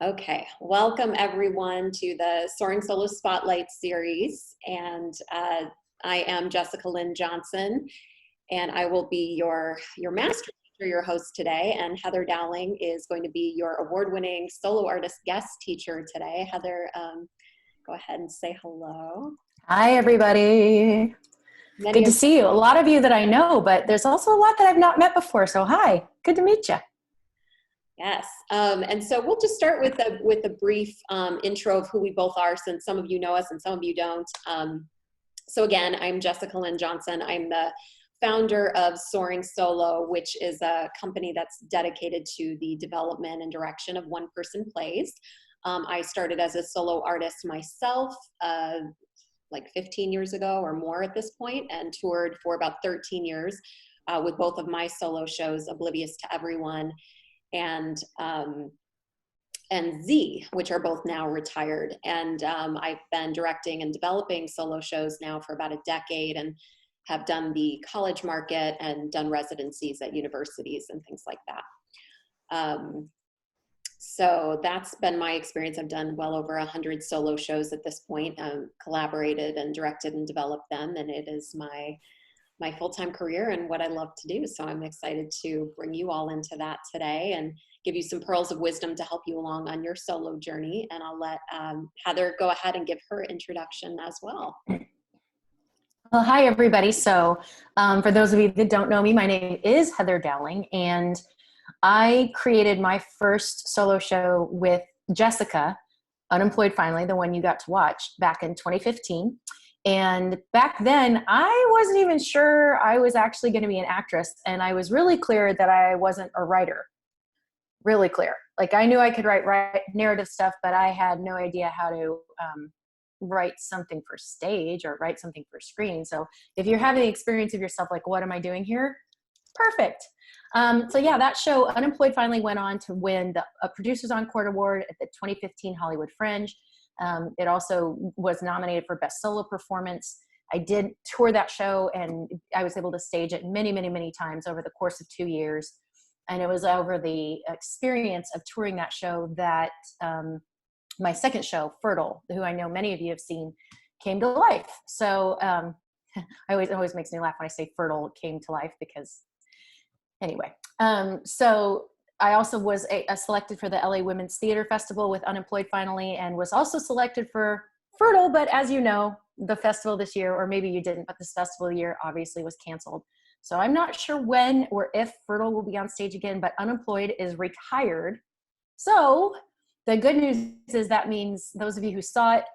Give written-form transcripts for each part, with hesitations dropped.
Okay, welcome everyone to the Soaring Solo Spotlight series. And I am Jessica Lynn Johnson, and I will be your master teacher, your host today. And Heather Dowling is going to be your award-winning solo artist guest teacher today. Heather, go ahead and say hello. Hi, everybody. Good to see you. A lot of you that I know, but there's also a lot that I've not met before. So hi, good to meet you. Yes, and so we'll just start with a brief intro of who we both are, since some of you know us and some of you don't. So again, I'm Jessica Lynn Johnson. I'm the founder of Soaring Solo, which is a company that's dedicated to the development and direction of one-person plays. I started as a solo artist myself, like 15 years ago or more at this point, and toured for about 13 years with both of my solo shows, Oblivious to Everyone and Z, which are both now retired. And I've been directing and developing solo shows now for about a decade, and have done the college market and done residencies at universities and things like that. So that's been my experience. I've done well over 100 solo shows at this point, collaborated and directed and developed them, and it is my full-time career and what I love to do. So I'm excited to bring you all into that today and give you some pearls of wisdom to help you along on your solo journey. And I'll let Heather go ahead and give her introduction as well. Well, hi, everybody. So for those of you that don't know me, my name is Heather Dowling, and I created my first solo show with Jessica, Unemployed Finally, the one you got to watch, back in 2015. And back then, I wasn't even sure I was actually going to be an actress. And I was really clear that I wasn't a writer. Really clear. Like, I knew I could write narrative stuff, but I had no idea how to write something for stage or write something for screen. So if you're having the experience of yourself, like, what am I doing here? Perfect. So yeah, that show, Unemployed, finally went on to win the Producers Encore Award at the 2015 Hollywood Fringe. It also was nominated for Best Solo Performance. I did tour that show, and I was able to stage it many, many, many times over the course of 2 years. And it was over the experience of touring that show that my second show, Fertile, who I know many of you have seen, came to life. So it always makes me laugh when I say Fertile came to life, because anyway. So I also was selected for the LA Women's Theater Festival with Unemployed Finally, and was also selected for Fertile. But as you know, the festival this year, or maybe you didn't, but this festival year obviously was canceled. So I'm not sure when or if Fertile will be on stage again, but Unemployed is retired. So the good news is that means those of you who saw it,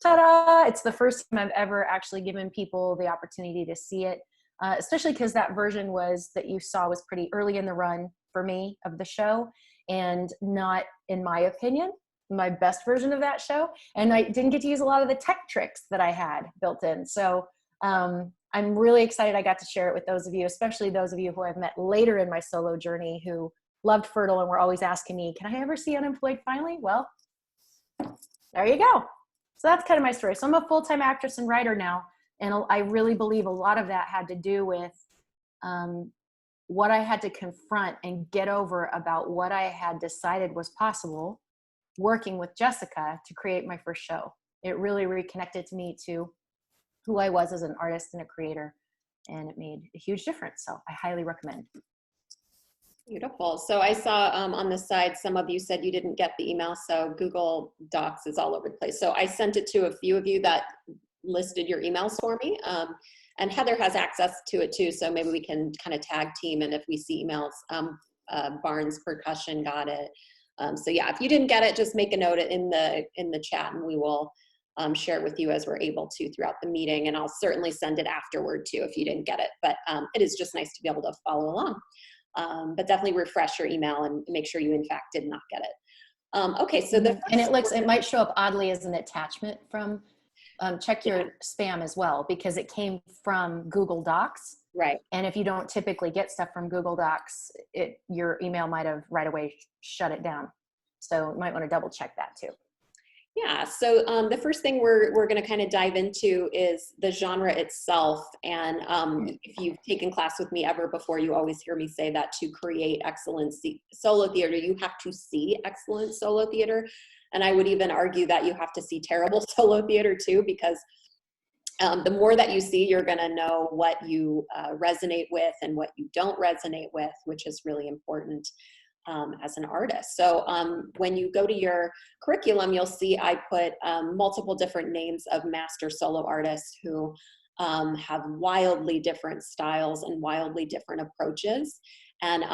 ta-da, it's the first time I've ever actually given people the opportunity to see it, especially because that version that you saw was pretty early in the run for me of the show, and not, in my opinion, my best version of that show. And I didn't get to use a lot of the tech tricks that I had built in. So I'm really excited I got to share it with those of you, especially those of you who I've met later in my solo journey who loved Fertile and were always asking me, can I ever see Unemployed Finally? Well, there you go. So that's kind of my story. So I'm a full-time actress and writer now. And I really believe a lot of that had to do with what I had to confront and get over about what I had decided was possible working with Jessica to create my first show. It really reconnected to me to who I was as an artist and a creator, and it made a huge difference. So I highly recommend. Beautiful. So I saw on the side, some of you said you didn't get the email, so Google Docs is all over the place. So I sent it to a few of you that listed your emails for me. And Heather has access to it too, so maybe we can kind of tag team, and if we see emails, Barnes Percussion got it. So yeah, if you didn't get it, just make a note in the chat, and we will share it with you as we're able to throughout the meeting. And I'll certainly send it afterward too if you didn't get it. But it is just nice to be able to follow along. But definitely refresh your email and make sure you in fact did not get it. Okay, so and it might show up oddly as an attachment from. Check your spam as well, because it came from Google Docs. Right. And if you don't typically get stuff from Google Docs, your email might have right away shut it down. So you might want to double check that too. Yeah, so the first thing we're going to kind of dive into is the genre itself. And if you've taken class with me ever before, you always hear me say that to create excellent solo theater, you have to see excellent solo theater. And I would even argue that you have to see terrible solo theater too, because the more that you see, you're going to know what you resonate with and what you don't resonate with, which is really important as an artist. So when you go to your curriculum, you'll see I put multiple different names of master solo artists who have wildly different styles and wildly different approaches. And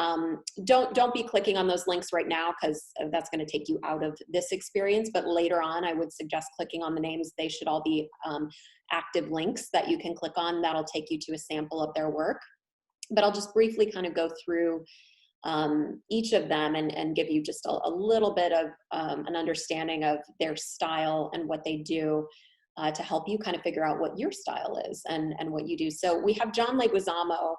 don't be clicking on those links right now, because that's going to take you out of this experience. But later on, I would suggest clicking on the names. They should all be active links that you can click on. That'll take you to a sample of their work. But I'll just briefly kind of go through each of them and give you just a little bit of an understanding of their style and what they do to help you kind of figure out what your style is and what you do. So we have John Leguizamo,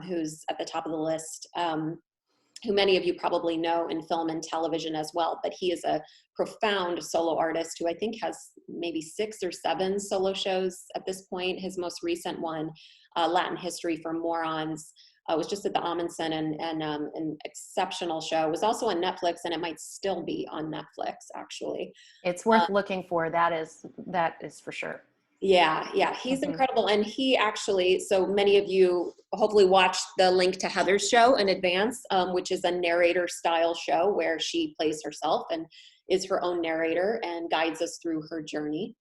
who's at the top of the list, who many of you probably know in film and television as well, but he is a profound solo artist who I think has maybe 6 or 7 solo shows at this point. His most recent one, Latin History for Morons, was just at the Amundsen and an exceptional show. It was also on Netflix, and it might still be on Netflix, actually. It's worth looking for. That is for sure. Yeah, he's incredible. And he actually, so many of you hopefully watched the link to Heather's show in advance, which is a narrator style show where she plays herself and is her own narrator and guides us through her journey,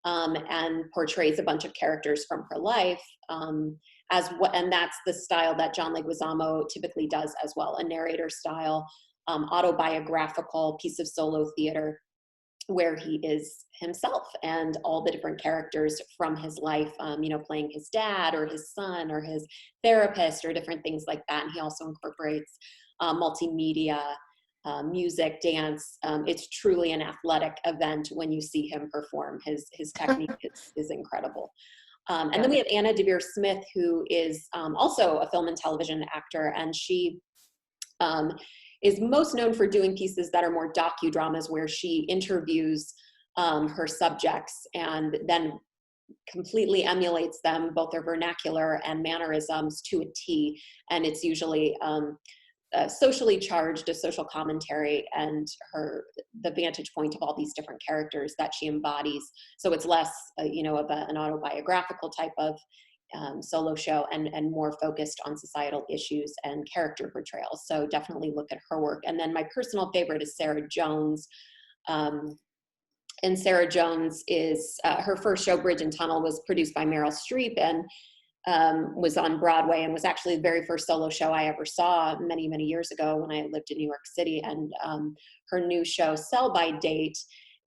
and portrays a bunch of characters from her life. And that's the style that John Leguizamo typically does as well, a narrator style, autobiographical piece of solo theater where he is himself and all the different characters from his life, playing his dad or his son or his therapist or different things like that. And he also incorporates multimedia, music, dance. It's truly an athletic event when you see him perform. His technique is incredible. And then we have Anna Devere Smith, who is also a film and television actor, and she is most known for doing pieces that are more docudramas where she interviews her subjects and then completely emulates them, both their vernacular and mannerisms to a T. And it's usually socially charged, a social commentary, and the vantage point of all these different characters that she embodies. So it's less, of an autobiographical type of solo show and more focused on societal issues and character portrayal. So definitely look at her work. And then my personal favorite is Sarah Jones. And Sarah Jones is, her first show, Bridge and Tunnel, was produced by Meryl Streep and was on Broadway and was actually the very first solo show I ever saw many, many years ago when I lived in New York City. And her new show, Sell by Date,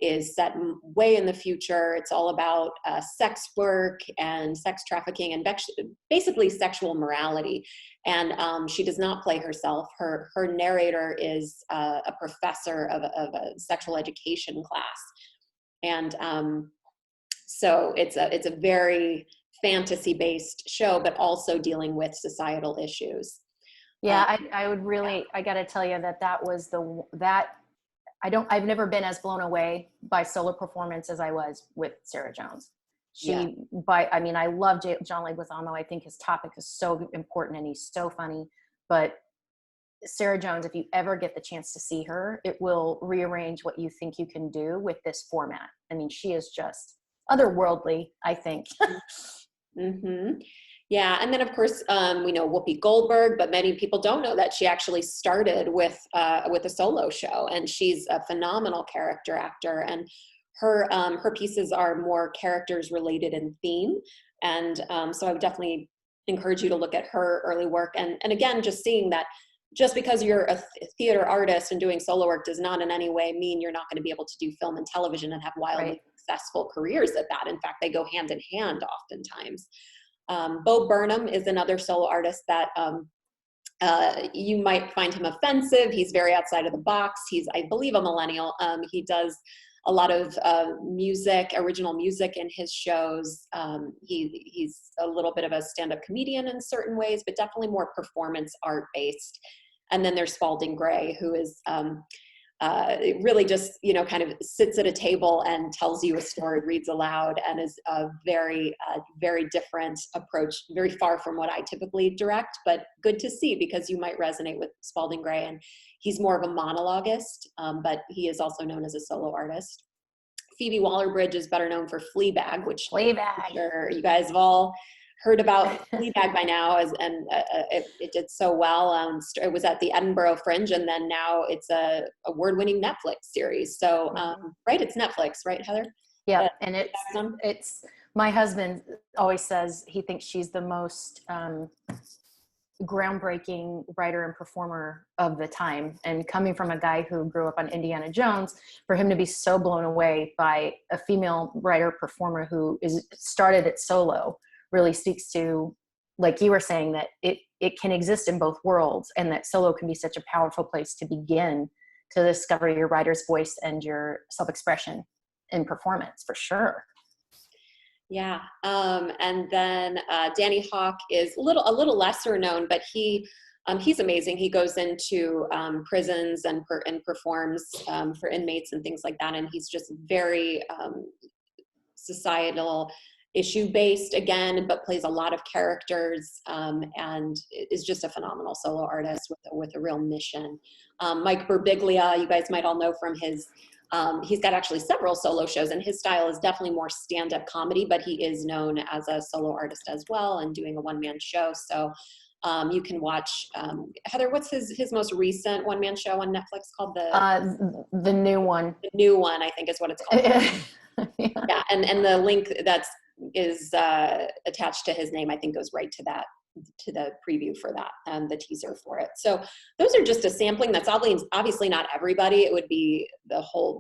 is set way in the future. It's all about sex work and sex trafficking and basically sexual morality. And she does not play herself. Her narrator is a professor of a sexual education class. And so it's a very fantasy-based show, but also dealing with societal issues. Yeah, I would really, I got to tell you I've never been as blown away by solo performance as I was with Sarah Jones. I love John Leguizamo. I think his topic is so important and he's so funny, but Sarah Jones, if you ever get the chance to see her, it will rearrange what you think you can do with this format. I mean, she is just otherworldly, I think. Mm-hmm. Yeah, and then of course we know Whoopi Goldberg, but many people don't know that she actually started with a solo show, and she's a phenomenal character actor. And her pieces are more characters related in theme, and so I would definitely encourage you to look at her early work. And again, just seeing that just because you're a theater artist and doing solo work does not in any way mean you're not going to be able to do film and television and have wildly successful careers at that. In fact, they go hand in hand oftentimes. Bo Burnham is another solo artist that you might find him offensive. He's very outside of the box. He's, I believe, a millennial. He does a lot of original music in his shows. He's a little bit of a stand-up comedian in certain ways, but definitely more performance art based. And then there's Spalding Gray, who is it really just, you know, kind of sits at a table and tells you a story, reads aloud, and is a very, very different approach, very far from what I typically direct, but good to see because you might resonate with Spalding Gray. And he's more of a monologuist, but he is also known as a solo artist. Phoebe Waller-Bridge is better known for Fleabag, which I'm sure you guys have all heard about Fleabag by now, and it did so well. It was at the Edinburgh Fringe, and then now it's a award-winning Netflix series. So, right, it's Netflix, right, Heather? Yeah, and it's my husband always says he thinks she's the most groundbreaking writer and performer of the time. And coming from a guy who grew up on Indiana Jones, for him to be so blown away by a female writer performer who started it solo really speaks to, like you were saying, that it can exist in both worlds, and that solo can be such a powerful place to begin to discover your writer's voice and your self-expression in performance, for sure. Yeah, and then Danny Hawk is a little lesser known, but he's amazing. He goes into prisons and performs for inmates and things like that, and he's just very societal issue based again, but plays a lot of characters, and is just a phenomenal solo artist with a real mission. Mike Birbiglia, you guys might all know from his. He's got actually several solo shows, and his style is definitely more stand-up comedy, but he is known as a solo artist as well and doing a one-man show. So you can watch, Heather, what's his most recent one-man show on Netflix called? The new one. The new one, I think is what it's called. Yeah, and the link is attached to his name, I think goes right to the preview for that, the teaser for it. So those are just a sampling. That's obviously not everybody. It would be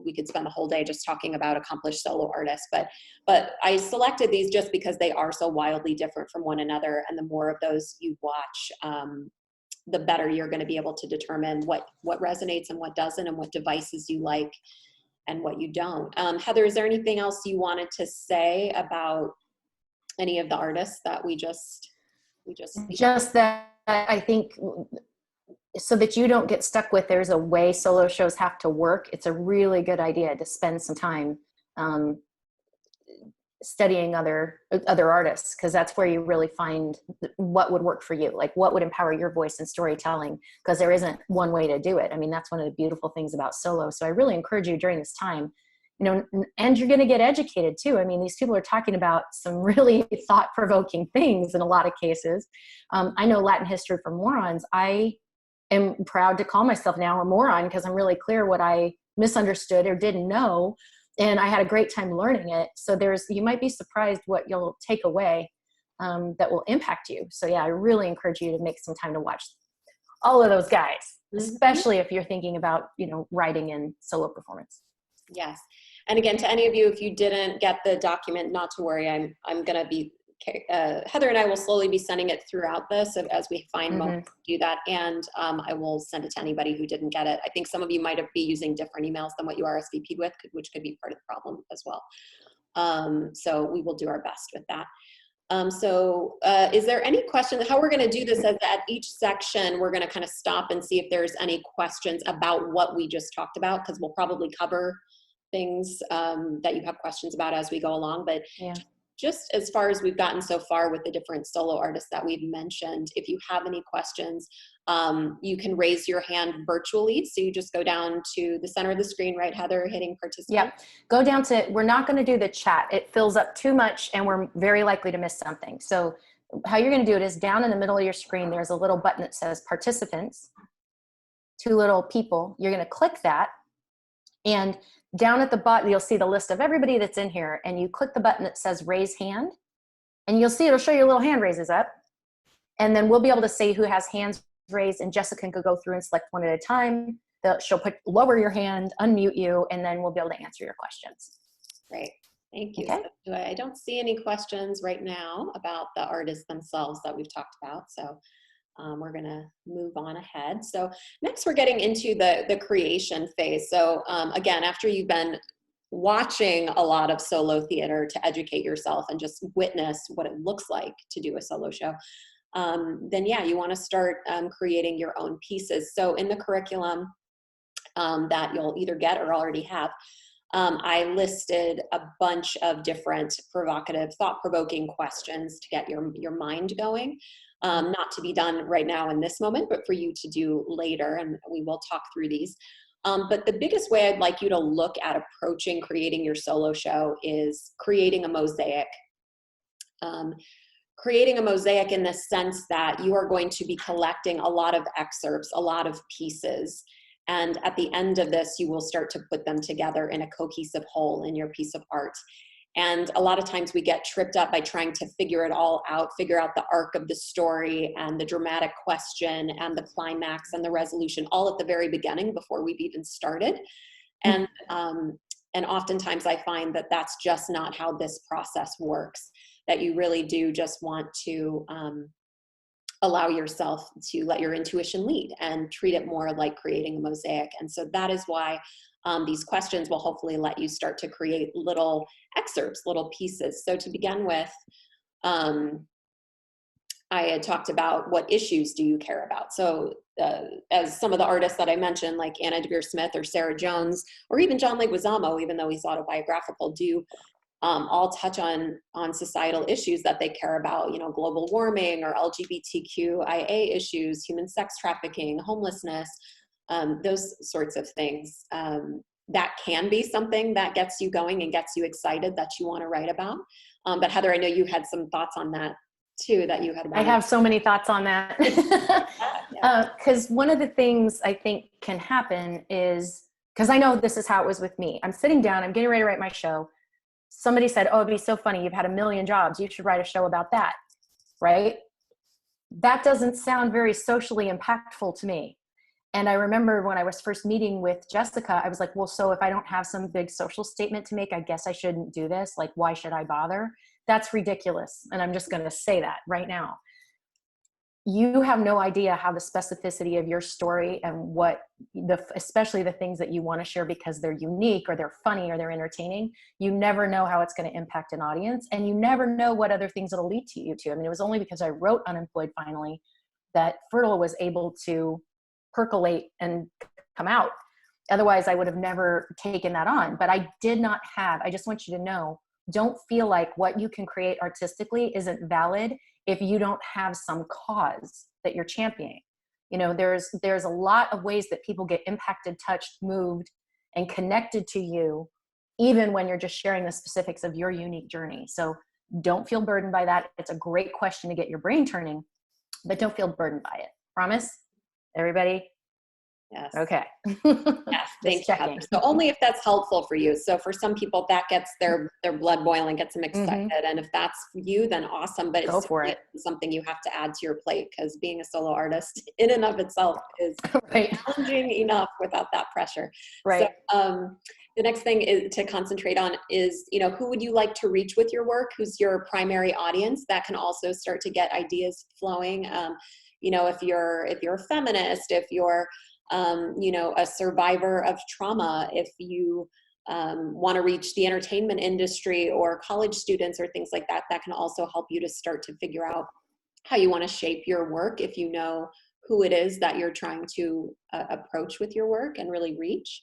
we could spend the whole day just talking about accomplished solo artists, but I selected these just because they are so wildly different from one another. And the more of those you watch, the better you're going to be able to determine what resonates and what doesn't, and what devices you like and what you don't. Heather, is there anything else you wanted to say about any of the artists that we just that I think, so that you don't get stuck with there's a way solo shows have to work, it's a really good idea to spend some time studying other artists, because that's where you really find what would work for you, like what would empower your voice and storytelling, because there isn't one way to do it. I mean, that's one of the beautiful things about solo. So I really encourage you during this time, you know, and you're going to get educated too. I mean, these people are talking about some really thought-provoking things in a lot of cases. I know Latin history for morons. I am proud to call myself now a moron because I'm really clear what I misunderstood or didn't know. And I had a great time learning it. So you might be surprised what you'll take away that will impact you. So yeah, I really encourage you to make some time to watch all of those guys, especially if you're thinking about, you know, writing and solo performance. Yes. And again, to any of you, if you didn't get the document, not to worry, I'm going to be, Heather and I will slowly be sending it throughout this as we find moments to do that. And I will send it to anybody who didn't get it. I think some of you might be using different emails than what you RSVP'd with, which could be part of the problem as well. So we will do our best with that. Is there any question? How we're going to do this is at each section, we're going to kind of stop and see if there's any questions about what we just talked about, because we'll probably cover things that you have questions about as we go along. But yeah, just as far as we've gotten so far with the different solo artists that we've mentioned, if you have any questions, you can raise your hand virtually. So you just go down to the center of the screen, right, Heather, hitting participate. Yep. Go down to, we're not going to do the chat. It fills up too much and we're very likely to miss something. So how you're going to do it is down in the middle of your screen, there's a little button that says participants, two little people. You're going to click that, and down at the bottom, you'll see the list of everybody that's in here, and you click the button that says raise hand, and you'll see it'll show your little hand raises up, and then we'll be able to see who has hands raised, and Jessica can go through and select one at a time. She'll lower your hand, unmute you, and then we'll be able to answer your questions. Great. Thank you. Okay. So I don't see any questions right now about the artists themselves that we've talked about. So we're going to move on ahead. So next we're getting into the creation phase. So again, after you've been watching a lot of solo theater to educate yourself and just witness what it looks like to do a solo show, then yeah, you want to start creating your own pieces. So in the curriculum, that you'll either get or already have. I listed a bunch of different provocative, thought-provoking questions to get your mind going. Not to be done right now in this moment, but for you to do later, and we will talk through these. But the biggest way I'd like you to look at approaching creating your solo show is creating a mosaic. Creating a mosaic in the sense that you are going to be collecting a lot of excerpts, a lot of pieces. And at the end of this, you will start to put them together in a cohesive whole in your piece of art. And a lot of times we get tripped up by trying to figure it all out, figure out the arc of the story and the dramatic question and the climax and the resolution all at the very beginning before we've even started. And oftentimes I find that that's just not how this process works, that you really do just want to allow yourself to let your intuition lead and treat it more like creating a mosaic. And so that is why these questions will hopefully let you start to create little excerpts, little pieces. So to begin with, I had talked about what issues do you care about? So as some of the artists that I mentioned, like Anna Deavere Smith or Sarah Jones, or even John Leguizamo, even though he's autobiographical, do all touch on societal issues that they care about, you know, global warming or LGBTQIA issues, human sex trafficking, homelessness, those sorts of things. That can be something that gets you going and gets you excited that you want to write about. But Heather, I know you had some thoughts on that too, that you had about. I have so many thoughts on that. Because one of the things I think can happen is, because I know this is how it was with me. I'm sitting down, I'm getting ready to write my show. Somebody said, oh, it'd be so funny. You've had 1 million jobs. You should write a show about that, right? That doesn't sound very socially impactful to me. And I remember when I was first meeting with Jessica, I was like, well, so if I don't have some big social statement to make, I guess I shouldn't do this. Like, why should I bother? That's ridiculous. And I'm just going to say that right now. You have no idea how the specificity of your story and what especially the things that you want to share because they're unique or they're funny or they're entertaining, you never know how it's going to impact an audience, and you never know what other things it'll lead to you to. I mean, it was only because I wrote Unemployed finally that Fertile was able to percolate and come out. Otherwise, I would have never taken that on. But I just want you to know, don't feel like what you can create artistically isn't valid if you don't have some cause that you're championing. You know, there's a lot of ways that people get impacted, touched, moved, and connected to you, even when you're just sharing the specifics of your unique journey. So don't feel burdened by that. It's a great question to get your brain turning, but don't feel burdened by it. Promise? Everybody? Yes. Okay. Yes, thank you, Heather. So only if that's helpful for you. So for some people that gets their blood boiling, gets them excited. And if that's you, then awesome. But Go it's for it. something you have to add to your plate, because being a solo artist in and of itself is challenging enough without that pressure. Right. So the next thing is to concentrate on is, you know, who would you like to reach with your work? Who's your primary audience? That can also start to get ideas flowing. You know, if you're a feminist, if you're you know, a survivor of trauma, if you want to reach the entertainment industry or college students or things like that, that can also help you to start to figure out how you want to shape your work if you know who it is that you're trying to approach with your work and really reach.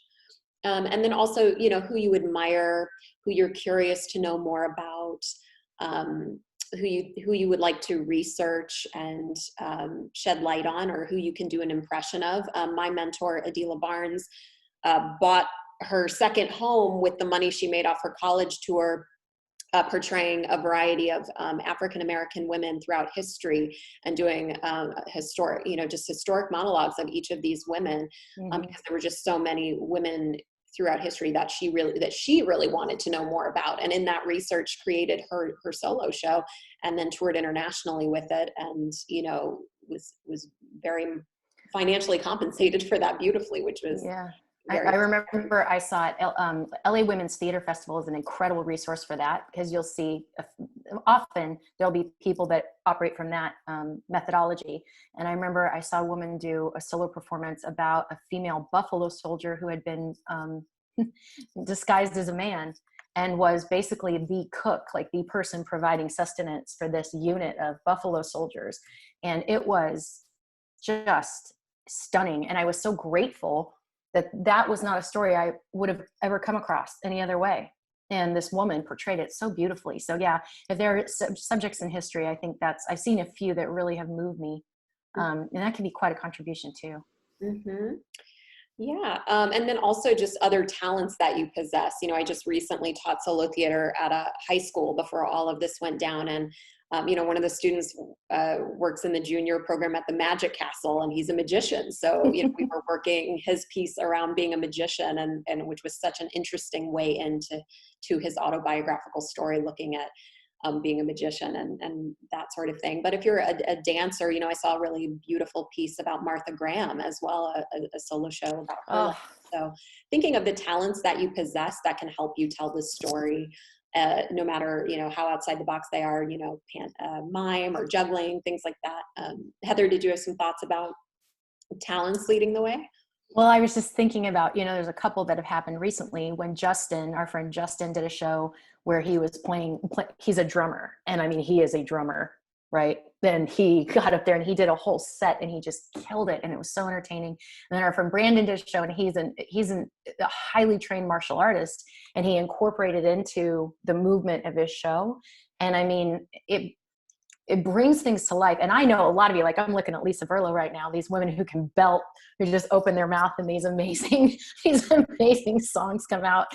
And then also, you know, who you admire, who you're curious to know more about, who you would like to research and shed light on, or who you can do an impression of. My mentor, Adila Barnes, bought her second home with the money she made off her college tour, portraying a variety of African-American women throughout history and doing historic, you know, just historic monologues of each of these women, because there were just so many women throughout history that she really wanted to know more about. And in that research created her solo show, and then toured internationally with it, and, you know, was very financially compensated for that beautifully, which was I remember I saw it. LA Women's Theater Festival is an incredible resource for that, because you'll see often there'll be people that operate from that methodology. And I remember I saw a woman do a solo performance about a female Buffalo soldier who had been disguised as a man and was basically the cook, like the person providing sustenance for this unit of Buffalo soldiers. And it was just stunning. And I was so grateful that was not a story I would have ever come across any other way. And this woman portrayed it so beautifully. So yeah, if there are subjects in history, I think I've seen a few that really have moved me. And that can be quite a contribution too. Mm-hmm. Yeah. And then also just other talents that you possess. You know, I just recently taught solo theater at a high school before all of this went down. And, you know, one of the students works in the junior program at the Magic Castle, and he's a magician. So, you know, we were working his piece around being a magician, and which was such an interesting way into his autobiographical story, looking at being a magician and that sort of thing. But if you're a dancer, you know, I saw a really beautiful piece about Martha Graham as well, a solo show about her life. So thinking of the talents that you possess that can help you tell this story, no matter, you know, how outside the box they are, you know, mime or juggling, things like that. Heather, did you have some thoughts about talents leading the way? Well, I was just thinking about, you know, there's a couple that have happened recently when Justin, our friend Justin, did a show where he was he's a drummer. And I mean, he is a drummer, right? Then he got up there and he did a whole set and he just killed it. And it was so entertaining. And then our friend Brandon did a show, and he's a highly trained martial artist, and he incorporated into the movement of his show. And I mean, it brings things to life. And I know a lot of you, like I'm looking at Lisa Verlo right now, these women who can belt, who just open their mouth and these amazing songs come out.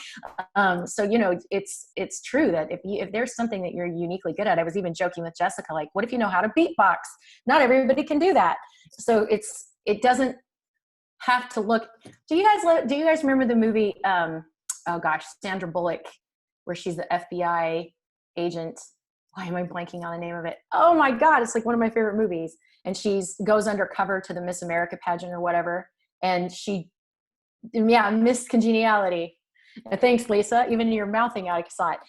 So, you know, it's true that if there's something that you're uniquely good at, I was even joking with Jessica, like, what if you know how to beatbox? Not everybody can do that. So it doesn't have to look, do you guys remember the movie, oh gosh, Sandra Bullock, where she's the FBI agent? Why am I blanking on the name of it? Oh my God, it's like one of my favorite movies. And she goes undercover to the Miss America pageant or whatever. And Miss Congeniality. Thanks, Lisa. Even your mouthing out, I saw it.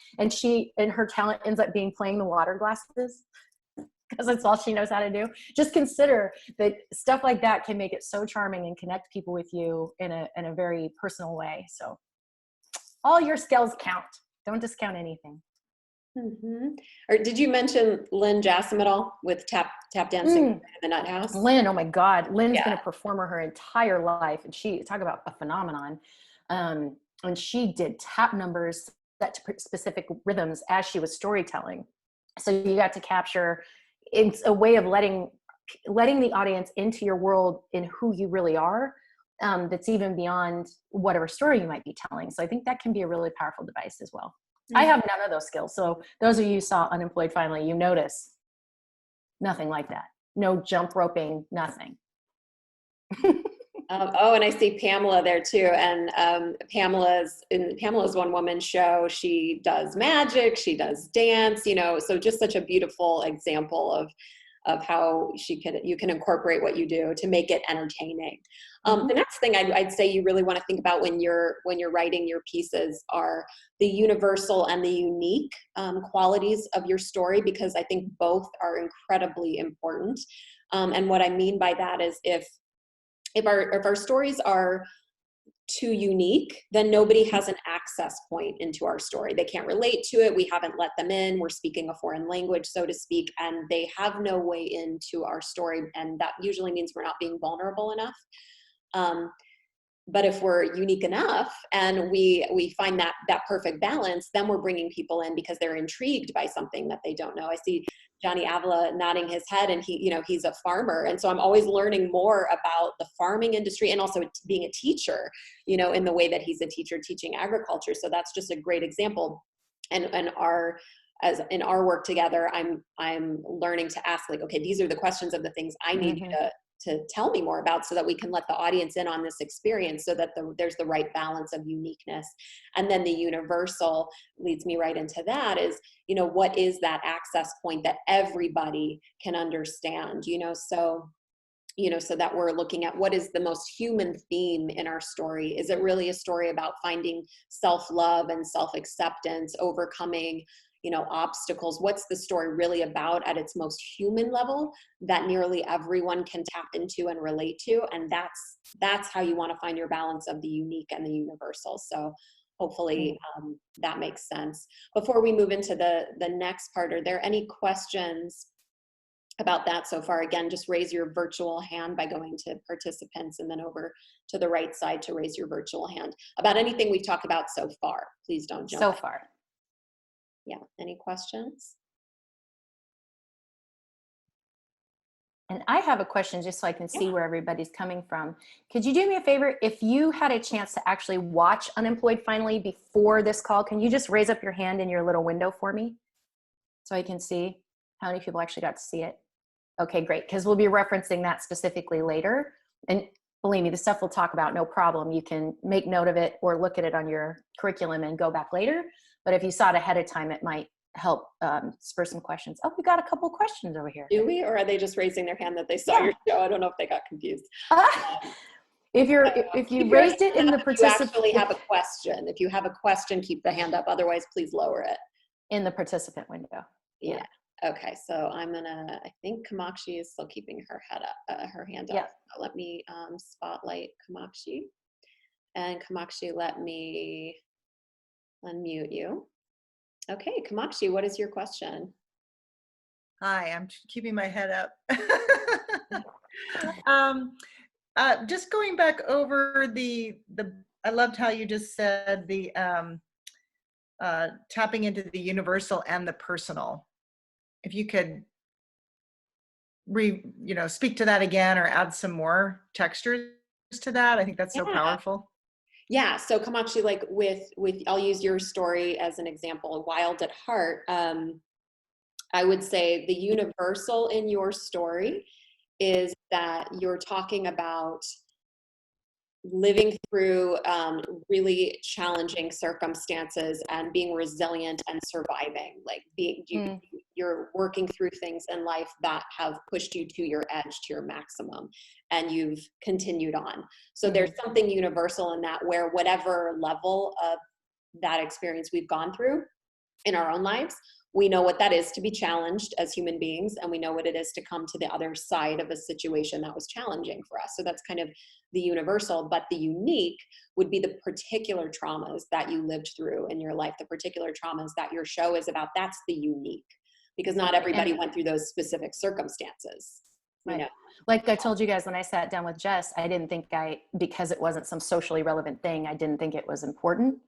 And her talent ends up being playing the water glasses because that's all she knows how to do. Just consider that stuff like that can make it so charming and connect people with you in a very personal way. So all your skills count. Don't discount anything. Mm-hmm. Or did you mention Lynn Jassam at all with tap dancing in the Nut House? Lynn, oh my God, Lynn's been a performer her entire life, and she talk about a phenomenon. And she did tap numbers set to specific rhythms as she was storytelling. So you got to capture. It's a way of letting the audience into your world in who you really are. That's even beyond whatever story you might be telling. So I think that can be a really powerful device as well. I have none of those skills. So those of you who saw Unemployed Finally, you notice nothing like that. No jump roping, nothing. And I see Pamela there too. And Pamela's one woman show. She does magic, she does dance, you know, so just such a beautiful example of how you can incorporate what you do to make it entertaining. The next thing I'd say you really want to think about when you're writing your pieces are the universal and the unique qualities of your story, because I think both are incredibly important. And what I mean by that is if our stories are too unique, then nobody has an access point into our story. They can't relate to it. We haven't let them in. We're speaking a foreign language, so to speak, and they have no way into our story. And that usually means we're not being vulnerable enough. But if we're unique enough and we find that perfect balance, then we're bringing people in because they're intrigued by something that they don't know. I see Johnny Avila nodding his head, and he's a farmer. And so I'm always learning more about the farming industry and also being a teacher, in the way that he's a teacher teaching agriculture. So that's just a great example. And as in our work together, I'm learning to ask, like, okay, these are the questions of the things I need you to tell me more about, so that we can let the audience in on this experience, so that there's the right balance of uniqueness. And then the universal leads me right into that is, what is that access point that everybody can understand, so that we're looking at what is the most human theme in our story. Is it really a story about finding self-love and self-acceptance, overcoming obstacles? What's the story really about at its most human level that nearly everyone can tap into and relate to? And that's how you want to find your balance of the unique and the universal. So hopefully that makes sense. Before we move into the next part, are there any questions about that so far. Again, just raise your virtual hand by going to participants and then over to the right side to raise your virtual hand. About anything we've talked about so far, please don't jump So in. far. Yeah, any questions? And I have a question just so I can see where everybody's coming from. Could you do me a favor? If you had a chance to actually watch Unemployed Finally before this call, can you just raise up your hand in your little window for me so I can see how many people actually got to see it? Okay, great, because we'll be referencing that specifically later. And believe me, the stuff we'll talk about, no problem. You can make note of it or look at it on your curriculum and go back later. But if you saw it ahead of time, it might help spur some questions. Oh, we got a couple questions over here. Do we, or are they just raising their hand that they saw your show? I don't know if they got confused. If you raised it in the participant, you actually have a question. If you have a question, keep the hand up. Otherwise, please lower it. In the participant window. Yeah. Okay. So I'm gonna. I think Kamakshi is still keeping her head up, her hand up. So let me spotlight Kamakshi, and Kamakshi, let me unmute you. Okay, Kamakshi, what is your question? Hi, I'm keeping my head up. Just going back over I loved how you just said the tapping into the universal and the personal. If you could speak to that again or add some more textures to that, I think that's so powerful. Yeah, so Kamakshi, like with I'll use your story as an example, Wild at Heart. I would say the universal in your story is that you're talking about living through really challenging circumstances and being resilient and surviving. Like you're working through things in life that have pushed you to your edge, to your maximum, and you've continued on. So there's something universal in that, where whatever level of that experience we've gone through in our own lives, we know what that is to be challenged as human beings, and we know what it is to come to the other side of a situation that was challenging for us. So that's kind of the universal, but the unique would be the particular traumas that you lived through in your life, the particular traumas that your show is about. That's the unique, because not everybody went through those specific circumstances. You know? Like I told you guys when I sat down with Jess, I didn't think because it wasn't some socially relevant thing, I didn't think it was important.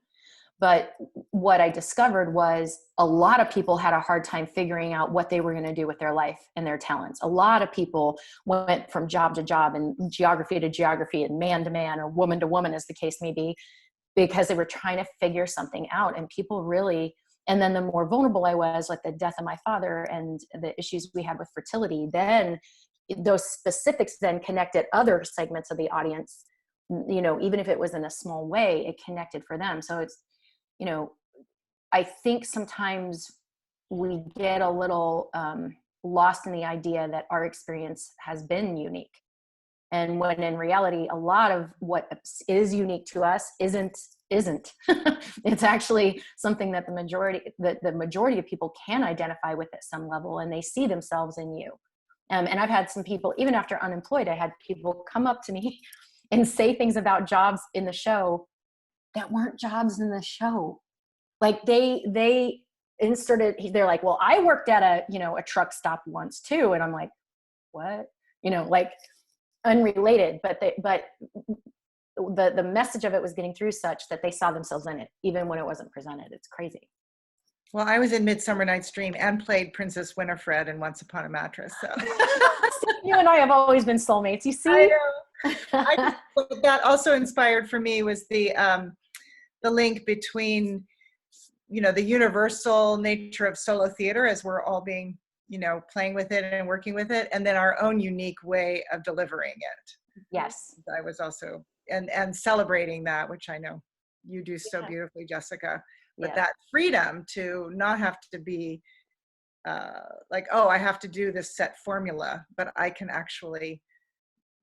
But what I discovered was a lot of people had a hard time figuring out what they were going to do with their life and their talents. A lot of people went from job to job and geography to geography and man to man or woman to woman, as the case may be, because they were trying to figure something out. And people really, and then the more vulnerable I was, like the death of my father and the issues we had with fertility, then those specifics then connected other segments of the audience, even if it was in a small way, it connected for them. So it's, I think sometimes we get a little lost in the idea that our experience has been unique. And when in reality, a lot of what is unique to us isn't. It's actually something that the majority of people can identify with at some level, and they see themselves in you. And I've had some people, even after Unemployed, I had people come up to me and say things about jobs in the show that weren't jobs in the show. Like they inserted, they're like, well, I worked at a truck stop once too. And I'm like, what? Like unrelated, but the message of it was getting through such that they saw themselves in it, even when it wasn't presented. It's crazy. Well, I was in Midsummer Night's Dream and played Princess Winifred in Once Upon a Mattress. So you and I have always been soulmates. You see? I know. What that also inspired for me was the link between, the universal nature of solo theater, as we're all being, playing with it and working with it, and then our own unique way of delivering it. Yes. I was also, and celebrating that, which I know you do so beautifully, Jessica. But that freedom to not have to be like, oh, I have to do this set formula, but I can actually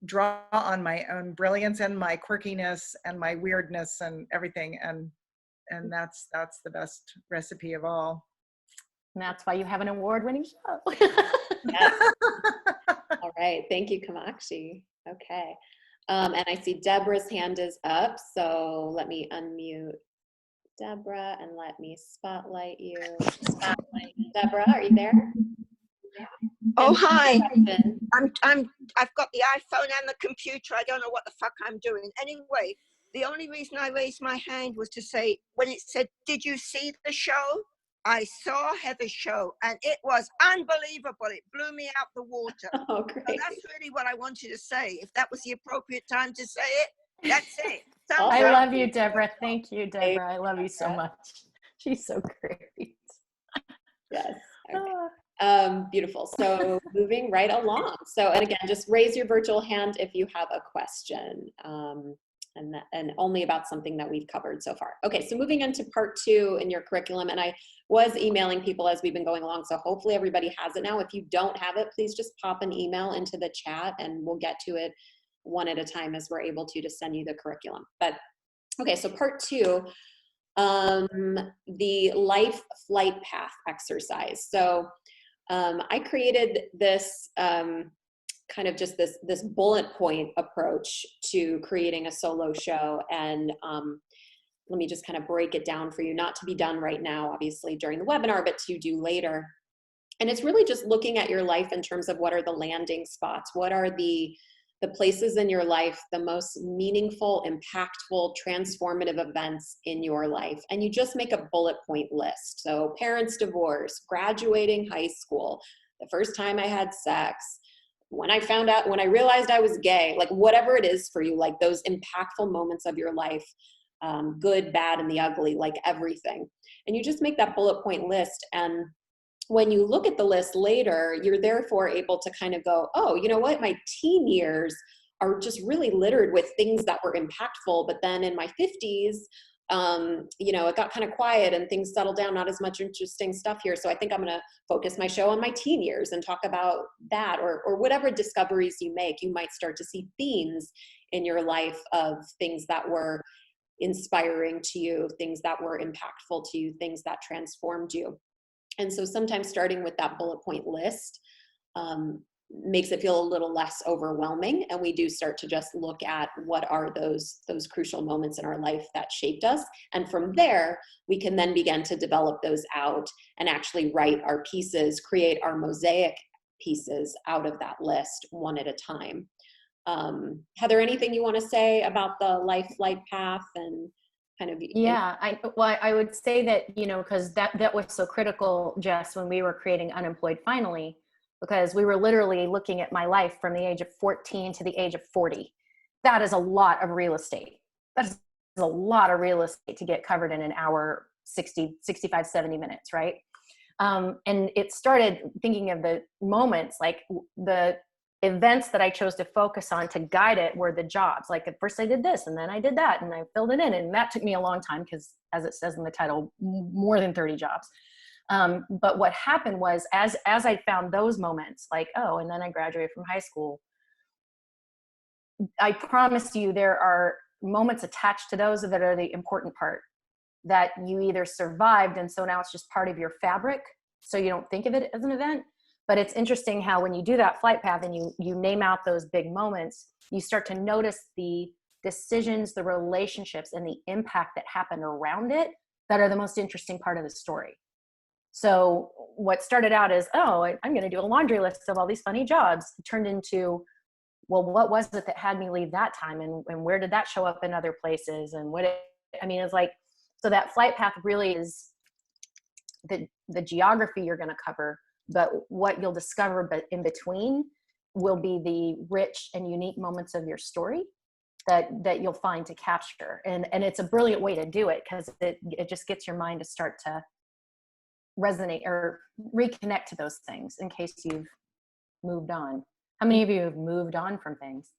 draw on my own brilliance and my quirkiness and my weirdness and everything. And that's the best recipe of all. And that's why you have an award-winning show. Yes. All right. Thank you, Kamakshi. Okay. And I see Deborah's hand is up. So let me unmute Deborah and let me spotlight you. Deborah, are you there? Oh, hi. Question. I've got the iPhone and the computer. I don't know what the fuck I'm doing. Anyway, the only reason I raised my hand was to say, when it said, did you see the show? I saw Heather's show and it was unbelievable. It blew me out the water. Oh, So great. that's really what I wanted to say. If that was the appropriate time to say it, that's it. I Well, love you, Deborah. Thank you, Deborah. I love you so Deborah. much. She's so great. Yes. Beautiful. So moving right along. So, and again, just raise your virtual hand if you have a question, and only about something that we've covered so far. Okay, so moving into part 2 in your curriculum, and I was emailing people as we've been going along, so hopefully everybody has it now. If you don't have it, please just pop an email into the chat and we'll get to it one at a time as we're able to send you the curriculum. But okay, so part 2, the life flight path exercise. So I created this kind of just this bullet point approach to creating a solo show. And let me just kind of break it down for you, not to be done right now, obviously during the webinar, but to do later. And it's really just looking at your life in terms of what are the landing spots, what are the places in your life, the most meaningful, impactful, transformative events in your life. And you just make a bullet point list. So parents' divorce, graduating high school, the first time I had sex, when I realized I was gay, like whatever it is for you, like those impactful moments of your life, good, bad, and the ugly, like everything. And you just make that bullet point list. And when you look at the list later, you're therefore able to kind of go, oh, you know what? My teen years are just really littered with things that were impactful. But then in my 50s, you know, it got kind of quiet and things settled down, not as much interesting stuff here. So I think I'm going to focus my show on my teen years and talk about that, or whatever discoveries you make. You might start to see themes in your life of things that were inspiring to you, things that were impactful to you, things that transformed you. And so sometimes starting with that bullet point list makes it feel a little less overwhelming. And we do start to just look at what are those crucial moments in our life that shaped us. And from there, we can then begin to develop those out and actually write our pieces, create our mosaic pieces out of that list one at a time. Heather, anything you want to say about the life flight path and kind of? Yeah, I would say that, you know, because that was so critical, Jess, when we were creating Unemployed Finally, because we were literally looking at my life from the age of 14 to the age of 40. That is a lot of real estate. That is a lot of real estate to get covered in an hour, 60, 65, 70 minutes, right? And it started thinking of the moments, like the events that I chose to focus on to guide it were the jobs. Like at first I did this and then I did that and I filled it in, and that took me a long time because, as it says in the title, more than 30 jobs. But what happened was as I found those moments, like, oh, and then I graduated from high school, I promise you there are moments attached to those that are the important part, that you either survived and so now it's just part of your fabric, so you don't think of it as an event. But it's interesting how when you do that flight path and you name out those big moments, you start to notice the decisions, the relationships, and the impact that happened around it that are the most interesting part of the story. So what started out as, oh, I'm going to do a laundry list of all these funny jobs, turned into, well, what was it that had me leave that time? And where did that show up in other places? And it's like, so that flight path really is the geography you're going to cover, but what you'll discover in between will be the rich and unique moments of your story that you'll find to capture. And it's a brilliant way to do it because it just gets your mind to start to resonate or reconnect to those things in case you've moved on. How many of you have moved on from things?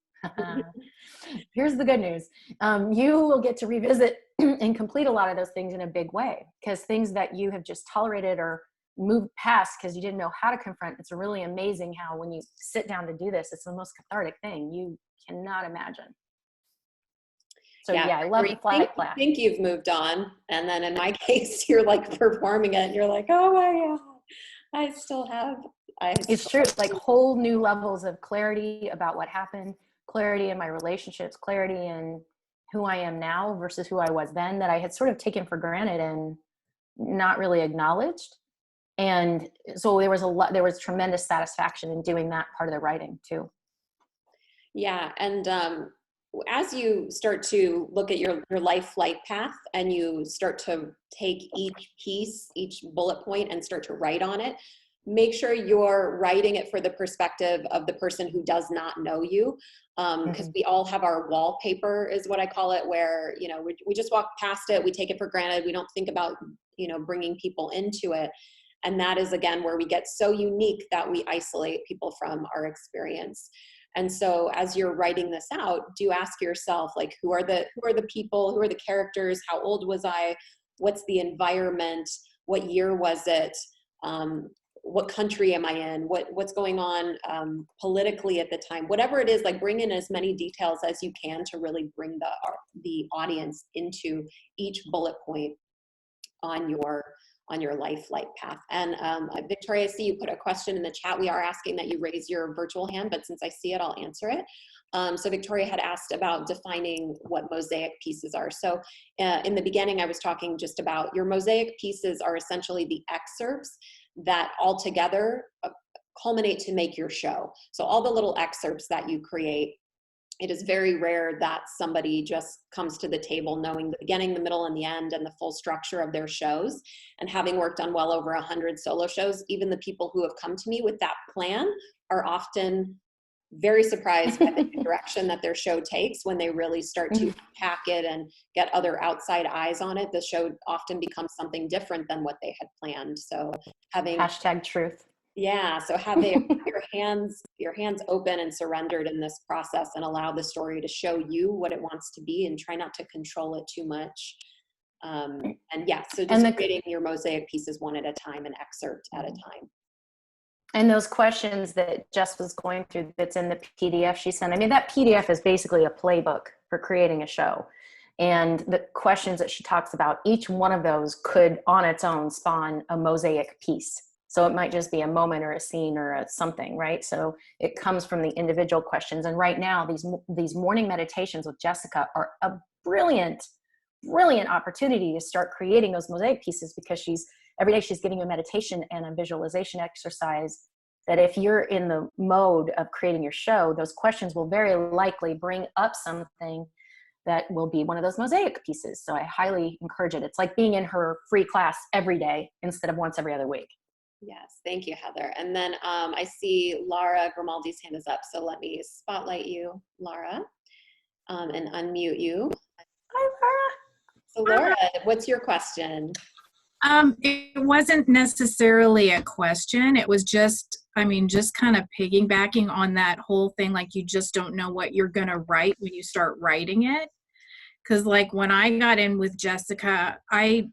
Here's the good news. You will get to revisit and complete a lot of those things in a big way, because things that you have just tolerated or moved past because you didn't know how to confront. It's really amazing how when you sit down to do this, it's the most cathartic thing you cannot imagine. So yeah, I love the flight path. You think you've moved on, and then in my case, you're like performing it, and you're like, oh my God, I still have. It's true. It's like whole new levels of clarity about what happened, clarity in my relationships, clarity in who I am now versus who I was then, that I had sort of taken for granted and not really acknowledged. And so there was tremendous satisfaction in doing that part of the writing too. Yeah, and as you start to look at your life flight path and you start to take each piece, each bullet point and start to write on it, make sure you're writing it for the perspective of the person who does not know you. Because we all have our wallpaper is what I call it, where, you know, we just walk past it, we take it for granted, we don't think about, you know, bringing people into it. And that is, again, where we get so unique that we isolate people from our experience. And so as you're writing this out, do ask yourself, like, who are the people, who are the characters, how old was I, what's the environment, what year was it, what country am I in, what's going on politically at the time, whatever it is, like, bring in as many details as you can to really bring the audience into each bullet point on your life flight path. And Victoria, I see you put a question in the chat. We are asking that you raise your virtual hand, but since I see it, I'll answer it. So Victoria had asked about defining what mosaic pieces are. So in the beginning, I was talking just about your mosaic pieces are essentially the excerpts that all together culminate to make your show. So all the little excerpts that you create, it is very rare that somebody just comes to the table knowing the beginning, the middle, and the end, and the full structure of their shows. And having worked on well over 100 solo shows, even the people who have come to me with that plan are often very surprised by the direction that their show takes when they really start to unpack it and get other outside eyes on it. The show often becomes something different than what they had planned. So having #truth. Yeah, so having your hands open and surrendered in this process and allow the story to show you what it wants to be and try not to control it too much. And yeah, so just creating your mosaic pieces one at a time, an excerpt at a time. And those questions that Jess was going through that's in the PDF she sent, I mean, that PDF is basically a playbook for creating a show. And the questions that she talks about, each one of those could on its own spawn a mosaic piece. So it might just be a moment or a scene or something, right? So it comes from the individual questions. And right now, these morning meditations with Jessica are a brilliant opportunity to start creating those mosaic pieces, because every day she's giving you a meditation and a visualization exercise that if you're in the mode of creating your show, those questions will very likely bring up something that will be one of those mosaic pieces. So I highly encourage it. It's like being in her free class every day instead of once every other week. Yes, thank you, Heather. And then I see Laura Grimaldi's hand is up. So let me spotlight you, Laura, and unmute you. Hi, Laura. So Laura, what's your question? It wasn't necessarily a question. It was just kind of piggybacking on that whole thing. Like, you just don't know what you're going to write when you start writing it. Cause like when I got in with Jessica, I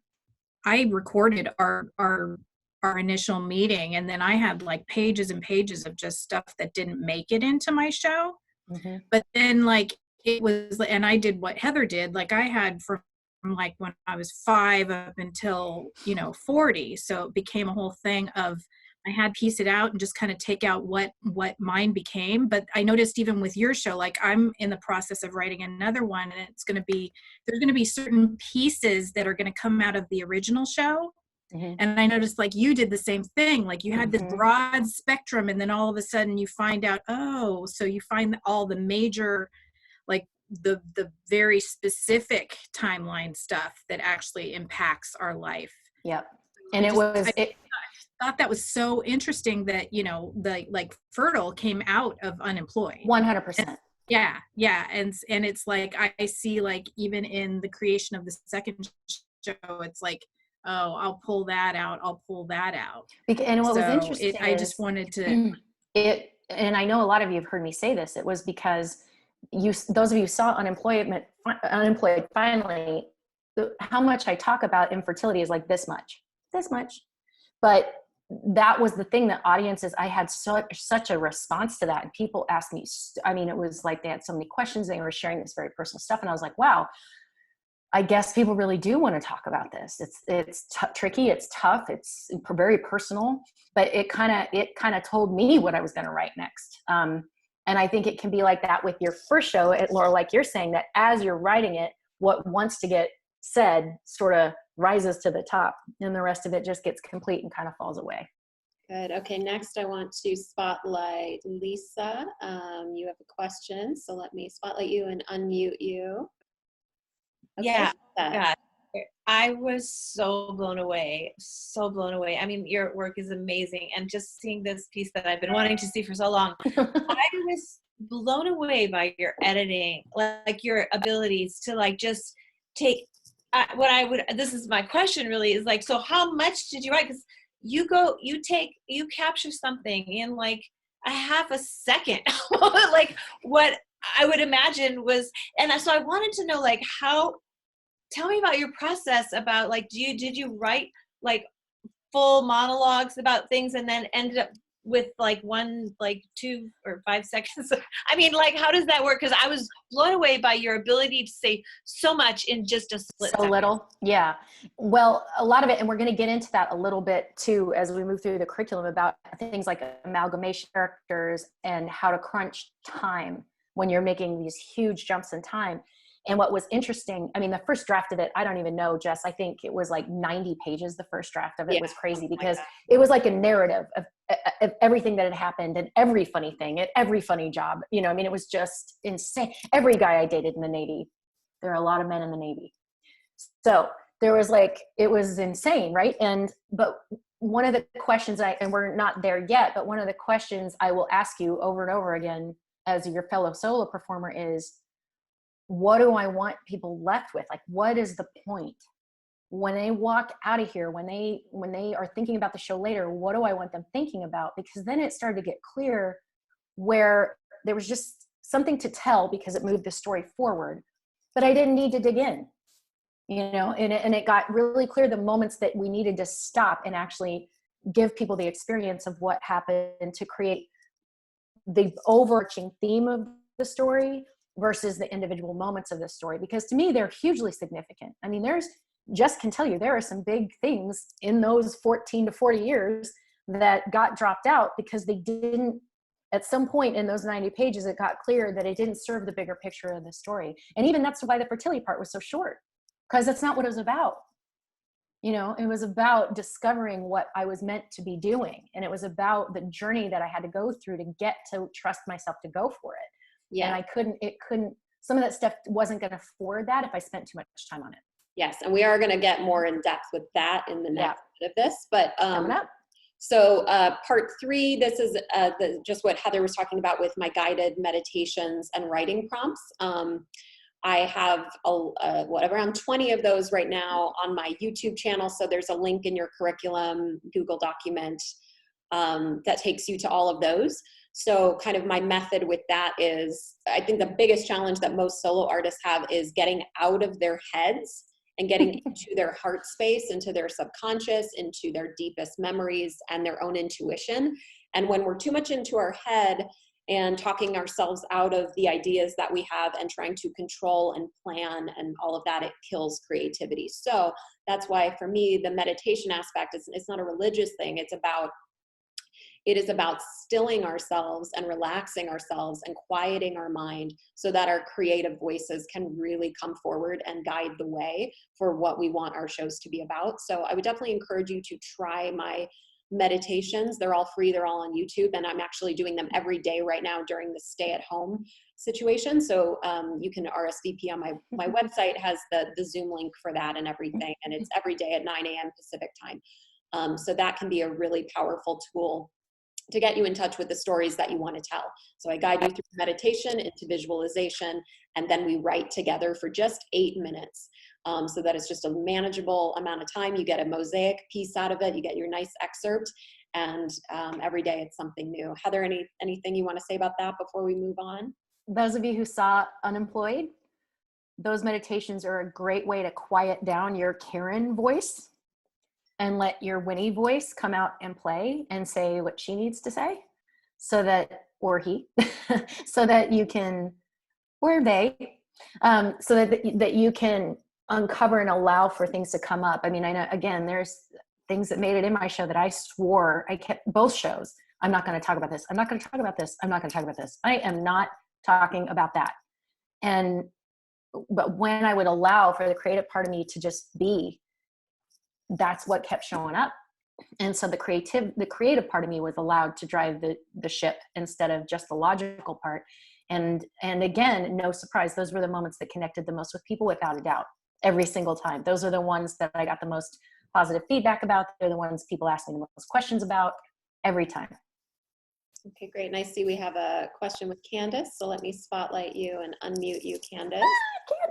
recorded our initial meeting, and then I had like pages and pages of just stuff that didn't make it into my show. Mm-hmm. But then like it was, and I did what Heather did. Like I had from like when I was 5 up until, 40. So it became a whole thing of, I had to piece it out and just kind of take out what mine became. But I noticed even with your show, like I'm in the process of writing another one, and there's going to be certain pieces that are going to come out of the original show. Mm-hmm. And I noticed like you did the same thing. Like you had this broad spectrum, and then all of a sudden you find out, so you find all the major, like the very specific timeline stuff that actually impacts our life. Yep. And I thought that was so interesting that, the like Fertile came out of unemployed. 100%. Yeah. And it's like, I see like even in the creation of the second show, it's like, I'll pull that out. And what was interesting I just wanted to. And I know a lot of you have heard me say this. It was because those of you who saw Unemployed finally, how much I talk about infertility is like this much. But that was the thing that audiences, I had such a response to that. And people asked me, it was like they had so many questions. They were sharing this very personal stuff. And I was like, wow, I guess people really do want to talk about this. It's tricky. It's tough. It's very personal, but it kind of told me what I was going to write next. And I think it can be like that with your first show, Laura, like you're saying, that as you're writing it, what wants to get said sort of rises to the top, and the rest of it just gets complete and kind of falls away. Good. Okay, next I want to spotlight Lisa. You have a question, so let me spotlight you and unmute you. Okay, yeah, Lisa. God. I was so blown away, so blown away. I mean, your work is amazing. And just seeing this piece that I've been wanting to see for so long, I was blown away by your editing, like your abilities to like just take this is my question really is like, so how much did you write? Because you capture something in like a half a second, like what I would imagine was, and so I wanted to know like tell me about your process about like, did you write like full monologues about things and then ended up with like 2 or 5 seconds? I mean, like, how does that work? Because I was blown away by your ability to say so much in just a split second. Little. Yeah. Well, a lot of it, and we're going to get into that a little bit too, as we move through the curriculum, about things like amalgamation characters and how to crunch time when you're making these huge jumps in time. And what was interesting, I mean, the first draft of it, I don't even know, Jess, I think it was like 90 pages. The first draft of it was crazy because it was like a narrative of everything that had happened and every funny thing and every funny job. You know, I mean, it was just insane. Every guy I dated in the Navy, there are a lot of men in the Navy. So there was like, it was insane, right? But one of the questions and we're not there yet, but one of the questions I will ask you over and over again as your fellow solo performer is, what do I want people left with? Like, what is the point? When they walk out of here, when they are thinking about the show later, what do I want them thinking about? Because then it started to get clear where there was just something to tell because it moved the story forward, but I didn't need to dig in, you know, and it got really clear the moments that we needed to stop and actually give people the experience of what happened to create the overarching theme of the story versus the individual moments of the story. Because to me, they're hugely significant. I mean, Jess can tell you, there are some big things in those 14 to 40 years that got dropped out because they didn't, at some point in those 90 pages, it got clear that it didn't serve the bigger picture of the story. And even that's why the fertility part was so short, because that's not what it was about. You know, it was about discovering what I was meant to be doing. And it was about the journey that I had to go through to get to trust myself to go for it. Yeah. And some of that stuff wasn't going to afford that if I spent too much time on it. Yes. And we are going to get more in depth with that in the next bit of this, but, coming up. So part 3, this is just what Heather was talking about with my guided meditations and writing prompts. I have around 20 of those right now on my YouTube channel. So there's a link in your curriculum, Google document, that takes you to all of those. So kind of my method with that is, I think the biggest challenge that most solo artists have is getting out of their heads and getting into their heart space, into their subconscious, into their deepest memories and their own intuition. And when we're too much into our head and talking ourselves out of the ideas that we have and trying to control and plan and all of that, it kills creativity. So that's why for me, the meditation aspect it's not a religious thing. It is about stilling ourselves and relaxing ourselves and quieting our mind so that our creative voices can really come forward and guide the way for what we want our shows to be about. So I would definitely encourage you to try my meditations. They're all free. They're all on YouTube. And I'm actually doing them every day right now during the stay-at-home situation. So you can RSVP on my website, has the Zoom link for that and everything. And it's every day at 9 a.m. Pacific time. So that can be a really powerful tool to get you in touch with the stories that you want to tell. So I guide you through meditation into visualization, and then we write together for just 8 minutes. So that it's just a manageable amount of time. You get a mosaic piece out of it. You get your nice excerpt, and every day it's something new. Heather, anything you want to say about that before we move on? Those of you who saw Unemployed, those meditations are a great way to quiet down your Karen voice and let your Winnie voice come out and play and say what she needs to say, or he, so that you can, or they, so that you can uncover and allow for things to come up. I mean, I know, again, there's things that made it in my show that I swore, I kept both shows. I'm not going to talk about this. I'm not going to talk about this. I'm not going to talk about this. I am not talking about that. And but when I would allow for the creative part of me to just be, that's what kept showing up. And so the creative part of me was allowed to drive the ship instead of just the logical part. And again, no surprise, those were the moments that connected the most with people, without a doubt, every single time. Those are the ones that I got the most positive feedback about. They're the ones people ask me the most questions about every time. Okay, great. And I see we have a question with Candace. So let me spotlight you and unmute you, Candace.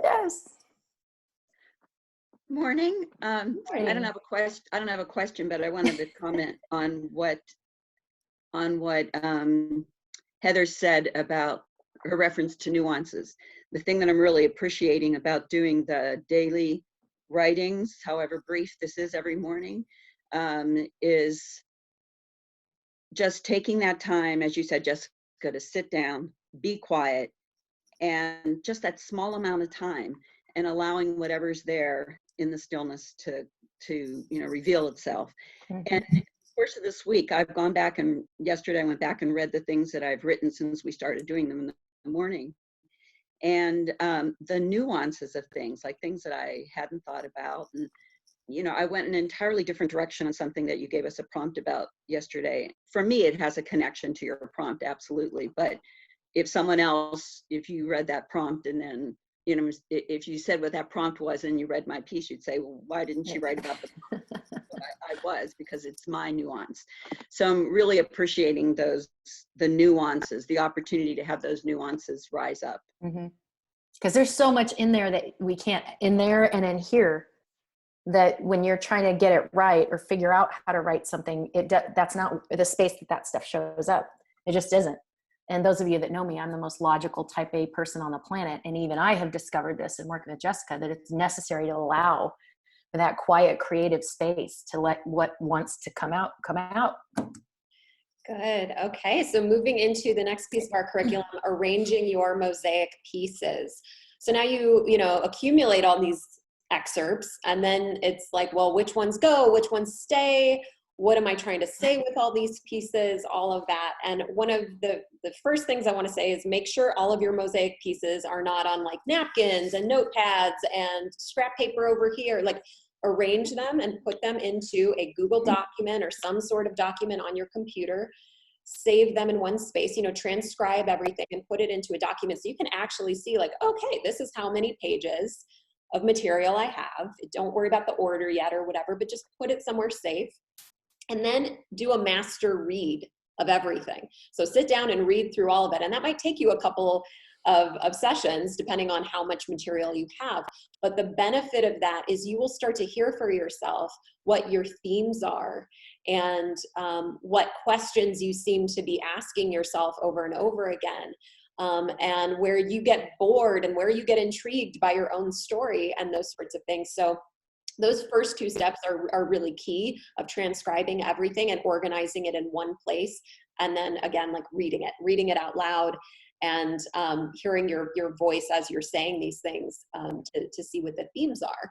Candace. Morning. I don't have a question, but I wanted to comment on what Heather said about her reference to nuances. The thing that I'm really appreciating about doing the daily writings, however brief this is every morning, is just taking that time, as you said, Jessica, to sit down, be quiet, and just that small amount of time, and allowing whatever's there in the stillness to reveal itself. And in the course of this week, I've gone back, and yesterday I went back and read the things that I've written since we started doing them in the morning. And the nuances of things, like things that I hadn't thought about. And, I went in an entirely different direction on something that you gave us a prompt about yesterday. For me, it has a connection to your prompt, absolutely. But if someone else, if you read that prompt and then, if you said what that prompt was and you read my piece, you'd say, well, why didn't she write about the prompt? I was, because it's my nuance. So I'm really appreciating the nuances, the opportunity to have those nuances rise up. Because there's so much in there that we can't, in there and in here, that when you're trying to get it right or figure out how to write something, that's not the space that stuff shows up. It just isn't. And those of you that know me, I'm the most logical type A person on the planet. And even I have discovered this in working with Jessica, that it's necessary to allow for that quiet, creative space to let what wants to come out. Good. Okay. So moving into the next piece of our curriculum, arranging your mosaic pieces. So now you accumulate all these excerpts, and then it's like, well, which ones go, which ones stay? What am I trying to say with all these pieces, all of that? And one of the first things I want to say is make sure all of your mosaic pieces are not on like napkins and notepads and scrap paper over here. Like, arrange them and put them into a Google document or some sort of document on your computer. Save them in one space, transcribe everything and put it into a document so you can actually see, like, okay, this is how many pages of material I have. Don't worry about the order yet or whatever, but just put it somewhere safe. And then do a master read of everything. So sit down and read through all of it. And that might take you a couple of sessions, depending on how much material you have. But the benefit of that is you will start to hear for yourself what your themes are and what questions you seem to be asking yourself over and over again. And where you get bored and where you get intrigued by your own story and those sorts of things. So those first two steps are really key, of transcribing everything and organizing it in one place. And then again, like reading it out loud and hearing your voice as you're saying these things to see what the themes are.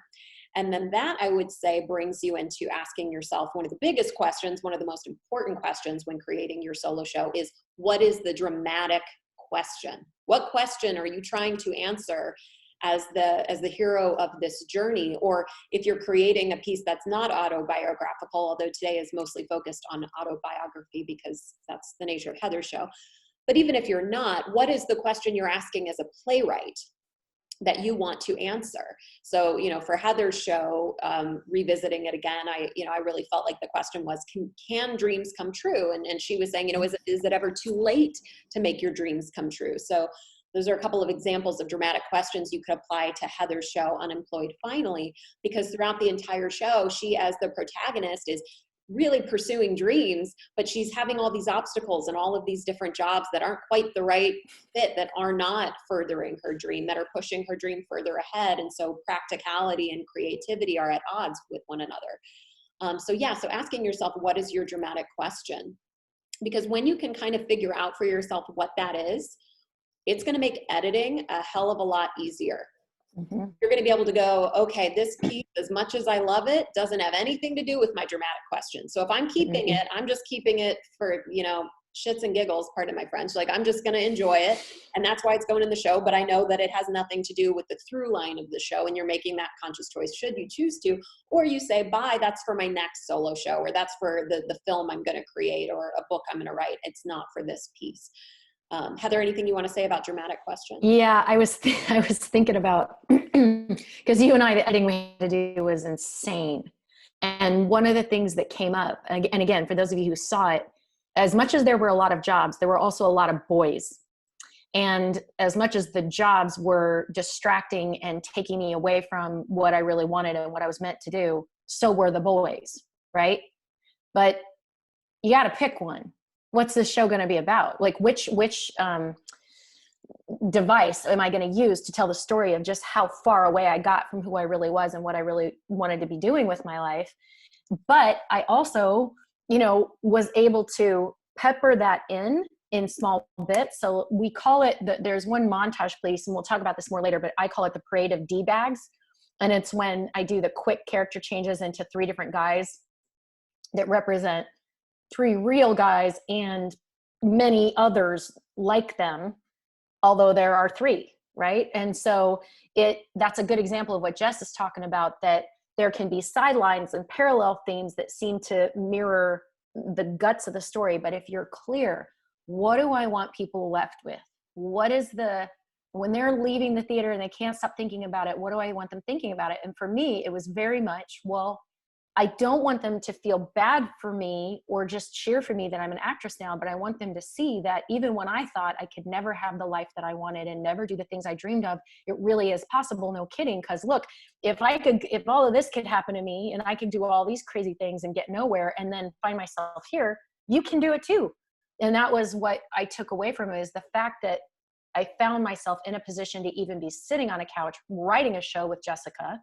And then that, I would say, brings you into asking yourself one of the biggest questions, one of the most important questions when creating your solo show is, what is the dramatic question? What question are you trying to answer as the hero of this journey? Or if you're creating a piece that's not autobiographical, although today is mostly focused on autobiography because that's the nature of Heather's show. But even if you're not, what is the question you're asking as a playwright that you want to answer? So, for Heather's show, revisiting it again, I really felt like the question was, can dreams come true? And she was saying, is it ever too late to make your dreams come true? So those are a couple of examples of dramatic questions you could apply to Heather's show, Unemployed Finally, because throughout the entire show, she, as the protagonist, is really pursuing dreams, but she's having all these obstacles and all of these different jobs that aren't quite the right fit, that are not furthering her dream, that are pushing her dream further ahead. And so practicality and creativity are at odds with one another. So asking yourself, what is your dramatic question? Because when you can kind of figure out for yourself what that is, it's going to make editing a hell of a lot easier. Mm-hmm. You're going to be able to go, okay, this piece, as much as I love it, doesn't have anything to do with my dramatic question. So if I'm keeping it, I'm just keeping it for, shits and giggles, pardon my French. Like, I'm just going to enjoy it. And that's why it's going in the show. But I know that it has nothing to do with the through line of the show. And you're making that conscious choice should you choose to, or you say, bye, that's for my next solo show, or that's for the film I'm going to create, or a book I'm going to write. It's not for this piece. Heather, anything you want to say about dramatic questions? Yeah, I was thinking about, because you and I, the editing we had to do was insane. And one of the things that came up, and again, for those of you who saw it, as much as there were a lot of jobs, there were also a lot of boys. And as much as the jobs were distracting and taking me away from what I really wanted and what I was meant to do, so were the boys, right? But you got to pick one. What's this show going to be about? Like, which device am I going to use to tell the story of just how far away I got from who I really was and what I really wanted to be doing with my life? But I also, was able to pepper that in small bits. So we call it, there's one montage piece, and we'll talk about this more later, but I call it the parade of D-bags. And it's when I do the quick character changes into 3 different guys that represent 3 real guys and many others like them, although there are 3, right? And so that's a good example of what Jess is talking about, that there can be sidelines and parallel themes that seem to mirror the guts of the story. But if you're clear, what do I want people left with? What is when they're leaving the theater and they can't stop thinking about it, what do I want them thinking about it? And for me, it was very much, well, I don't want them to feel bad for me or just cheer for me that I'm an actress now, but I want them to see that even when I thought I could never have the life that I wanted and never do the things I dreamed of, it really is possible. No kidding. Because look, if all of this could happen to me and I could do all these crazy things and get nowhere and then find myself here, you can do it too. And that was what I took away from it, is the fact that I found myself in a position to even be sitting on a couch writing a show with Jessica,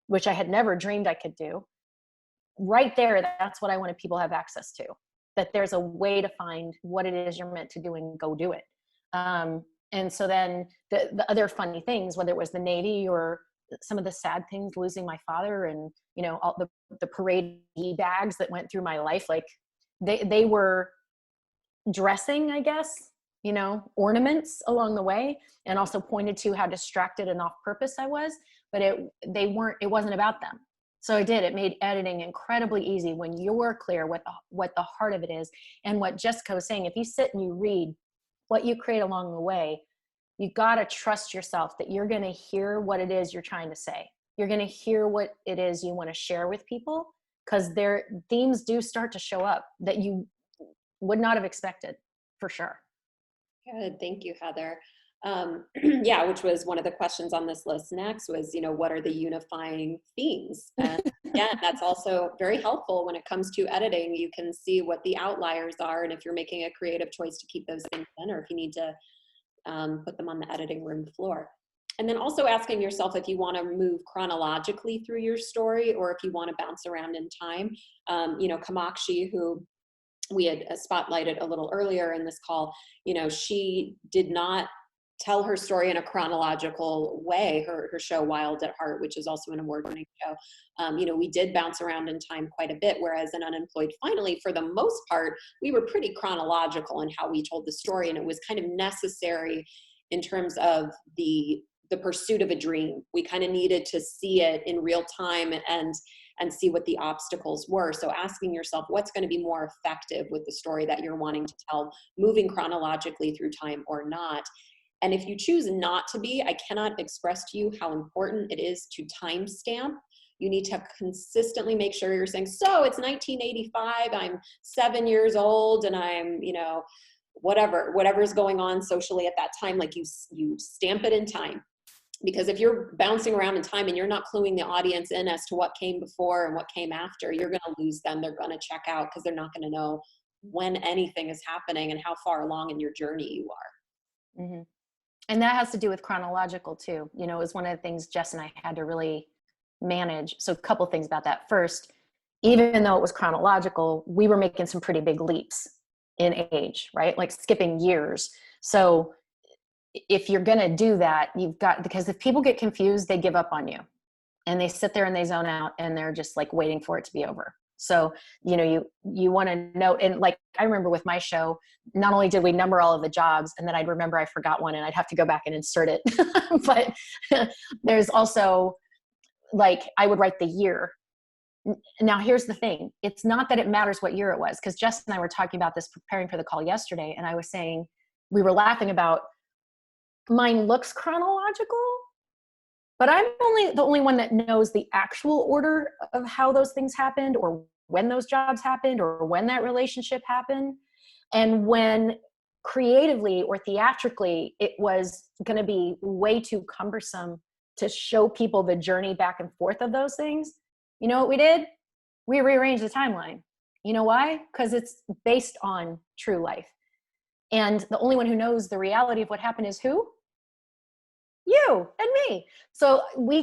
which I had never dreamed I could do. Right there, that's what I wanted people to have access to, that there's a way to find what it is you're meant to do and go do it. And so then the other funny things, whether it was the Navy or some of the sad things, losing my father and, all the parade bags that went through my life, like they were dressing, I guess, ornaments along the way, and also pointed to how distracted and off purpose I was, but it wasn't about them. So it made editing incredibly easy when you're clear what the heart of it is. And what Jessica was saying, if you sit and you read what you create along the way, you got to trust yourself that you're going to hear what it is you're trying to say. You're going to hear what it is you want to share with people, because their themes do start to show up that you would not have expected, for sure. Good. Thank you, Heather. Yeah, which was one of the questions on this list next was, what are the unifying themes? And yeah, that's also very helpful when it comes to editing. You can see what the outliers are, and if you're making a creative choice to keep those things in, or if you need to put them on the editing room floor. And then also asking yourself if you want to move chronologically through your story, or if you want to bounce around in time. Kamakshi, who we had spotlighted a little earlier in this call, she did not tell her story in a chronological way. Her show Wild at Heart, which is also an award-winning show, we did bounce around in time quite a bit, whereas in Unemployed Finally, for the most part, we were pretty chronological in how we told the story, and it was kind of necessary in terms of the pursuit of a dream. We kind of needed to see it in real time and see what the obstacles were. So asking yourself what's going to be more effective with the story that you're wanting to tell, moving chronologically through time or not. And if you choose not to be, I cannot express to you how important it is to timestamp. You need to consistently make sure you're saying, so it's 1985, I'm 7 years old, and I'm, whatever's going on socially at that time, like you stamp it in time. Because if you're bouncing around in time and you're not cluing the audience in as to what came before and what came after, you're going to lose them. They're going to check out because they're not going to know when anything is happening and how far along in your journey you are. Mm-hmm. And that has to do with chronological too. It was one of the things Jess and I had to really manage. So a couple things about that. First, even though it was chronological, we were making some pretty big leaps in age, right? Like skipping years. So if you're going to do that, because if people get confused, they give up on you and they sit there and they zone out and they're just like waiting for it to be over. So, you want to note, and like, I remember with my show, not only did we number all of the jobs, and then I'd remember I forgot one and I'd have to go back and insert it. But there's also, like, I would write the year. Now, here's the thing. It's not that it matters what year it was, because Jess and I were talking about this preparing for the call yesterday, and I was saying, we were laughing about, mine looks chronological, but I'm the only one that knows the actual order of how those things happened, or when those jobs happened, or when that relationship happened. And when creatively or theatrically, it was going to be way too cumbersome to show people the journey back and forth of those things. You know what we did? We rearranged the timeline. You know why? Because it's based on true life. And the only one who knows the reality of what happened is who? You and me. So we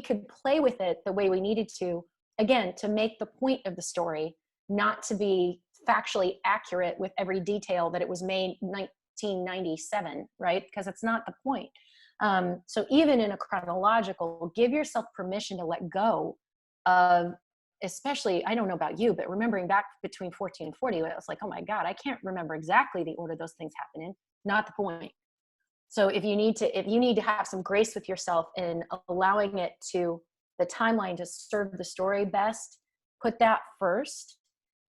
could play with it the way we needed to, again, to make the point of the story, not to be factually accurate with every detail that it was made 1997, right? Because it's not the point. So even in a chronological, give yourself permission to let go of, especially, I don't know about you, but remembering back between 14 and 40, it was like, oh my God, I can't remember exactly the order those things happen in. Not the point. So if you need to have some grace with yourself in allowing the timeline to serve the story best, put that first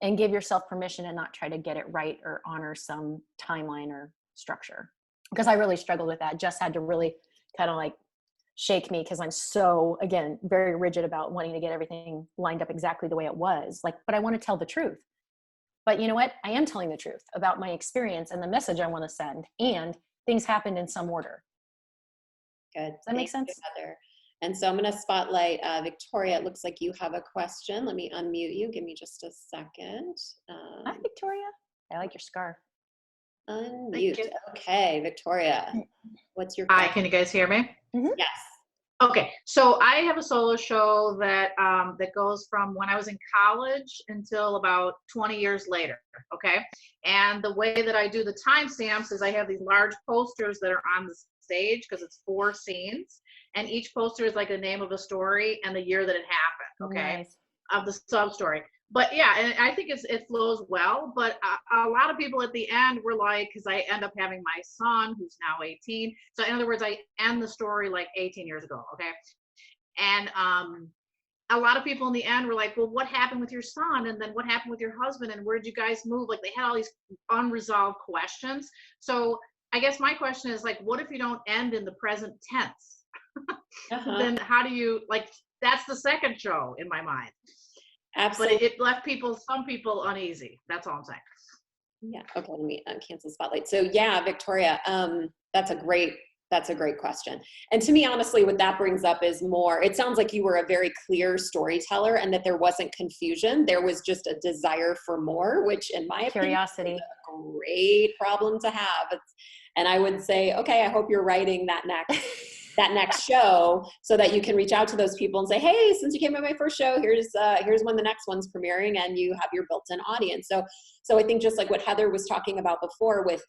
and give yourself permission and not try to get it right or honor some timeline or structure. Because I really struggled with that. Jess had to really kind of like shake me, because I'm so, again, very rigid about wanting to get everything lined up exactly the way it was. Like, but I want to tell the truth. But you know what? I am telling the truth about my experience and the message I want to send. And things happened in some order. Good. Does that make sense? Heather. And so I'm going to spotlight Victoria. It looks like you have a question. Let me unmute you. Give me just a second. Hi, Victoria. I like your scarf. Unmute. Okay, Victoria. What's your question? Hi, can you guys hear me? Mm-hmm. Yes. Okay, so I have a solo show that that goes from when I was in college until about 20 years later, okay? And the way that I do the timestamps is I have these large posters that are on the stage, because it's 4 scenes, and each poster is like the name of a story and the year that it happened, okay? Nice. Of the sub-story. But yeah, and I think it flows well, but a lot of people at the end were like, because I end up having my son who's now 18. So in other words, I end the story like 18 years ago, okay? And a lot of people in the end were like, well, what happened with your son? And then what happened with your husband? And where'd you guys move? Like, they had all these unresolved questions. So I guess my question is, like, what if you don't end in the present tense? Then how do you, like, that's the second show in my mind. Absolutely. But it left some people uneasy. That's all I'm saying. Yeah. Okay. Let me cancel spotlight. So yeah, Victoria, that's a great question. And to me, honestly, what that brings up is more, it sounds like you were a very clear storyteller and that there wasn't confusion. There was just a desire for more, which in my Curiosity. opinion, is a great problem to have. And I would say, okay, I hope you're writing that next show so that you can reach out to those people and say, hey, since you came to my first show, here's when the next one's premiering, and you have your built-in audience. So I think just like what Heather was talking about before with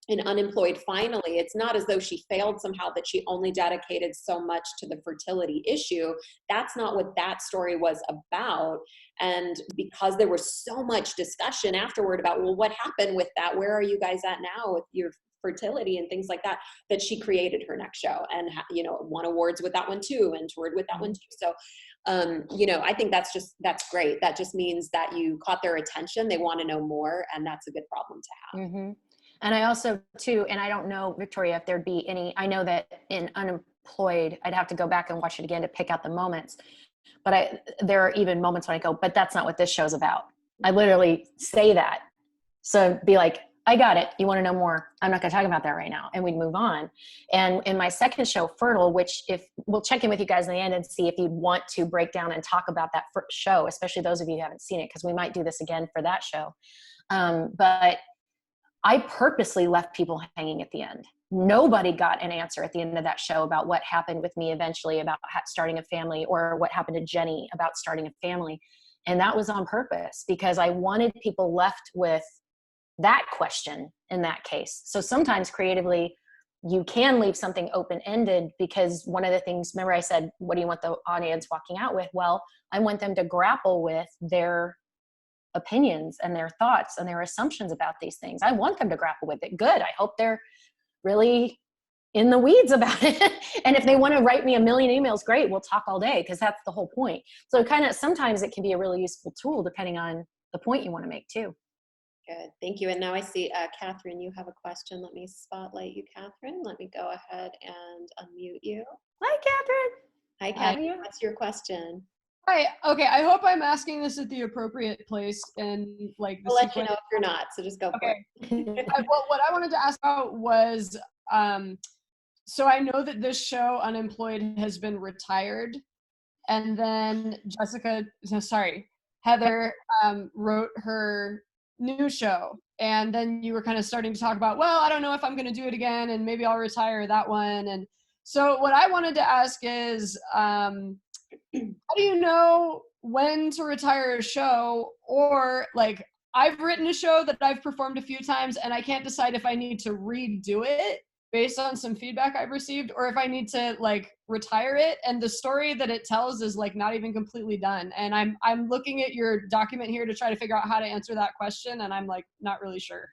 an unemployed finally, it's not as though she failed somehow, that she only dedicated so much to the fertility issue. That's not what that story was about. And because there was so much discussion afterward about, well, what happened with that? Where are you guys at now with your fertility and things like that, that she created her next show and, won awards with that one too, and toured with that one too. So, I think that's great. That just means that you caught their attention. They want to know more, and that's a good problem to have. Mm-hmm. And I also too, and I don't know, Victoria, if there'd be any, I know that in Unemployed, I'd have to go back and watch it again to pick out the moments, but there are even moments when I go, but that's not what this show's about. I literally say that. So be like, I got it. You want to know more? I'm not going to talk about that right now. And we'd move on. And in my second show, Fertile, which we'll check in with you guys in the end and see if you'd want to break down and talk about that show, especially those of you who haven't seen it, because we might do this again for that show. But I purposely left people hanging at the end. Nobody got an answer at the end of that show about what happened with me eventually about starting a family, or what happened to Jenny about starting a family. And that was on purpose, because I wanted people left with that question in that case. So sometimes creatively, you can leave something open-ended, because one of the things, remember I said, what do you want the audience walking out with? Well, I want them to grapple with their opinions and their thoughts and their assumptions about these things. I want them to grapple with it. Good. I hope they're really in the weeds about it. And if they want to write me a million emails, great, we'll talk all day, because that's the whole point. So kind of sometimes it can be a really useful tool depending on the point you want to make too. Good, thank you. And now I see, Catherine, you have a question. Let me spotlight you, Catherine. Let me go ahead and unmute you. Hi, Catherine. Hi, Catherine. What's your question? Hi. Okay. I hope I'm asking this at the appropriate place and like the I'll let you know if you're not. So just go for it. Well, what I wanted to ask about was, so I know that this show, Unemployed, has been retired, and then Heather wrote her new show, and then you were kind of starting to talk about, well, I don't know if I'm going to do it again, and maybe I'll retire that one. And so what I wanted to ask is, how do you know when to retire a show? Or like, I've written a show that I've performed a few times and I can't decide if I need to redo it based on some feedback I've received, or if I need to like retire it. And the story that it tells is like not even completely done. And I'm looking at your document here to try to figure out how to answer that question, and I'm like not really sure.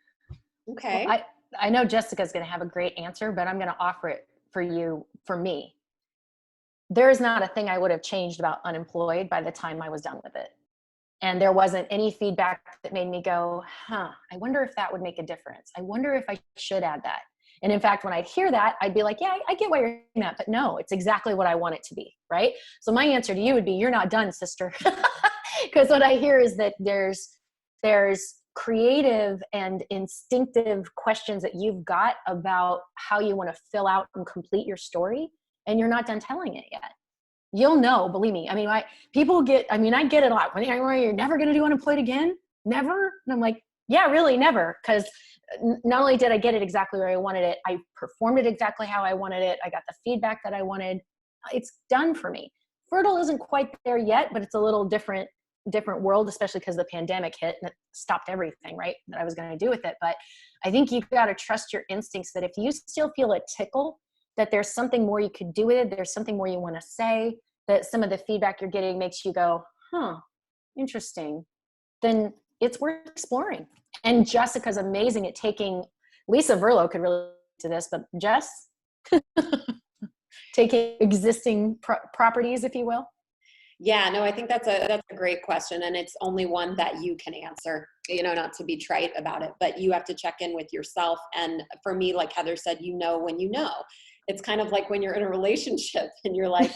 Okay. Well, I know Jessica's going to have a great answer, but I'm going to offer it for you, for me. There is not a thing I would have changed about Unemployed by the time I was done with it. And there wasn't any feedback that made me go, I wonder if that would make a difference. I wonder if I should add that. And in fact, when I'd hear that, I'd be like, yeah, I get why you're saying that, but no, it's exactly what I want it to be, right? So my answer to you would be, you're not done, sister. Because what I hear is that there's creative and instinctive questions that you've got about how you want to fill out and complete your story, and you're not done telling it yet. You'll know, believe me. I mean, I get it a lot. You're never going to do Unemployed again? Never? And I'm like, yeah, really, never. Because not only did I get it exactly where I wanted it, I performed it exactly how I wanted it. I got the feedback that I wanted. It's done for me. Fertile isn't quite there yet, but it's a little different world, especially because the pandemic hit and it stopped everything, right, that I was going to do with it. But I think you've got to trust your instincts, that if you still feel a tickle, that there's something more you could do with it, there's something more you want to say, that some of the feedback you're getting makes you go, interesting, then it's worth exploring. And Jessica's amazing at taking, Lisa Verlo could really to this, but Jess, taking existing properties, if you will. Yeah, no, I think that's a great question, and it's only one that you can answer, not to be trite about it, but you have to check in with yourself. And for me, like Heather said, when you know. It's kind of like when you're in a relationship and you're like,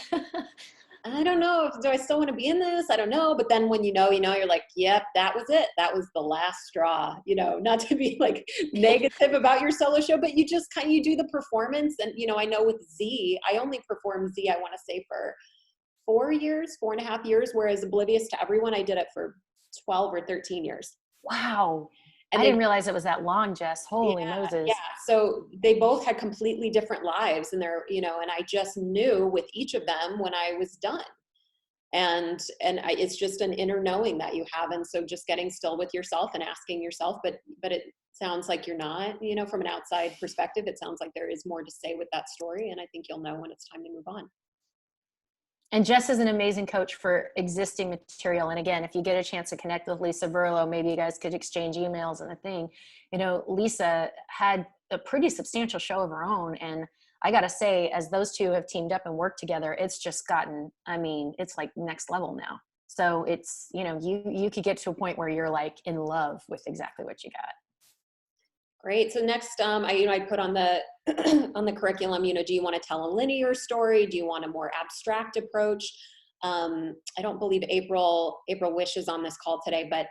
I don't know, do I still want to be in this? I don't know. But then when you're like, yep, that was it. That was the last straw, not to be like negative about your solo show, but you just you do the performance. And, I know with Z, I only performed Z, I want to say for 4.5 years, whereas Oblivious to Everyone, I did it for 12 or 13 years. Wow. And I didn't realize it was that long, Jess. Holy Moses. Yeah. So they both had completely different lives, and and I just knew with each of them when I was done. And it's just an inner knowing that you have. And so just getting still with yourself and asking yourself, but it sounds like you're not, from an outside perspective, it sounds like there is more to say with that story. And I think you'll know when it's time to move on. And Jess is an amazing coach for existing material. And again, if you get a chance to connect with Lisa Verlo, maybe you guys could exchange emails and a thing. Lisa had a pretty substantial show of her own. And I got to say, as those two have teamed up and worked together, it's just gotten, it's like next level now. So it's, you could get to a point where you're like in love with exactly what you got. Great. So next, I put on the on the curriculum, do you want to tell a linear story? Do you want a more abstract approach? I don't believe April Wish is on this call today, but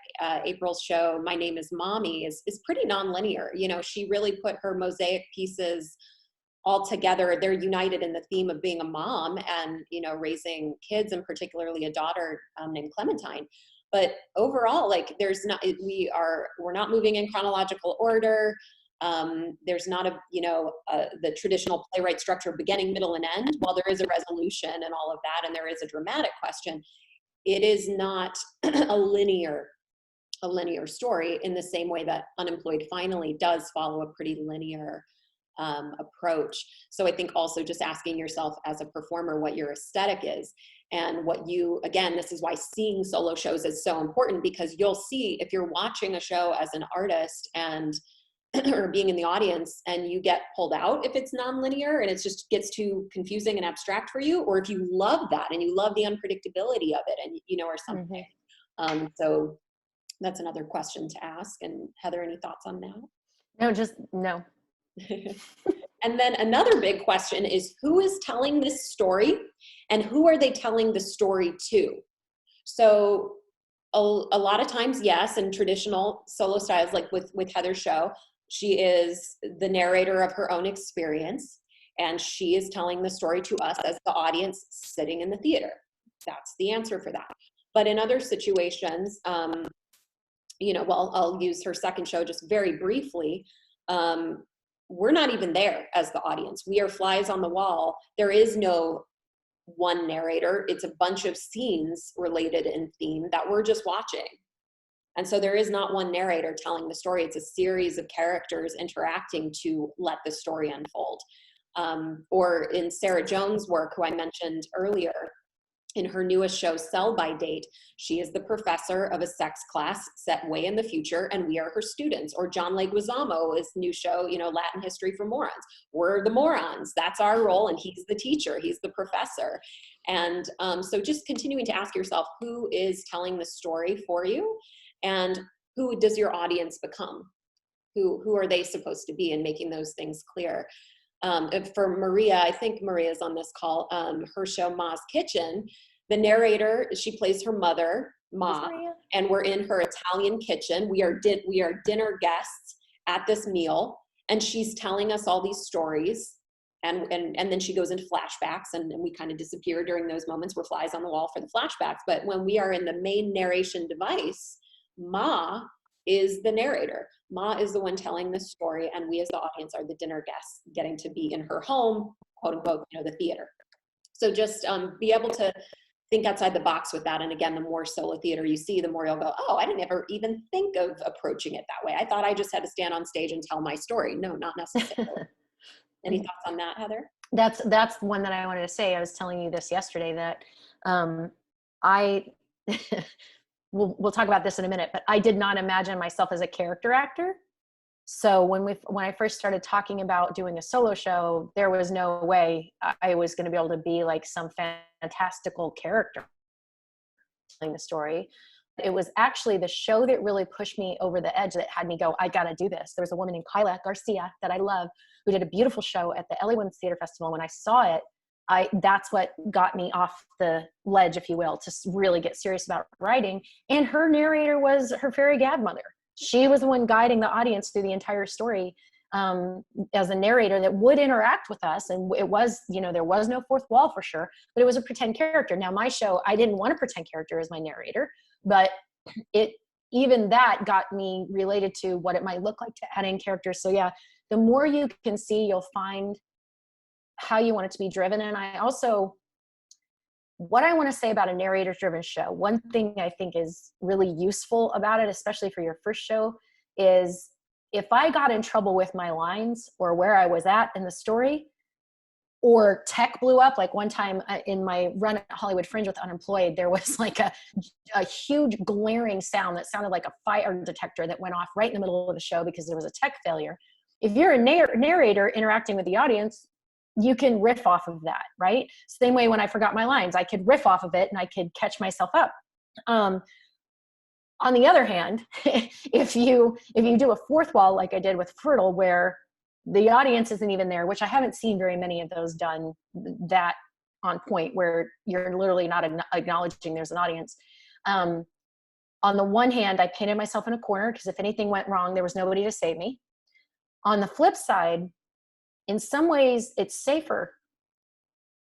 April's show, My Name is Mommy, is pretty nonlinear. She really put her mosaic pieces all together. They're united in the theme of being a mom and, raising kids, and particularly a daughter named Clementine. But overall, we're not moving in chronological order. There's not the traditional playwright structure of beginning, middle, and end. While there is a resolution and all of that, and there is a dramatic question, it is not a linear story in the same way that Unemployed finally does follow a pretty linear approach. So I think also just asking yourself as a performer what your aesthetic is, and what you, again, this is why seeing solo shows is so important, because you'll see if you're watching a show as an artist and or being in the audience and you get pulled out if it's nonlinear and it just gets too confusing and abstract for you, or if you love that and you love the unpredictability of it and or something. So that's another question to ask. And Heather, any thoughts on that? No, just no. And then another big question is, who is telling this story and who are they telling the story to? So a lot of times, yes, in traditional solo styles, like with Heather's show, she is the narrator of her own experience, and she is telling the story to us as the audience sitting in the theater. That's the answer for that. But in other situations, I'll use her second show just very briefly. We're not even there as the audience. We are flies on the wall. There is no one narrator. It's a bunch of scenes related in theme that we're just watching. And so there is not one narrator telling the story. It's a series of characters interacting to let the story unfold. Or in Sarah Jones' work, who I mentioned earlier, in her newest show, Sell by Date, she is the professor of a sex class set way in the future, and we are her students. Or John Leguizamo's new show, Latin History for Morons. We're the morons. That's our role, and he's the teacher. He's the professor. And so just continuing to ask yourself, who is telling the story for you, and who does your audience become? Who are they supposed to be, and making those things clear. For Maria, I think Maria's on this call, her show Ma's Kitchen, the narrator, she plays her mother, Ma, and we're in her Italian kitchen. We are dinner guests at this meal, and she's telling us all these stories, and then she goes into flashbacks, and we kind of disappear during those moments. We're flies on the wall for the flashbacks, but when we are in the main narration device, Ma is the narrator. Ma is the one telling the story, and we as the audience are the dinner guests getting to be in her home, quote unquote, the theater. So just be able to think outside the box with that. And again, the more solo theater you see, the more you'll go, oh, I didn't ever even think of approaching it that way. I thought I just had to stand on stage and tell my story. No, not necessarily. Any thoughts on that, Heather? That's one that I wanted to say. I was telling you this yesterday that I we'll talk about this in a minute, but I did not imagine myself as a character actor. So when I first started talking about doing a solo show, there was no way I was going to be able to be like some fantastical character telling the story. It was actually the show that really pushed me over the edge, that had me go, I got to do this. There was a woman named Kyla Garcia that I love, who did a beautiful show at the LA Women's Theater Festival. When I saw it, that's what got me off the ledge, if you will, to really get serious about writing. And her narrator was her fairy godmother. She was the one guiding the audience through the entire story, as a narrator that would interact with us. And it was, there was no fourth wall for sure, but it was a pretend character. Now my show, I didn't want a pretend character as my narrator, but even that got me related to what it might look like to add in characters. So yeah, the more you can see, you'll find how you want it to be driven. And what I want to say about a narrator-driven show, one thing I think is really useful about it, especially for your first show, is if I got in trouble with my lines or where I was at in the story, or tech blew up, like one time in my run at Hollywood Fringe with Unemployed, there was like a huge glaring sound that sounded like a fire detector that went off right in the middle of the show because there was a tech failure. If you're a narrator interacting with the audience, you can riff off of that, right? Same way when I forgot my lines, I could riff off of it and I could catch myself up. On the other hand, if you do a fourth wall like I did with Fertile, where the audience isn't even there, which I haven't seen very many of those done that on point, where you're literally not acknowledging there's an audience. On the one hand, I painted myself in a corner because if anything went wrong, there was nobody to save me. On the flip side, in some ways, it's safer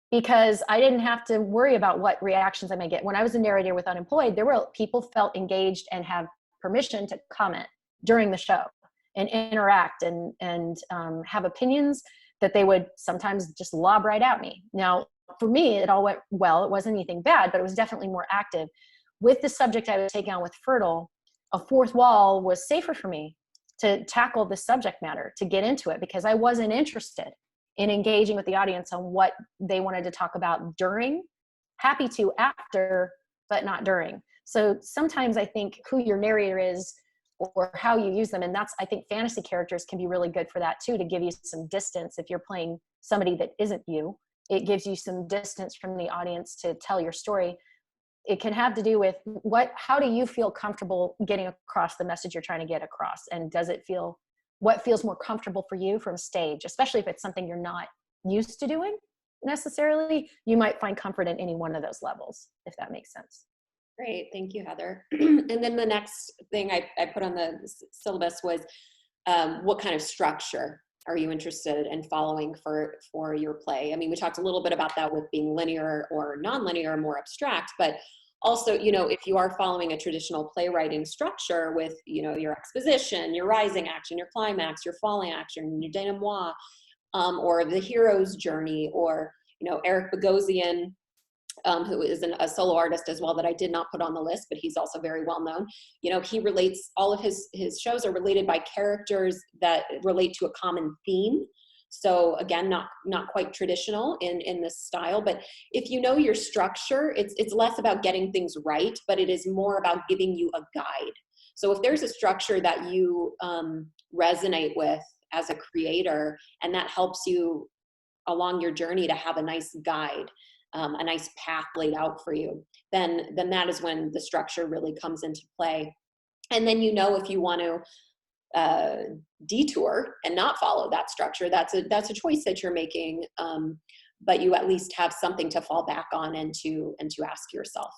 because I didn't have to worry about what reactions I might get. When I was a narrator with Unemployed, people felt engaged and have permission to comment during the show and interact and have opinions that they would sometimes just lob right at me. Now, for me, it all went well. It wasn't anything bad, but it was definitely more active. With the subject I was taking on with Fertile, a fourth wall was safer for me to tackle the subject matter, to get into it, because I wasn't interested in engaging with the audience on what they wanted to talk about during. Happy to after, but not during. So sometimes I think who your narrator is or how you use them, and that's, I think fantasy characters can be really good for that too, to give you some distance. If you're playing somebody that isn't you, it gives you some distance from the audience to tell your story. It can have to do with how do you feel comfortable getting across the message you're trying to get across? And what feels more comfortable for you from stage, especially if it's something you're not used to doing necessarily. You might find comfort in any one of those levels, if that makes sense. Great, thank you, Heather. And then the next thing I put on the syllabus was what kind of structure are you interested in following for your play? I mean, we talked a little bit about that with being linear or non-linear, more abstract, but also, if you are following a traditional playwriting structure with, your exposition, your rising action, your climax, your falling action, your denouement, or the hero's journey, or, Eric Bogosian, who is a solo artist as well that I did not put on the list, but he's also very well known. He relates, all of his shows are related by characters that relate to a common theme. So again, not quite traditional in this style, but if you know your structure, it's less about getting things right, but it is more about giving you a guide. So if there's a structure that you resonate with as a creator, and that helps you along your journey to have a nice guide, a nice path laid out for you, then that is when the structure really comes into play. And then if you want to detour and not follow that structure, that's a choice that you're making, but you at least have something to fall back on and to ask yourself.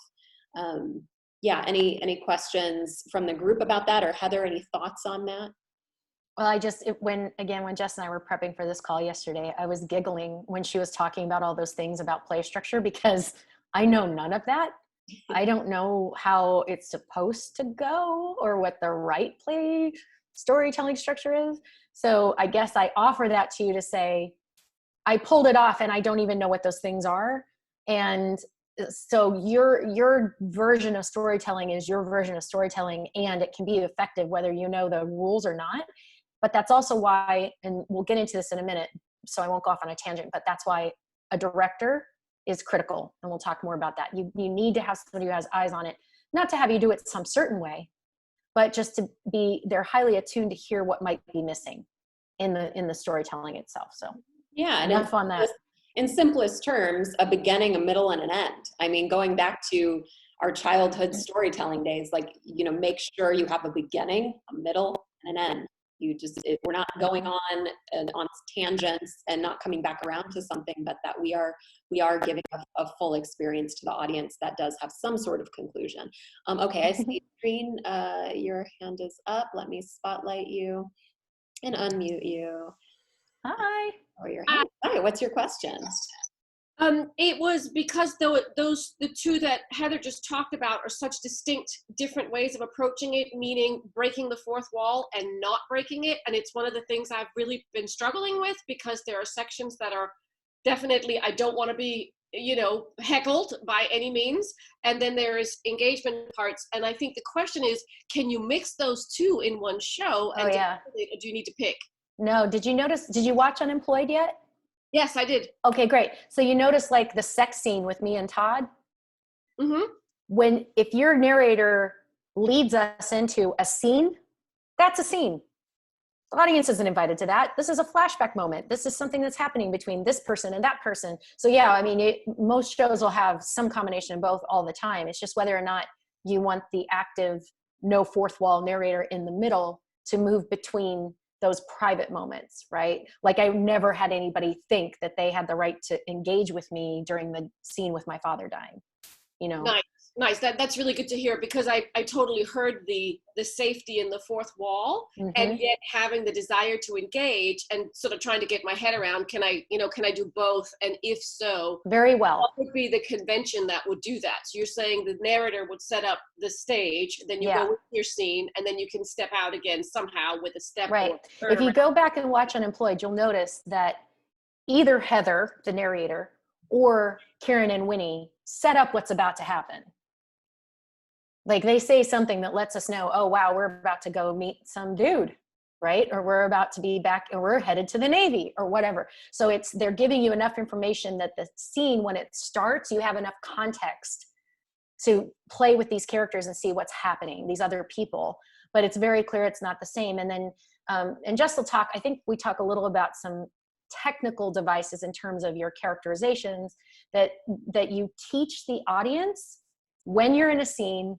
Any questions from the group about that, or Heather, any thoughts on that? Well, when Jess and I were prepping for this call yesterday, I was giggling when she was talking about all those things about play structure, because I know none of that. I don't know how it's supposed to go or what the right play storytelling structure is. So I guess I offer that to you to say, I pulled it off and I don't even know what those things are. And so your version of storytelling is your version of storytelling, and it can be effective whether you know the rules or not. But that's also why, and we'll get into this in a minute, so I won't go off on a tangent, but that's why a director is critical. And we'll talk more about that. You need to have somebody who has eyes on it, not to have you do it some certain way, but just to they're highly attuned to hear what might be missing in the storytelling itself. So yeah, and enough on that. In simplest terms, a beginning, a middle, and an end. I mean, going back to our childhood storytelling days, make sure you have a beginning, a middle, and an end. We're not going on tangents and not coming back around to something, but that we are giving a full experience to the audience that does have some sort of conclusion. Okay, I see Green, your hand is up. Let me spotlight you and unmute you. Hi. Oh, your hand. Hi, what's your question? It was because the two that Heather just talked about are such distinct, different ways of approaching it, meaning breaking the fourth wall and not breaking it. And it's one of the things I've really been struggling with, because there are sections that are definitely, I don't want to be, heckled by any means. And then there is engagement parts. And I think the question is, can you mix those two in one show? And yeah. Or do you need to pick? No, did you watch Unemployed yet? Yes, I did. Okay, great. So you notice the sex scene with me and Todd? Mm-hmm. If your narrator leads us into a scene, that's a scene. The audience isn't invited to that. This is a flashback moment. This is something that's happening between this person and that person. So yeah, I mean, most shows will have some combination of both all the time. It's just whether or not you want the active, no fourth wall narrator in the middle to move between those private moments, right? I never had anybody think that they had the right to engage with me during the scene with my father dying, Nice. That's really good to hear, because I totally heard the safety in the fourth wall, and yet having the desire to engage and sort of trying to get my head around, can I do both? And if so, very well, what would be the convention that would do that? So you're saying the narrator would set up the stage, then you go with your scene, and then you can step out again somehow with a step. Right. If you go back and watch Unemployed, you'll notice that either Heather, the narrator, or Karen and Winnie set up what's about to happen. They say something that lets us know, oh, wow, we're about to go meet some dude. right? Or we're about to be back, or we're headed to the Navy or whatever. So they're giving you enough information that the scene, when it starts, you have enough context to play with these characters and see what's happening, these other people. But it's very clear it's not the same. And then, and Jess will talk, I think we talk a little about some technical devices in terms of your characterizations that you teach the audience when you're in a scene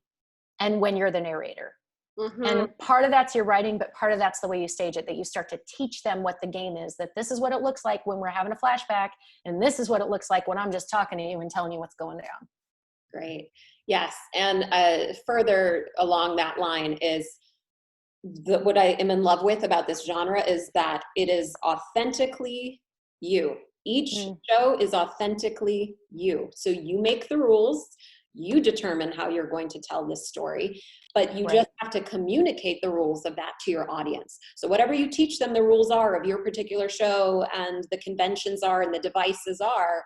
and when you're the narrator. Mm-hmm. And part of that's your writing, but part of that's the way you stage it, that you start to teach them what the game is, that this is what it looks like when we're having a flashback, and this is what it looks like when I'm just talking to you and telling you what's going down. Great. Yes. And further along that line is what I am in love with about this genre is that it is authentically you. Each show is authentically you. So you make the rules, you determine how you're going to tell this story, but you just have to communicate the rules of that to your audience. So whatever you teach them the rules are of your particular show and the conventions are and the devices are,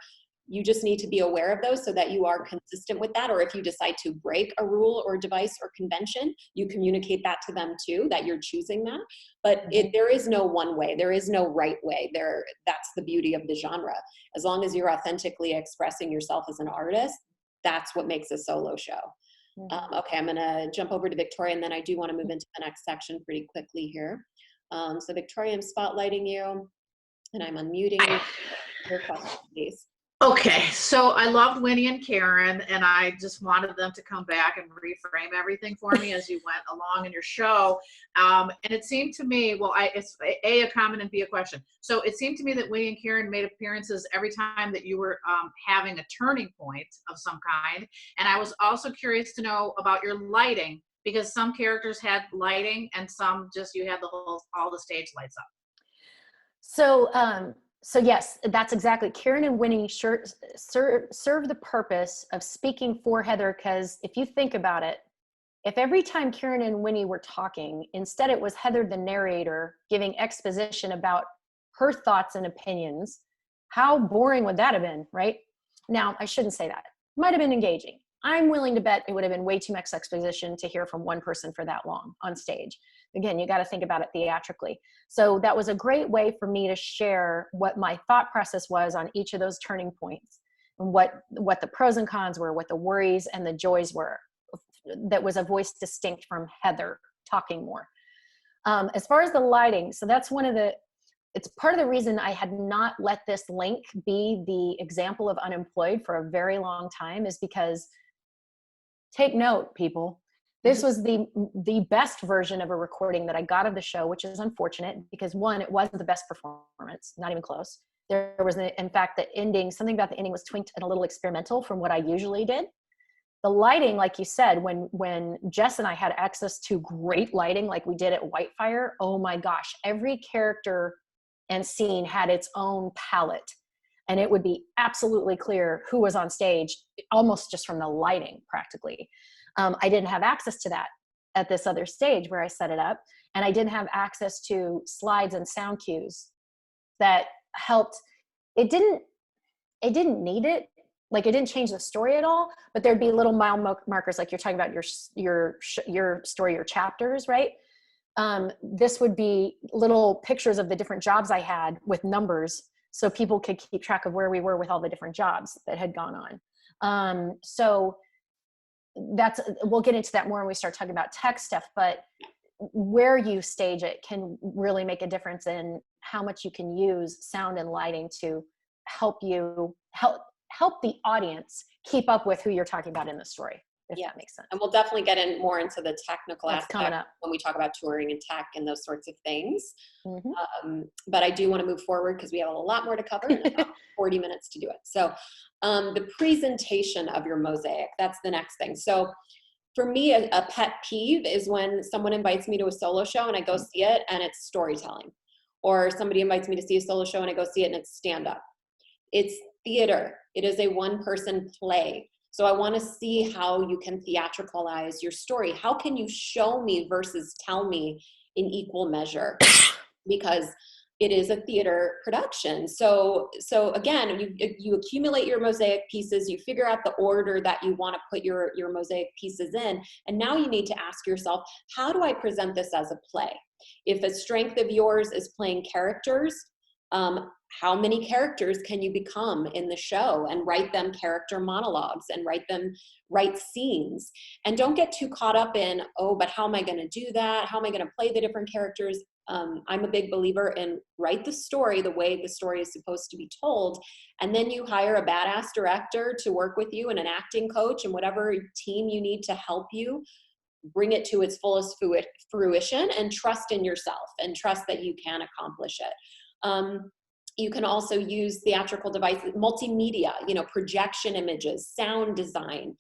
you just need to be aware of those so that you are consistent with that. Or if you decide to break a rule or device or convention, you communicate that to them too, that you're choosing that. But there is no one way. There is no right way. That's the beauty of the genre. As long as you're authentically expressing yourself as an artist, that's what makes a solo show. Okay, I'm gonna jump over to Victoria, and then I do wanna move into the next section pretty quickly here. So Victoria, I'm spotlighting you, and I'm unmuting you. Your question, please. Okay, so I loved Winnie and Karen, and I just wanted them to come back and reframe everything for me as you went along in your show. And it seemed to me, well, it's A, comment, and B, a question. So it seemed to me that Winnie and Karen made appearances every time that you were having a turning point of some kind. And I was also curious to know about your lighting, because some characters had lighting and some just, you had all the stage lights up. So yes, that's exactly. Karen and Winnie serve the purpose of speaking for Heather, because if you think about it, if every time Karen and Winnie were talking, instead it was Heather the narrator giving exposition about her thoughts and opinions, how boring would that have been, right? Now, I shouldn't say that. It might have been engaging. I'm willing to bet it would have been way too much exposition to hear from one person for that long on stage. Again, you got to think about it theatrically. So that was a great way for me to share what my thought process was on each of those turning points, and what the pros and cons were, what the worries and the joys were. That was a voice distinct from Heather talking more. As far as the lighting, so that's it's part of the reason I had not let this link be the example of unemployed for a very long time, is because, take note, people, this was the best version of a recording that I got of the show, which is unfortunate because, one, it wasn't the best performance, not even close. There was, in fact, the ending, something about the ending was twinked and a little experimental from what I usually did. The lighting, like you said, when Jess and I had access to great lighting like we did at Whitefire, oh my gosh, every character and scene had its own palette. And it would be absolutely clear who was on stage, almost just from the lighting, practically. I didn't have access to that at this other stage where I set it up. And I didn't have access to slides and sound cues that helped. It didn't need it. Like, it didn't change the story at all, but there'd be little mile markers, like you're talking about your story, your chapters, right? This would be little pictures of the different jobs I had with numbers, so people could keep track of where we were with all the different jobs that had gone on. So we'll get into that more when we start talking about tech stuff, but where you stage it can really make a difference in how much you can use sound and lighting to help the audience keep up with who you're talking about in the story, if that makes sense. And we'll definitely get in more into the technical That's coming aspect up when we talk about touring and tech and those sorts of things. But I do want to move forward because we have a lot more to cover and about 40 minutes to do it. So the presentation of your mosaic, that's the next thing. So for me, a pet peeve is when someone invites me to a solo show and I go see it and it's storytelling. Or somebody invites me to see a solo show and I go see it and it's stand-up. It's theater. It is a one-person play. So I want to see how you can theatricalize your story. How can you show me versus tell me in equal measure? Because it is a theater production. So again, you accumulate your mosaic pieces, you figure out the order that you want to put your mosaic pieces in, and now you need to ask yourself, how do I present this as a play? If a strength of yours is playing characters, how many characters can you become in the show, and write them character monologues and write scenes, and don't get too caught up in, oh, but how am I going to do that? How am I going to play the different characters? I'm a big believer in write the story the way the story is supposed to be told, and then you hire a badass director to work with you and an acting coach and whatever team you need to help you bring it to its fullest fruition, and trust in yourself and trust that you can accomplish it. You can also use theatrical devices, multimedia, projection images, sound design.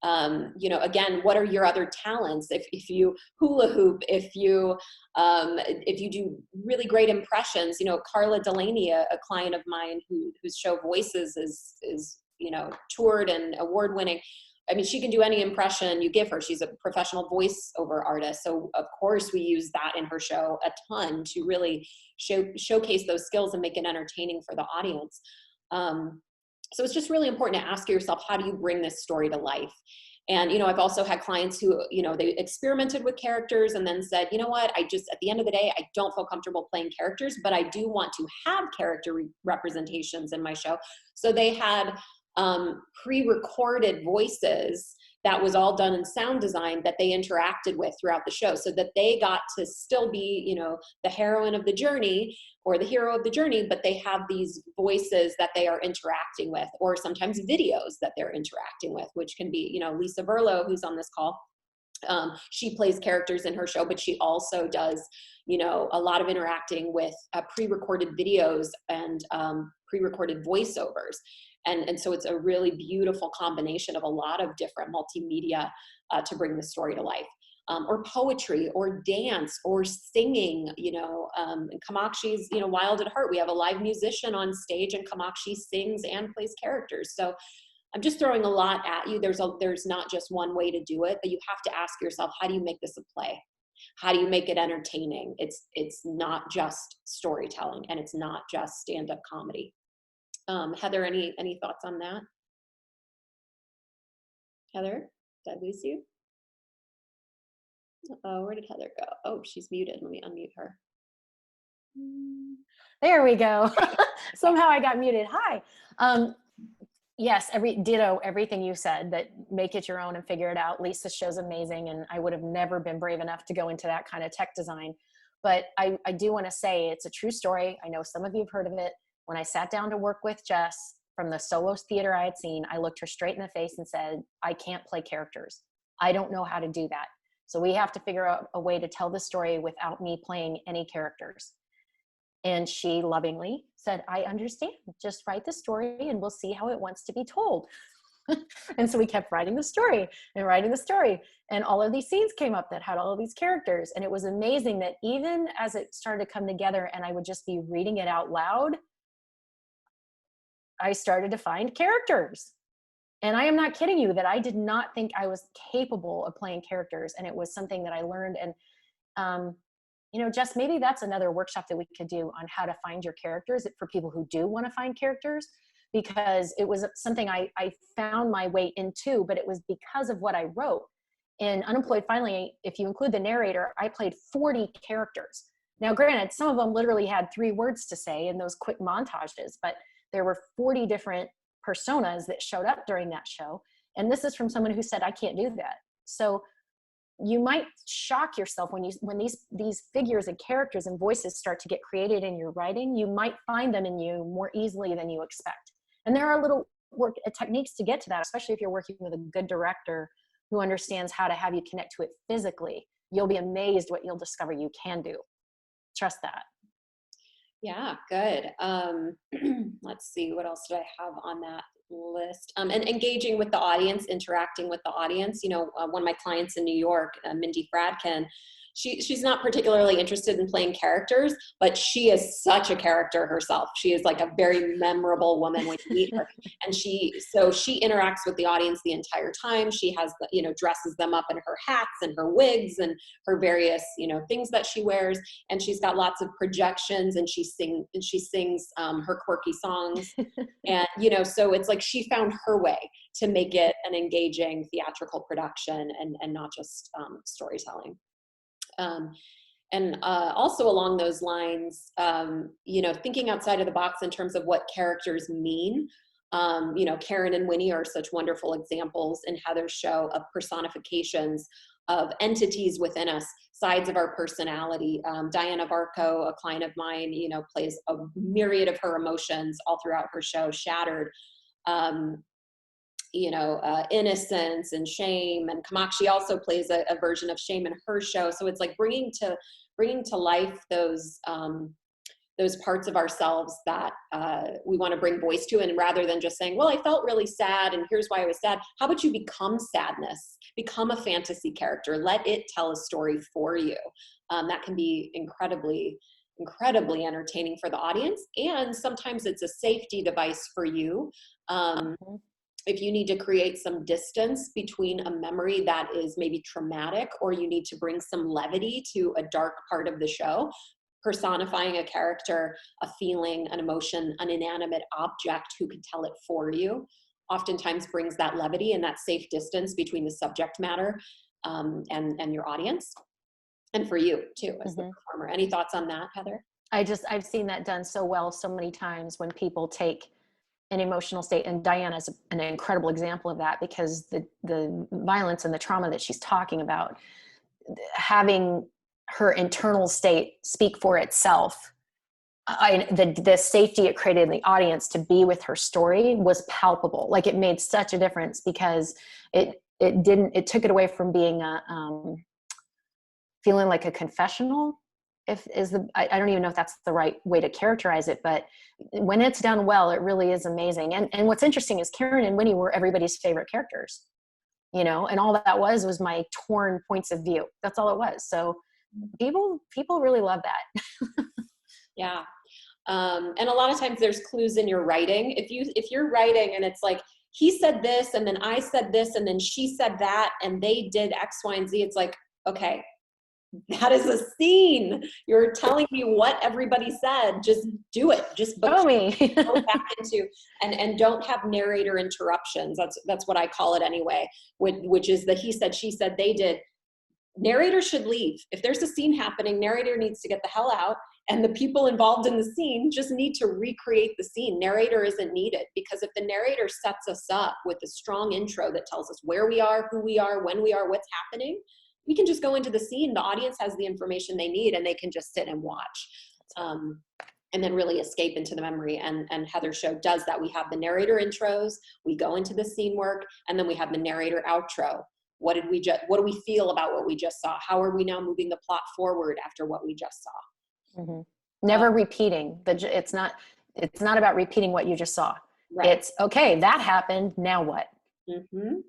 Again, what are your other talents? If you hula hoop, if you do really great impressions, Carla Delaney, a client of mine whose show Voices is toured and award winning. I mean, she can do any impression you give her. She's a professional voiceover artist. So of course we use that in her show a ton to really showcase those skills and make it entertaining for the audience. So it's just really important to ask yourself, how do you bring this story to life? And, I've also had clients who, they experimented with characters and then said, you know what, at the end of the day, I don't feel comfortable playing characters, but I do want to have character representations in my show. So they had pre-recorded voices that was all done in sound design that they interacted with throughout the show, so that they got to still be, the heroine of the journey or the hero of the journey, but they have these voices that they are interacting with, or sometimes videos that they're interacting with, which can be, Lisa Verlo, who's on this call. She plays characters in her show, but she also does, a lot of interacting with pre-recorded videos and pre-recorded voiceovers. And so it's a really beautiful combination of a lot of different multimedia to bring the story to life. Or poetry, or dance, or singing, and Kamakshi's, Wild at Heart. We have a live musician on stage, and Kamakshi sings and plays characters. So I'm just throwing a lot at you. There's not just one way to do it, but you have to ask yourself, how do you make this a play? How do you make it entertaining? It's not just storytelling, and it's not just stand-up comedy. Heather, any thoughts on that? Heather, did I lose you? Oh, where did Heather go? Oh, she's muted. Let me unmute her. There we go. Somehow I got muted. Hi. Yes, ditto everything you said, that make it your own and figure it out. Lisa's show's amazing, and I would have never been brave enough to go into that kind of tech design. But I do want to say it's a true story. I know some of you have heard of it. When I sat down to work with Jess from the solo theater I had seen, I looked her straight in the face and said, I can't play characters. I don't know how to do that. So we have to figure out a way to tell the story without me playing any characters. And she lovingly said, I understand. Just write the story and we'll see how it wants to be told. And so we kept writing the story and writing the story. And all of these scenes came up that had all of these characters. And it was amazing that even as it started to come together and I would just be reading it out loud, I started to find characters. And I am not kidding you that I did not think I was capable of playing characters. And it was something that I learned. And, Jess, maybe that's another workshop that we could do on how to find your characters for people who do want to find characters, because it was something I found my way into, but it was because of what I wrote. In Unemployed Finally, if you include the narrator, I played 40 characters. Now, granted, some of them literally had 3 words to say in those quick montages, but there were 40 different personas that showed up during that show. And this is from someone who said, I can't do that. So you might shock yourself when these figures and characters and voices start to get created in your writing. You might find them in you more easily than you expect. And there are little techniques to get to that, especially if you're working with a good director who understands how to have you connect to it physically. You'll be amazed what you'll discover you can do. Trust that. Yeah, good. Let's see, what else did I have on that list? And engaging with the audience, interacting with the audience. One of my clients in New York, Mindy Fradkin, she's not particularly interested in playing characters, but she is such a character herself. She is like a very memorable woman when you meet her. And she interacts with the audience the entire time. She has, dresses them up in her hats and her wigs and her various, things that she wears. And she's got lots of projections, and she sings her quirky songs. And, so it's like she found her way to make it an engaging theatrical production and not just storytelling. And also along those lines, thinking outside of the box in terms of what characters mean. Karen and Winnie are such wonderful examples in Heather's show of personifications of entities within us, sides of our personality. Diana Barco, a client of mine, plays a myriad of her emotions all throughout her show, Shattered. Innocence and shame, and Kamakshi also plays a version of shame in her show. So it's like bringing to life those parts of ourselves that we want to bring voice to, and rather than just saying, well, I felt really sad and here's why I was sad, how about you become sadness, become a fantasy character, let it tell a story for you. That can be incredibly entertaining for the audience, and sometimes it's a safety device for you. If you need to create some distance between a memory that is maybe traumatic, or you need to bring some levity to a dark part of the show, personifying a character, a feeling, an emotion, an inanimate object who can tell it for you, oftentimes brings that levity and that safe distance between the subject matter and your audience, and for you too as the performer. Any thoughts on that, Heather? I've seen that done so well so many times when people take an emotional state, and Diana is an incredible example of that, because the violence and the trauma that she's talking about, having her internal state speak for itself, the safety it created in the audience to be with her story was palpable. Like, it made such a difference, because it took it away from being feeling like a confessional. I don't even know if that's the right way to characterize it, but when it's done well, it really is amazing. And what's interesting is Karen and Winnie were everybody's favorite characters, and all that was my torn points of view. That's all it was. So people really love that. Yeah. And a lot of times there's clues in your writing. If you're writing and it's like, he said this, and then I said this, and then she said that, and they did X, Y, and Z, it's like, okay, that is a scene. You're telling me what everybody said. Just do it. Just show me. Go back into and don't have narrator interruptions. That's what I call it anyway. Which is the he said, she said, they did. Narrator should leave. If there's a scene happening, narrator needs to get the hell out, and the people involved in the scene just need to recreate the scene. Narrator isn't needed, because if the narrator sets us up with a strong intro that tells us where we are, who we are, when we are, what's happening, we can just go into the scene. The audience has the information they need, and they can just sit and watch, and then really escape into the memory. And Heather's show does that. We have the narrator intros, we go into the scene work, and then we have the narrator outro. What do we feel about what we just saw? How are we now moving the plot forward after what we just saw? Mm-hmm. Never repeating. It's not about repeating what you just saw. Right. It's okay, that happened, now what? Mm-hmm.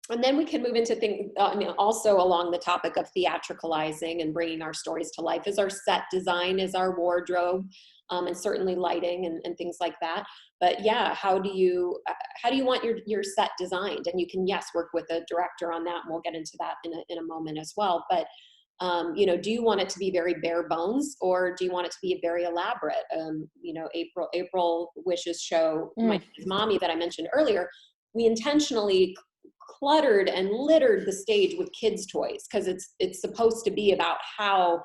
And then we can move into things, also along the topic of theatricalizing and bringing our stories to life, is our set design, is our wardrobe, and certainly lighting and things like that. But yeah, how do you want your set designed? And you can, yes, work with a director on that, and we'll get into that in a moment as well. But do you want it to be very bare bones, or do you want it to be very elaborate? April Wish's show, My Mommy, that I mentioned earlier, we intentionally cluttered and littered the stage with kids' toys, because it's supposed to be about how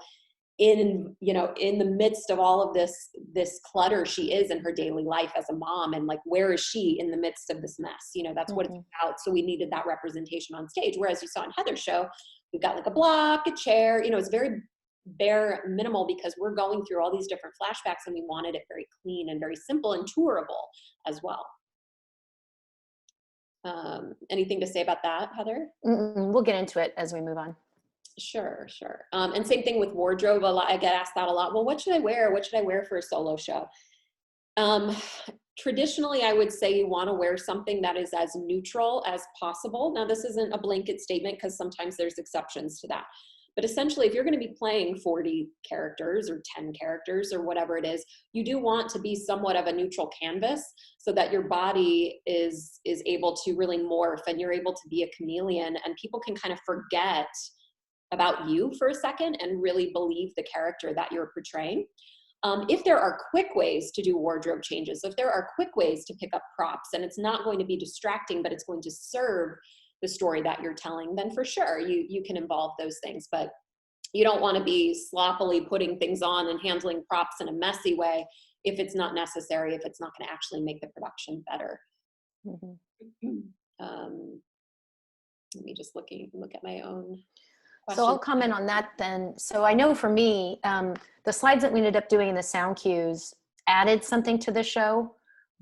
in the midst of all of this clutter she is in her daily life as a mom, and like, where is she in the midst of this mess? That's what it's about. So we needed that representation on stage, whereas you saw in Heather's show, we've got like a block, a chair, it's very bare, minimal, because we're going through all these different flashbacks, and we wanted it very clean and very simple and tourable as well. Anything to say about that, Heather? We'll get into it as we move on. Sure. And same thing with wardrobe. I get asked that a lot. Well, what should I wear? What should I wear for a solo show? Traditionally, I would say you want to wear something that is as neutral as possible. Now, this isn't a blanket statement, because sometimes there's exceptions to that. But essentially, if you're going to be playing 40 characters or 10 characters or whatever it is, you do want to be somewhat of a neutral canvas so that your body is able to really morph and you're able to be a chameleon, and people can kind of forget about you for a second and really believe the character that you're portraying. If there are quick ways to do wardrobe changes, if there are quick ways to pick up props and it's not going to be distracting, but it's going to serve the story that you're telling, then for sure you can involve those things. But you don't want to be sloppily putting things on and handling props in a messy way if it's not necessary, if it's not going to actually make the production better. Let me just look at my own question. So I'll comment on that then. So I know for me, the slides that we ended up doing in the sound cues added something to the show,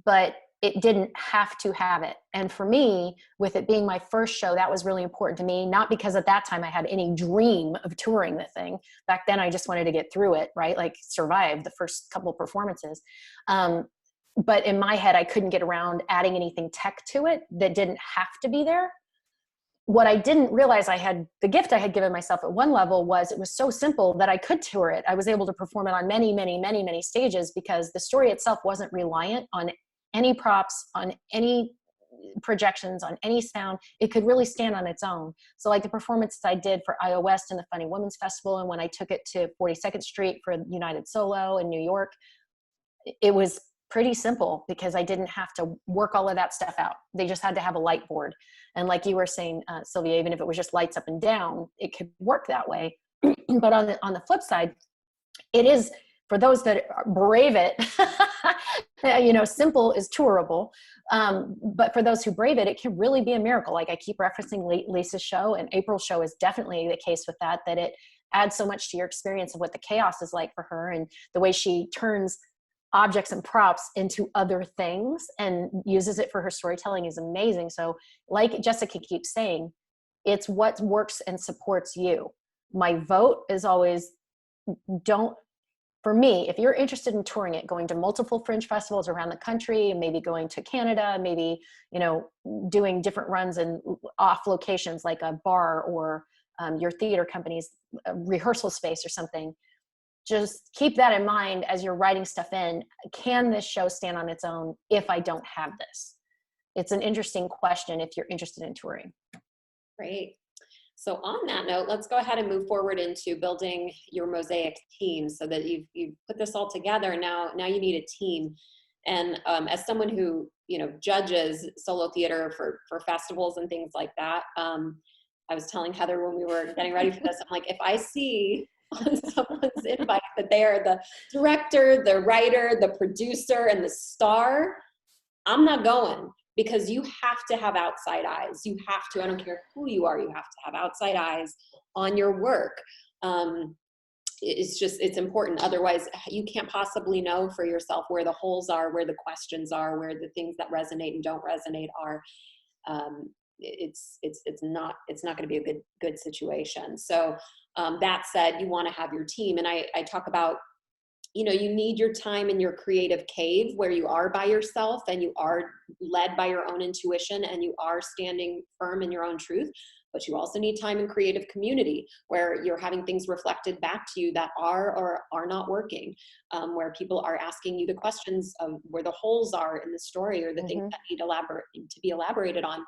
but it didn't have to have it. And for me, with it being my first show, that was really important to me, not because at that time I had any dream of touring the thing. Back then, I just wanted to get through it, right? Like survive the first couple of performances. But in my head, I couldn't get around adding anything tech to it that didn't have to be there. What I didn't realize the gift I had given myself at one level was it was so simple that I could tour it. I was able to perform it on many, many, many, many stages because the story itself wasn't reliant on any props, on any projections, on any sound. It could really stand on its own. So like the performance I did for Iowa West and the Funny Women's Festival, and when I took it to 42nd Street for United Solo in New York, it was pretty simple because I didn't have to work all of that stuff out. They just had to have a light board. And like you were saying, Sylvia, even if it was just lights up and down, it could work that way. But on the flip side, it is, for those that brave it, simple is tourable. But for those who brave it, it can really be a miracle. Like I keep referencing Lisa's show, and April's show is definitely the case with that it adds so much to your experience of what the chaos is like for her, and the way she turns objects and props into other things and uses it for her storytelling is amazing. So like Jessica keeps saying, it's what works and supports you. My vote is always, for me, if you're interested in touring it, going to multiple fringe festivals around the country, and maybe going to Canada, maybe, doing different runs in off locations like a bar or your theater company's rehearsal space or something, just keep that in mind as you're writing stuff in. Can this show stand on its own if I don't have this? It's an interesting question if you're interested in touring. Great. So on that note, let's go ahead and move forward into building your Mosaic team so that you've put this all together. Now you need a team. And as someone who, judges solo theater for festivals and things like that, I was telling Heather when we were getting ready for this, I'm like, if I see on someone's invite that they are the director, the writer, the producer, and the star, I'm not going, because you have to have outside eyes. You have to, I don't care who you are, you have to have outside eyes on your work. It's important. Otherwise, you can't possibly know for yourself where the holes are, where the questions are, where the things that resonate and don't resonate are. It's not going to be a good situation. So that said, you want to have your team. And I talk about, you need your time in your creative cave where you are by yourself and you are led by your own intuition and you are standing firm in your own truth. But you also need time in creative community where you're having things reflected back to you that are or are not working, where people are asking you the questions of where the holes are in the story or the things that need to be elaborated on.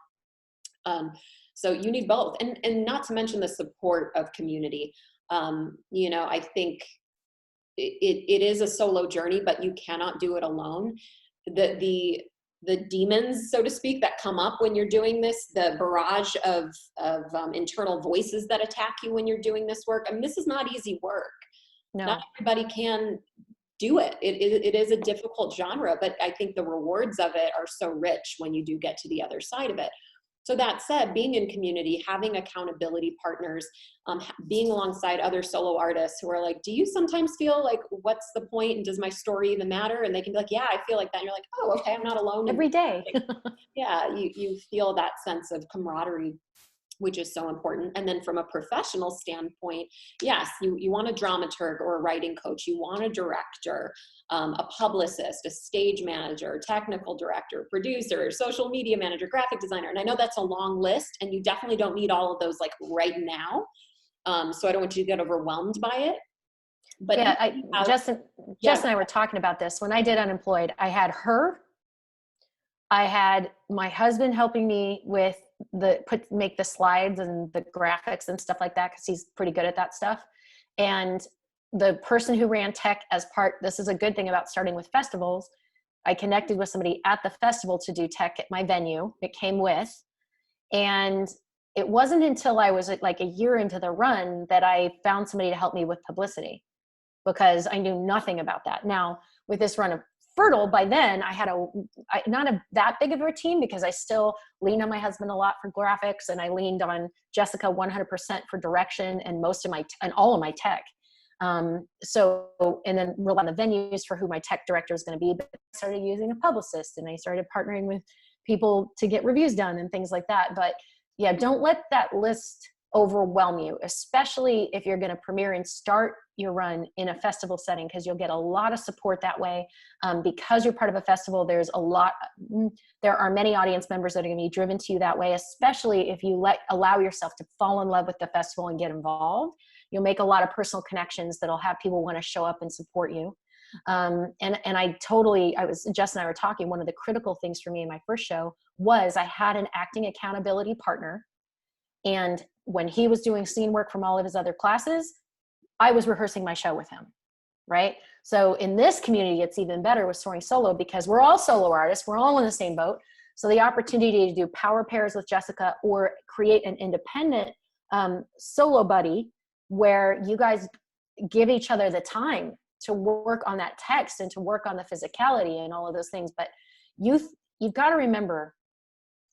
So you need both, and not to mention the support of community. I think it is a solo journey, but you cannot do it alone. The demons, so to speak, that come up when you're doing this, the barrage of internal voices that attack you when you're doing this work. I mean, this is not easy work. No. Not everybody can do it. It is a difficult genre, but I think the rewards of it are so rich when you do get to the other side of it. So that said, being in community, having accountability partners, being alongside other solo artists who are like, do you sometimes feel like, what's the point? And does my story even matter? And they can be like, yeah, I feel like that. And you're like, oh, okay, I'm not alone. Every day. Yeah, you feel that sense of camaraderie, which is so important. And then from a professional standpoint, yes, you want a dramaturg or a writing coach, you want a director, a publicist, a stage manager, technical director, producer, social media manager, graphic designer. And I know that's a long list and you definitely don't need all of those like right now, So I don't want you to get overwhelmed by it. But yeah, Jess and I were talking about this. When I did Unemployed, I had her, I had my husband helping me with make the slides and the graphics and stuff like that, because he's pretty good at that stuff. And the person who ran tech this is a good thing about starting with festivals. I connected with somebody at the festival to do tech at my venue. It came with, and it wasn't until I was like a year into the run that I found somebody to help me with publicity, because I knew nothing about that. Now, with this run of Fertile, by then I had not that big of a team, because I still leaned on my husband a lot for graphics, and I leaned on Jessica 100% for direction and all of my tech. And then rely on the venues for who my tech director is going to be. But I started using a publicist, and I started partnering with people to get reviews done and things like that. But yeah, don't let that list overwhelm you, especially if you're going to premiere and start your run in a festival setting, because you'll get a lot of support that way. Because you're part of a festival, there are many audience members that are going to be driven to you that way, especially if you allow yourself to fall in love with the festival and get involved. You'll make a lot of personal connections that'll have people want to show up and support you. Jess and I were talking, one of the critical things for me in my first show was I had an acting accountability partner. And when he was doing scene work from all of his other classes, I was rehearsing my show with him, right? So in this community, it's even better with Soaring Solo, because we're all solo artists. We're all in the same boat. So the opportunity to do power pairs with Jessica, or create an independent solo buddy where you guys give each other the time to work on that text and to work on the physicality and all of those things. But you've got to remember,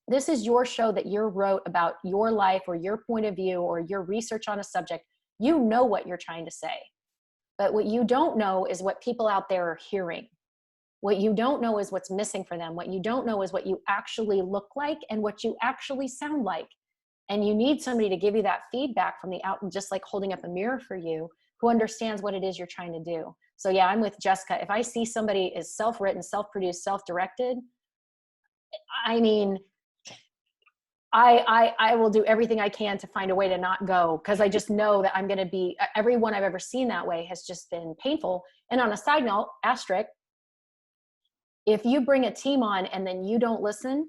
this is your show that you wrote about your life or your point of view or your research on a subject. You know what you're trying to say. But what you don't know is what people out there are hearing. What you don't know is what's missing for them. What you don't know is what you actually look like and what you actually sound like. And you need somebody to give you that feedback from the out, just like holding up a mirror for you, who understands what it is you're trying to do. So yeah, I'm with Jessica. If I see somebody is self-written, self-produced, self-directed, I mean, I will do everything I can to find a way to not go, because I just know that I'm going to be, everyone I've ever seen that way has just been painful. And on a side note, asterisk, if you bring a team on and then you don't listen,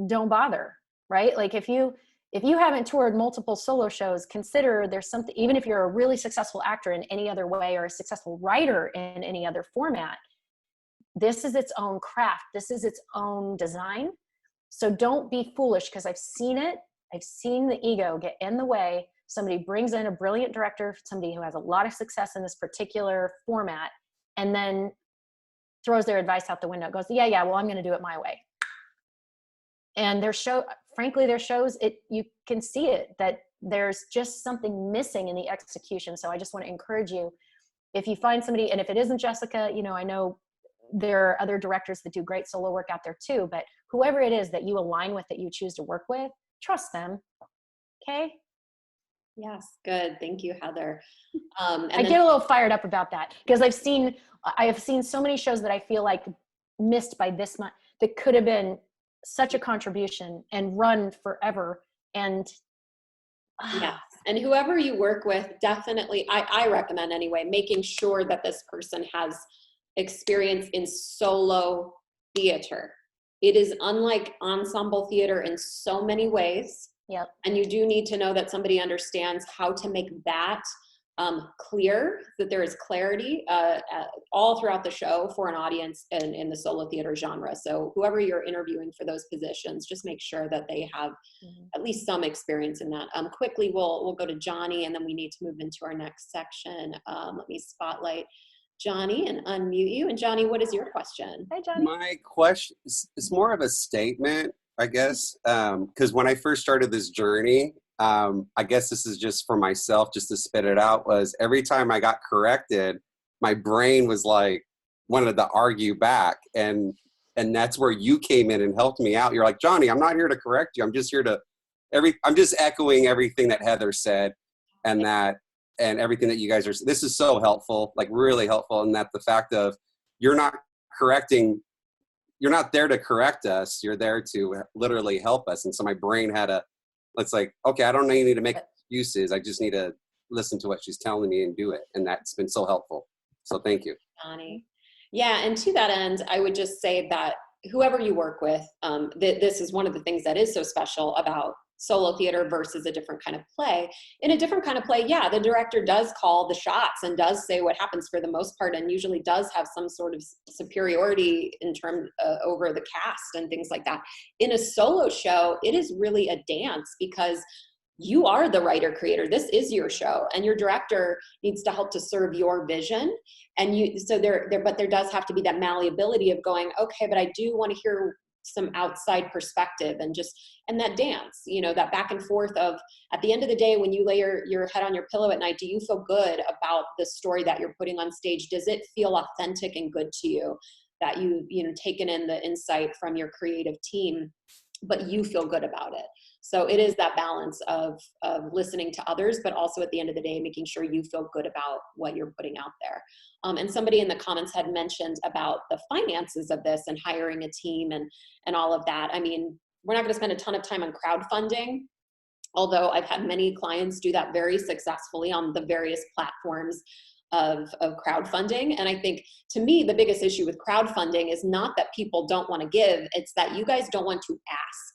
don't bother, right? Like if you haven't toured multiple solo shows, consider there's something, even if you're a really successful actor in any other way or a successful writer in any other format, this is its own craft. This is its own design. So don't be foolish, because I've seen it. I've seen the ego get in the way. Somebody brings in a brilliant director, somebody who has a lot of success in this particular format, and then throws their advice out the window. Goes, yeah, well, I'm going to do it my way. And their shows, you can see it, that there's just something missing in the execution. So I just want to encourage you, if you find somebody, and if it isn't Jessica, I know there are other directors that do great solo work out there too, but whoever it is that you align with, that you choose to work with, trust them. Okay. Yes. Good. Thank you, Heather. I get a little fired up about that, because I have seen so many shows that I feel like missed by this much, that could have been such a contribution and run forever. And yes. And whoever you work with, definitely, I recommend anyway, making sure that this person has experience in solo theater. It is unlike ensemble theater in so many ways. Yep. And you do need to know that somebody understands how to make that clear, that there is clarity all throughout the show for an audience in the solo theater genre. So whoever you're interviewing for those positions, just make sure that they have at least some experience in that. Quickly, we'll go to Johnny, and then we need to move into our next section. Let me spotlight Johnny and unmute you. And Johnny, what is your question? Hi, Johnny. My question is more of a statement, I guess, because when I first started this journey, I guess this is just for myself, just to spit it out, was every time I got corrected, my brain was like, wanted to argue back. And that's where you came in and helped me out. You're like, Johnny, I'm not here to correct you. I'm just here to, I'm just echoing everything that Heather said, and everything that you guys are, this is so helpful, like really helpful. And that the fact of you're not there to correct us. You're there to literally help us. And so my brain had it's like, okay, I don't need to make uses. I just need to listen to what she's telling me and do it. And that's been so helpful. So thank you. Connie. Yeah, and to that end, I would just say that whoever you work with, this is one of the things that is so special about solo theater versus a different kind of play. In a different kind of play, yeah, the director does call the shots and does say what happens for the most part, and usually does have some sort of superiority in terms over the cast and things like that. In a solo show, it is really a dance because you are the writer creator. This is your show, and your director needs to help to serve your vision. And but there does have to be that malleability of going, okay, but I do want to hear some outside perspective, and that dance, that back and forth of, at the end of the day, when you lay your head on your pillow at night, do you feel good about the story that you're putting on stage? Does it feel authentic and good to you, that taken in the insight from your creative team, but you feel good about it? So it is that balance of listening to others, but also at the end of the day, making sure you feel good about what you're putting out there. And somebody in the comments had mentioned about the finances of this and hiring a team and all of that. I mean, we're not going to spend a ton of time on crowdfunding, although I've had many clients do that very successfully on the various platforms of crowdfunding. And I think, to me, the biggest issue with crowdfunding is not that people don't want to give, it's that you guys don't want to ask.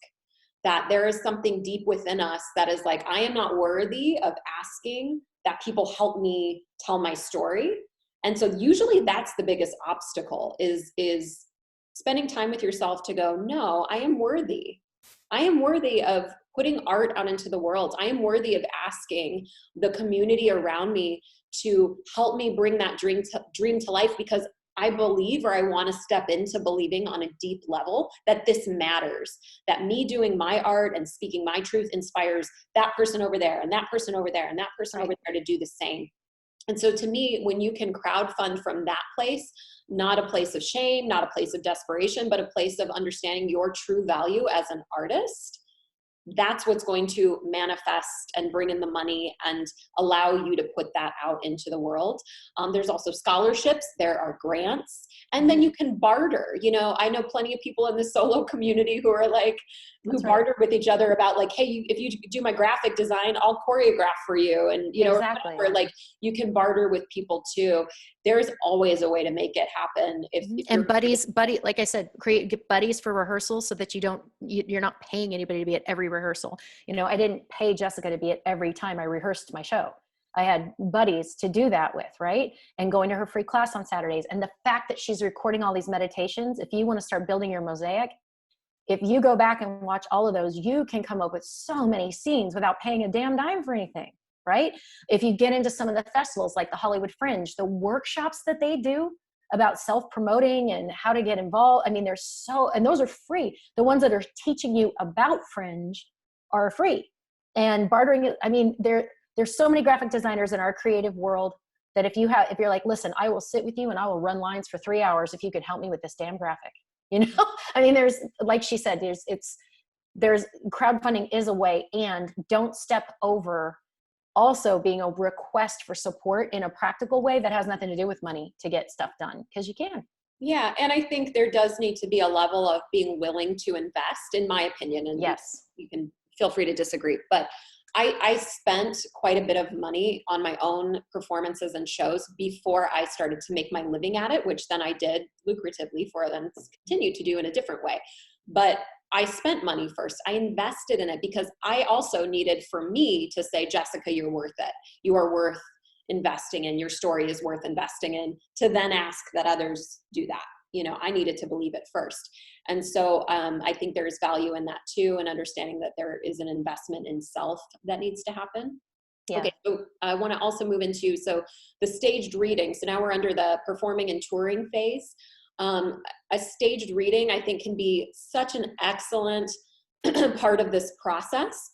That there is something deep within us that is like, I am not worthy of asking that people help me tell my story. And so usually that's the biggest obstacle is spending time with yourself to go, no, I am worthy. I am worthy of putting art out into the world. I am worthy of asking the community around me to help me bring that dream to life, because I believe, or I want to step into believing on a deep level, that this matters, that me doing my art and speaking my truth inspires that person over there and that person over there and that person over there to do the same. And so to me, when you can crowdfund from that place, not a place of shame, not a place of desperation, but a place of understanding your true value as an artist, that's what's going to manifest and bring in the money and allow you to put that out into the world. There's also scholarships, there are grants, and then you can barter. I know plenty of people in the solo community who are like, who barter with each other about like, hey, if you do my graphic design, I'll choreograph for you. And, Exactly. or like you can barter with people too. There's always a way to make it happen. And like I said, get buddies for rehearsals so that you're not paying anybody to be at every rehearsal. I didn't pay Jessica to be at every time I rehearsed my show. I had buddies to do that with, right? And going to her free class on Saturdays. And the fact that she's recording all these meditations, if you want to start building your mosaic, if you go back and watch all of those, you can come up with so many scenes without paying a damn dime for anything, right? If you get into some of the festivals like the Hollywood Fringe, the workshops that they do about self-promoting and how to get involved, I mean, and those are free. The ones that are teaching you about Fringe are free. And bartering, I mean, there's so many graphic designers in our creative world that if you're like, listen, I will sit with you and I will run lines for 3 hours if you could help me with this damn graphic. I mean, there's, like she said, there's crowdfunding is a way, and don't step over also being a request for support in a practical way that has nothing to do with money to get stuff done, because you can. Yeah. And I think there does need to be a level of being willing to invest, in my opinion. And yes, you can feel free to disagree, but I spent quite a bit of money on my own performances and shows before I started to make my living at it, which then I did lucratively for them to continue to do in a different way. But I spent money first. I invested in it because I also needed for me to say, Jessica, you're worth it. You are worth investing in. Your story is worth investing in, to then ask that others do that. I needed to believe it first. And so I think there's value in that too, and understanding that there is an investment in self that needs to happen. Yeah. Okay, so I want to also move into, the staged reading. So now we're under the performing and touring phase. A staged reading, I think, can be such an excellent part of this process.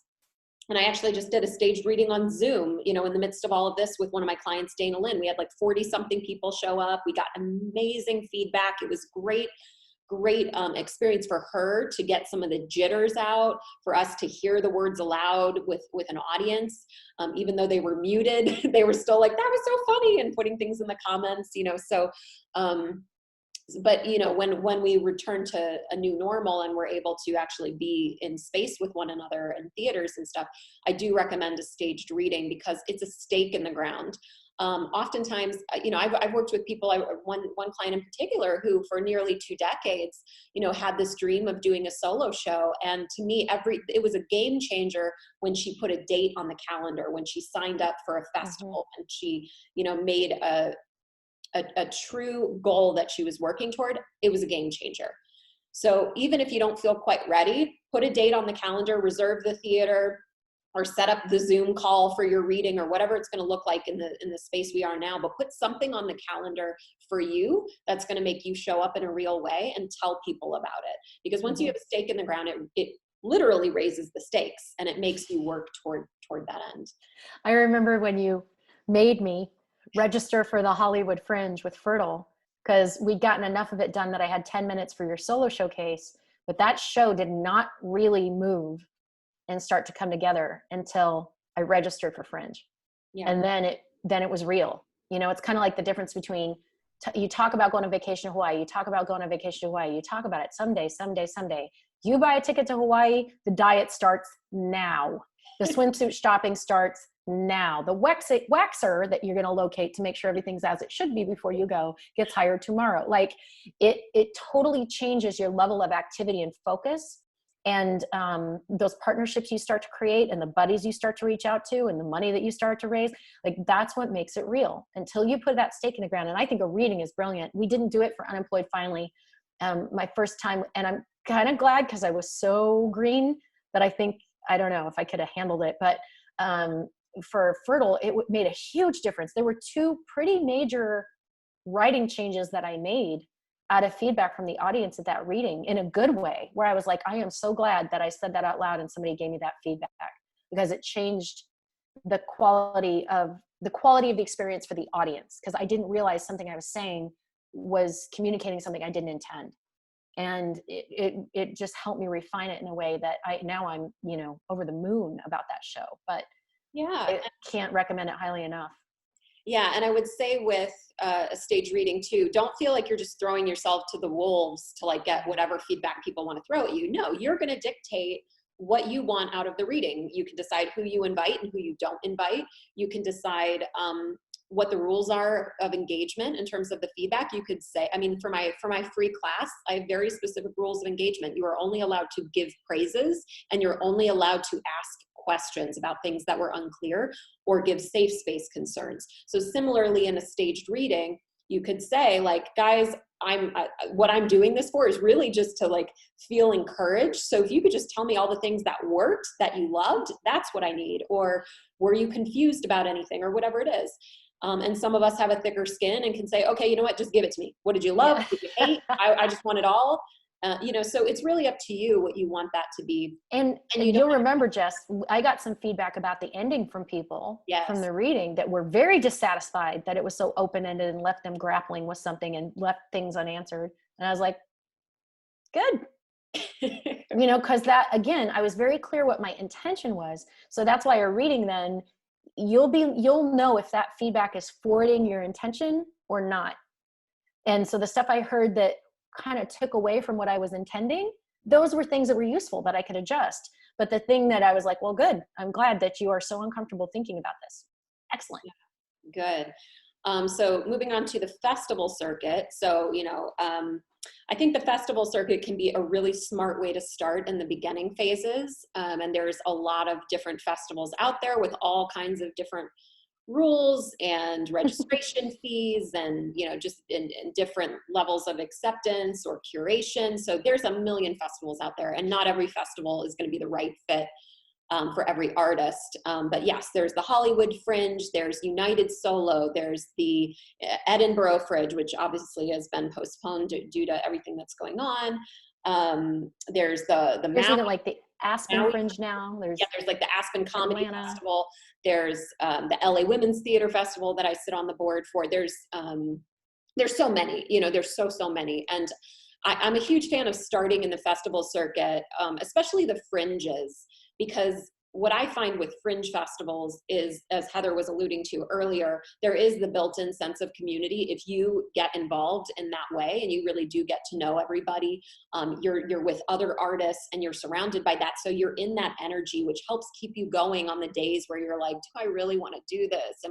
And I actually just did a staged reading on Zoom, in the midst of all of this with one of my clients, Dana Lynn. We had like 40 something people show up. We got amazing feedback. It was great experience for her to get some of the jitters out, for us to hear the words aloud with an audience. Even though they were muted, they were still like, that was so funny, and putting things in the comments, but you know, when we return to a new normal and we're able to actually be in space with one another and theaters and stuff, I do recommend a staged reading because it's a stake in the ground. Oftentimes, you know, I've worked with people, one client in particular who for nearly 2 decades, you know, had this dream of doing a solo show. And to me, it was a game changer when she put a date on the calendar, when she signed up for a festival, and she, you know, made a true goal that she was working toward. It was a game changer. So even if you don't feel quite ready, put a date on the calendar, reserve the theater, or set up the Zoom call for your reading, or whatever it's going to look like in the space we are now. But put something on the calendar for you that's going to make you show up in a real way and tell people about it. Because once you have a stake in the ground, it literally raises the stakes, and it makes you work toward that end. I remember when you made me register for the Hollywood Fringe with Fertile, because we'd gotten enough of it done that I had 10 minutes for your solo showcase, but that show did not really move and start to come together until I registered for Fringe. Yeah. And then it was real. You know, it's kind of like the difference between, you talk about going on vacation to Hawaii, you talk about going on vacation to Hawaii, you talk about it someday. You buy a ticket to Hawaii, the diet starts now. The swimsuit shopping starts now. The waxer that you're going to locate to make sure everything's as it should be before you go gets hired tomorrow. Like it totally changes your level of activity and focus. And those partnerships you start to create, and the buddies you start to reach out to, and the money that you start to raise, like that's what makes it real until you put that stake in the ground. And I think a reading is brilliant. We didn't do it for Unemployed Finally, my first time. And I'm kind of glad, because I was so green that I don't know if I could have handled it, but for Fertile, it made a huge difference. There were 2 pretty major writing changes that I made out of feedback from the audience at that reading, in a good way, where I was like, I am so glad that I said that out loud and somebody gave me that feedback, because it changed the quality of the experience for the audience. Because I didn't realize something I was saying was communicating something I didn't intend. And it just helped me refine it in a way that now I'm, you know, over the moon about that show. But yeah, I can't recommend it highly enough. Yeah, and I would say with a stage reading too, don't feel like you're just throwing yourself to the wolves to like get whatever feedback people want to throw at you. No, you're going to dictate what you want out of the reading. You can decide who you invite and who you don't invite. You can decide what the rules are of engagement in terms of the feedback. You could say, I mean, for my free class, I have very specific rules of engagement. You are only allowed to give praises, and you're only allowed to ask questions about things that were unclear, or give safe space concerns. So similarly, in a staged reading, you could say like, guys, what I'm doing this for is really just to like feel encouraged. So if you could just tell me all the things that worked, that you loved, that's what I need. Or were you confused about anything, or whatever it is. And some of us have a thicker skin and can say, okay, you know what, just give it to me. What did you love? What did you hate? I just want it all. You know, so it's really up to you what you want that to be. And you'll remember, Jess, I got some feedback about the ending from people from the reading that were very dissatisfied that it was so open-ended and left them grappling with something and left things unanswered. And I was like, good. You know, because that, again, I was very clear what my intention was. So that's why a reading, then you'll know if that feedback is forwarding your intention or not. And so the stuff I heard that kind of took away from what I was intending, those were things that were useful that I could adjust. But the thing that I was like, well, good, I'm glad that you are so uncomfortable thinking about this. Excellent. Good. So moving on to the festival circuit. So, you know, I think the festival circuit can be a really smart way to start in the beginning phases. And there's a lot of different festivals out there with all kinds of different rules and registration fees, and, you know, just in different levels of acceptance or curation. So there's a million festivals out there, and not every festival is going to be the right fit for every artist. But yes, there's the Hollywood Fringe, there's United Solo, there's the Edinburgh Fringe, which obviously has been postponed due to everything that's going on. There's the even like the Aspen Fringe now. There's like the Aspen Comedy Festival. There's the LA Women's Theater Festival that I sit on the board for. There's so many, you know, there's so many. And I'm a huge fan of starting in the festival circuit, especially the fringes, because what I find with fringe festivals is, as Heather was alluding to earlier, there is the built-in sense of community. If you get involved in that way and you really do get to know everybody, you're with other artists and you're surrounded by that. So you're in that energy, which helps keep you going on the days where you're like, do I really want to do this?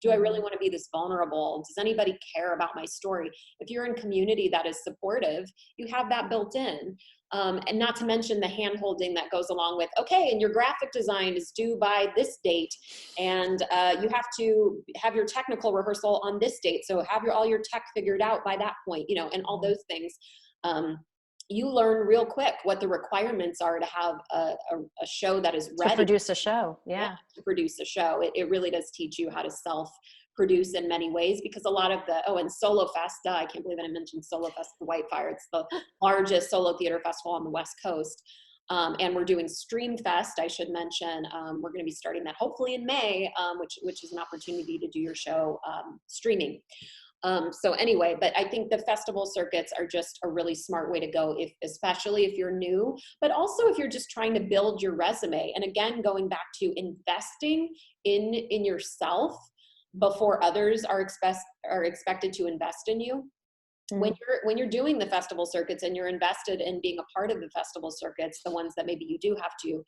Do I really want to be this vulnerable? Does anybody care about my story? If you're in community that is supportive, you have that built in. And not to mention the hand-holding that goes along with, okay, and your graphic design is due by this date, and you have to have your technical rehearsal on this date, so have all your tech figured out by that point, and all those things. You learn real quick what the requirements are to have a show that is ready. To produce a show, yeah. To produce a show. It really does teach you how to self-produce in many ways, because a lot of and Solo Fest, I can't believe I mentioned Solo Fest for Whitefire. It's the largest solo theater festival on the West Coast. And we're doing Stream Fest, I should mention. We're going to be starting that hopefully in May, which is an opportunity to do your show streaming. So anyway, but I think the festival circuits are just a really smart way to go, especially if you're new, but also if you're just trying to build your resume. And again, going back to investing in yourself before others are expected to invest in you. When you're doing the festival circuits and you're invested in being a part of the festival circuits, the ones that maybe you do have to,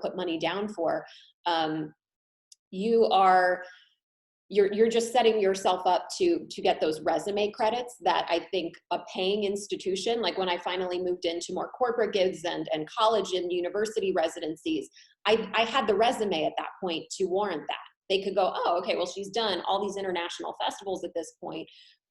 put money down for, you're just setting yourself up to get those resume credits that I think a paying institution, like when I finally moved into more corporate gigs and college and university residencies, I had the resume at that point to warrant that. They could go, oh, okay, well, she's done all these international festivals at this point,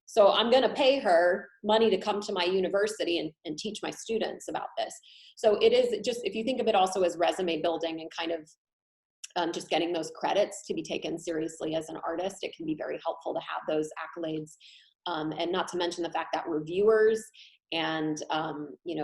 so I'm going to pay her money to come to my university and teach my students about this. So it is just, if you think of it also as resume building and kind of just getting those credits to be taken seriously as an artist, it can be very helpful to have those accolades. And not to mention the fact that reviewers and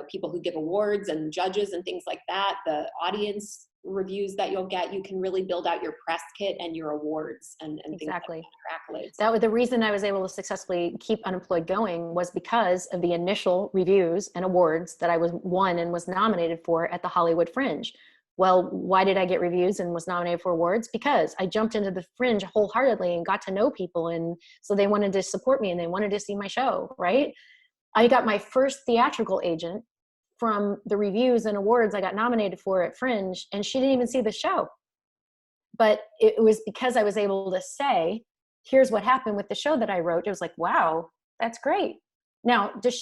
people who give awards and judges and things like that, the audience reviews that you'll get, you can really build out your press kit and your awards and exactly. things like that, accolades. That was the reason I was able to successfully keep Unemployed going, was because of the initial reviews and awards that I won and was nominated for at the Hollywood Fringe. Well, why did I get reviews and was nominated for awards? Because I jumped into the Fringe wholeheartedly and got to know people. And so they wanted to support me and they wanted to see my show, right? I got my first theatrical agent from the reviews and awards I got nominated for at Fringe, and she didn't even see the show. But it was because I was able to say, here's what happened with the show that I wrote. It was like, wow, that's great. Now, that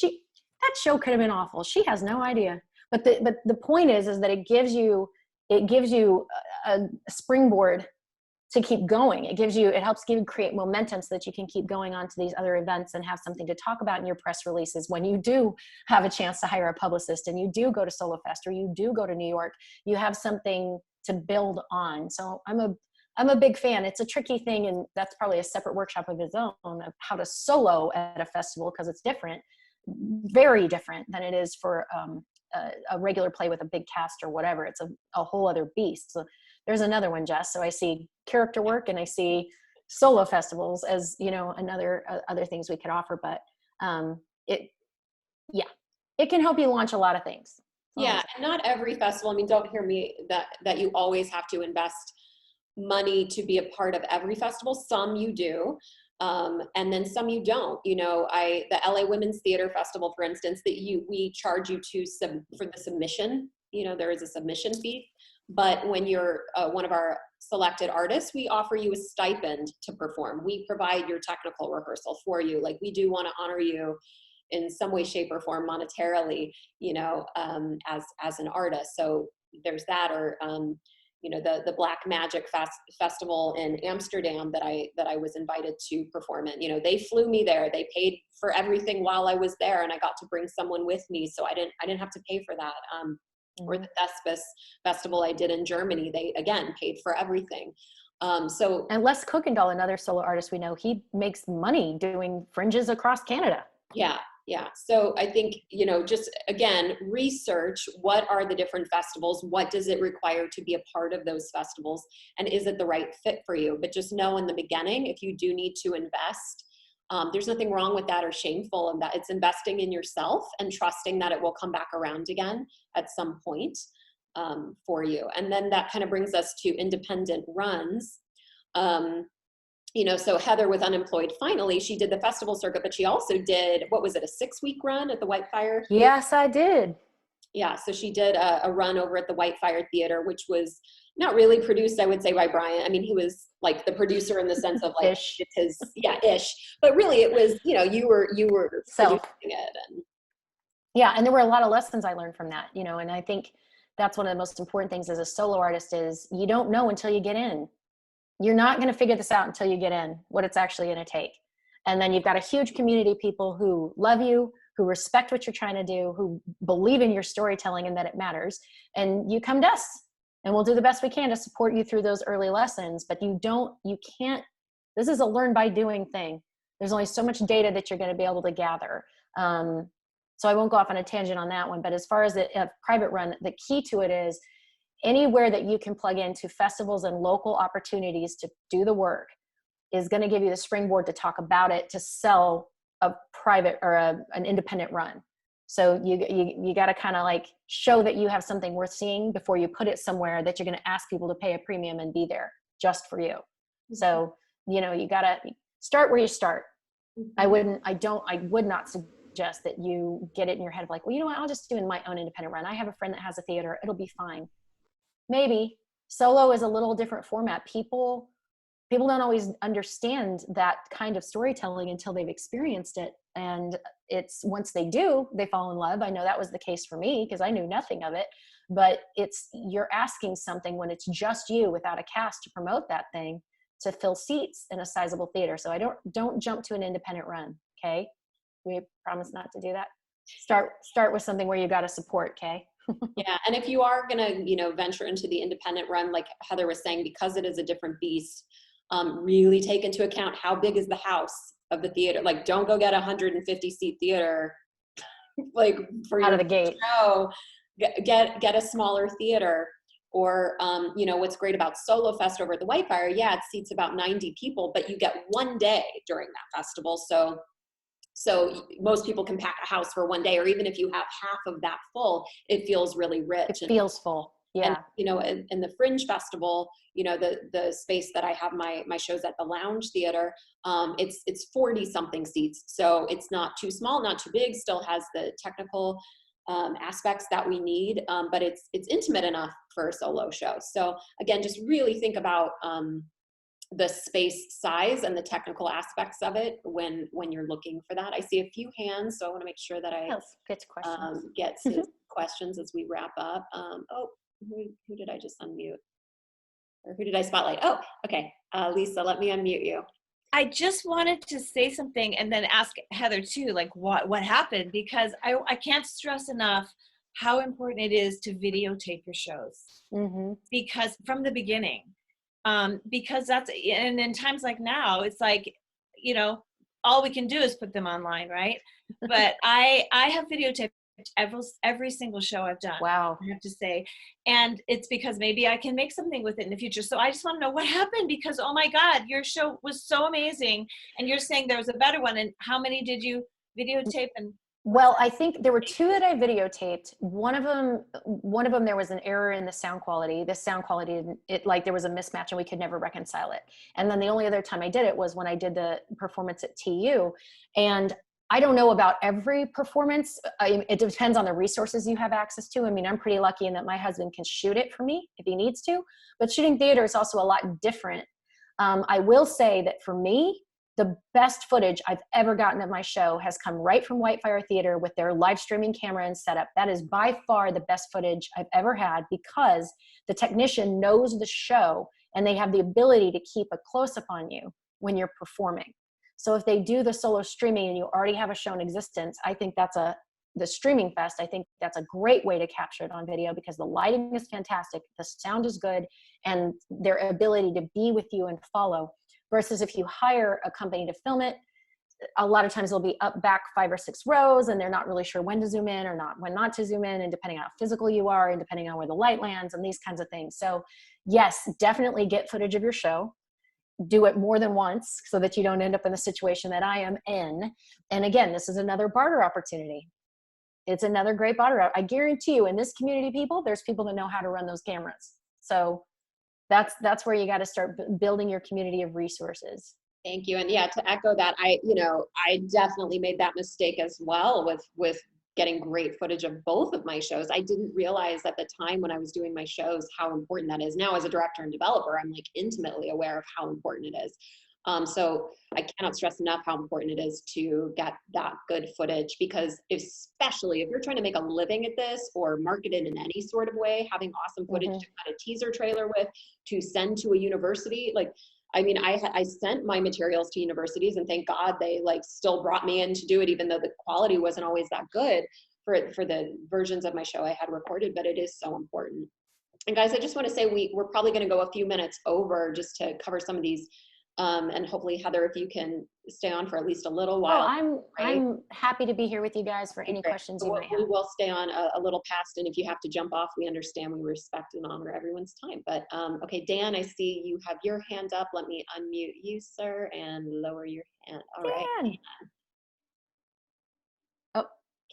show could have been awful. She has no idea. But the point is that it gives you a springboard to keep going. It helps you create momentum so that you can keep going on to these other events and have something to talk about in your press releases when you do have a chance to hire a publicist and you do go to Solo Fest or you do go to New York. You have something to build on. So I'm a big fan. It's a tricky thing, and that's probably a separate workshop of its own, of how to solo at a festival, because it's different, very different than it is for a regular play with a big cast or whatever. It's a whole other beast. So there's another one, Jess. So I see character work and I see solo festivals as, other things we could offer, but it can help you launch a lot of things. Yeah, and not every festival, don't hear me that you always have to invest money to be a part of every festival. Some you do. And then some you don't. The LA Women's Theater Festival, for instance, we charge you for the submission. There is a submission fee. But when you're one of our selected artists, we offer you a stipend to perform. We provide your technical rehearsal for you. Like, we do want to honor you in some way, shape, or form monetarily, as an artist. So there's that, or the Black Magic Festival in Amsterdam that I was invited to perform in. They flew me there. They paid for everything while I was there, and I got to bring someone with me, so I didn't have to pay for that. Or the Thespis Festival I did in Germany, they again paid for everything. And Les Kuykendall, another solo artist we know, he makes money doing fringes across Canada. Yeah. So I think, just again, research what are the different festivals, what does it require to be a part of those festivals, and is it the right fit for you? But just know in the beginning, if you do need to invest, there's nothing wrong with that or shameful in that. It's investing in yourself and trusting that it will come back around again at some point. for you. And then that kind of brings us to independent runs. So Heather was unemployed. Finally, she did the festival circuit, but she also did, what was it, a 6-week run at the Whitefire? Yes, I did. Yeah, so she did a run over at the Whitefire Theater, which was not really produced, I would say, by Brian. I mean, he was like the producer in the sense of like Ish. it's his, yeah, ish. But really, it was, you were Self. producing it, and yeah, and there were a lot of lessons I learned from that, and I think that's one of the most important things as a solo artist is you don't know until you get in. You're not going to figure this out until you get in, what it's actually going to take. And then you've got a huge community of people who love you, who respect what you're trying to do, who believe in your storytelling and that it matters. And you come to us and we'll do the best we can to support you through those early lessons. But you can't, this is a learn by doing thing. There's only so much data that you're going to be able to gather. So I won't go off on a tangent on that one. But as far as a private run, the key to it is anywhere that you can plug into festivals and local opportunities to do the work is going to give you the springboard to talk about it, to sell a private or an independent run. So you got to kind of like show that you have something worth seeing before you put it somewhere that you're going to ask people to pay a premium and be there just for you. So, you got to start where you start. I would not suggest that you get it in your head of like, well, you know what, I'll just do in my own independent run. I have a friend that has a theater. It'll be fine. Maybe. Solo is a little different format. People don't always understand that kind of storytelling until they've experienced it. And it's once they do, they fall in love. I know that was the case for me because I knew nothing of it, but you're asking something when it's just you without a cast to promote that thing to fill seats in a sizable theater. So don't jump to an independent run. Okay. We promise not to do that. Start with something where you got to support. Okay. Yeah, and if you are going to, venture into the independent run, like Heather was saying, because it is a different beast, really take into account how big is the house of the theater. Like, don't go get a 150-seat theater, like for out your of the gate. show. Get a smaller theater, or what's great about Solo Fest over at the Whitefire, it seats about 90 people, but you get one day during that festival. So most people can pack a house for one day, or even if you have half of that full, it feels really rich. It feels full. Yeah. And, in the Fringe Festival, the space that I have my shows at, the Lounge Theater, it's 40 something seats. So it's not too small, not too big, still has the technical aspects that we need, but it's intimate enough for a solo show. So again, just really think about the space size and the technical aspects of it when you're looking for that. I see a few hands, so I want to make sure that I get to questions. Get to questions as we wrap up. Who did I just unmute? Or who did I spotlight? Oh, okay. Lisa, let me unmute you. I just wanted to say something and then ask Heather too, like what happened, because I can't stress enough how important it is to videotape your shows. Mm-hmm. Because from the beginning, because that's, and in times like now, it's like, all we can do is put them online, right? But I have videotaped every single show I've done. Wow. I have to say. And it's because maybe I can make something with it in the future. So I just want to know what happened, because, oh my God, your show was so amazing. And you're saying there was a better one. And how many did you videotape? And well, I think there were 2 that I videotaped. One of them, there was an error in the sound quality. The sound quality, there was a mismatch and we could never reconcile it. And then the only other time I did it was when I did the performance at TU. And I don't know about every performance. It depends on the resources you have access to. I mean, I'm pretty lucky in that my husband can shoot it for me if he needs to, but shooting theater is also a lot different. I will say that for me, the best footage I've ever gotten of my show has come right from Whitefire Theater with their live streaming camera and setup. That is by far the best footage I've ever had, because the technician knows the show and they have the ability to keep a close-up on you when you're performing. So if they do the solo streaming and you already have a show in existence, I think the Streaming Fest, I think that's a great way to capture it on video, because the lighting is fantastic, the sound is good, and their ability to be with you and follow. Versus if you hire a company to film it, a lot of times they'll be up back 5 or 6 rows and they're not really sure when to zoom in or when not to zoom in, and depending on how physical you are and depending on where the light lands and these kinds of things. So yes, definitely get footage of your show. Do it more than once so that you don't end up in the situation that I am in. And again, this is another barter opportunity. it's another great body wrap. I guarantee you in this community, people, there's people that know how to run those cameras. So that's where you got to start building your community of resources. Thank you. And yeah, to echo that, I definitely made that mistake as well with getting great footage of both of my shows. I didn't realize at the time when I was doing my shows how important that is. Now as a director and developer, I'm like intimately aware of how important it is. So I cannot stress enough how important it is to get that good footage, because especially if you're trying to make a living at this or market it in any sort of way, having awesome footage to cut a teaser trailer with, to send to a university, like, I mean, I sent my materials to universities, and thank God they like still brought me in to do it, even though the quality wasn't always that good for the versions of my show I had recorded, but it is so important. And guys, I just want to say we're probably going to go a few minutes over just to cover some of these. And hopefully, Heather, if you can stay on for at least a little while. I'm happy to be here with you guys for any questions you might have. We will stay on a little past, and if you have to jump off, we understand. We respect and honor everyone's time. But okay, Dan, I see you have your hand up. Let me unmute you, sir, and lower your hand. All right. Dan. Oh,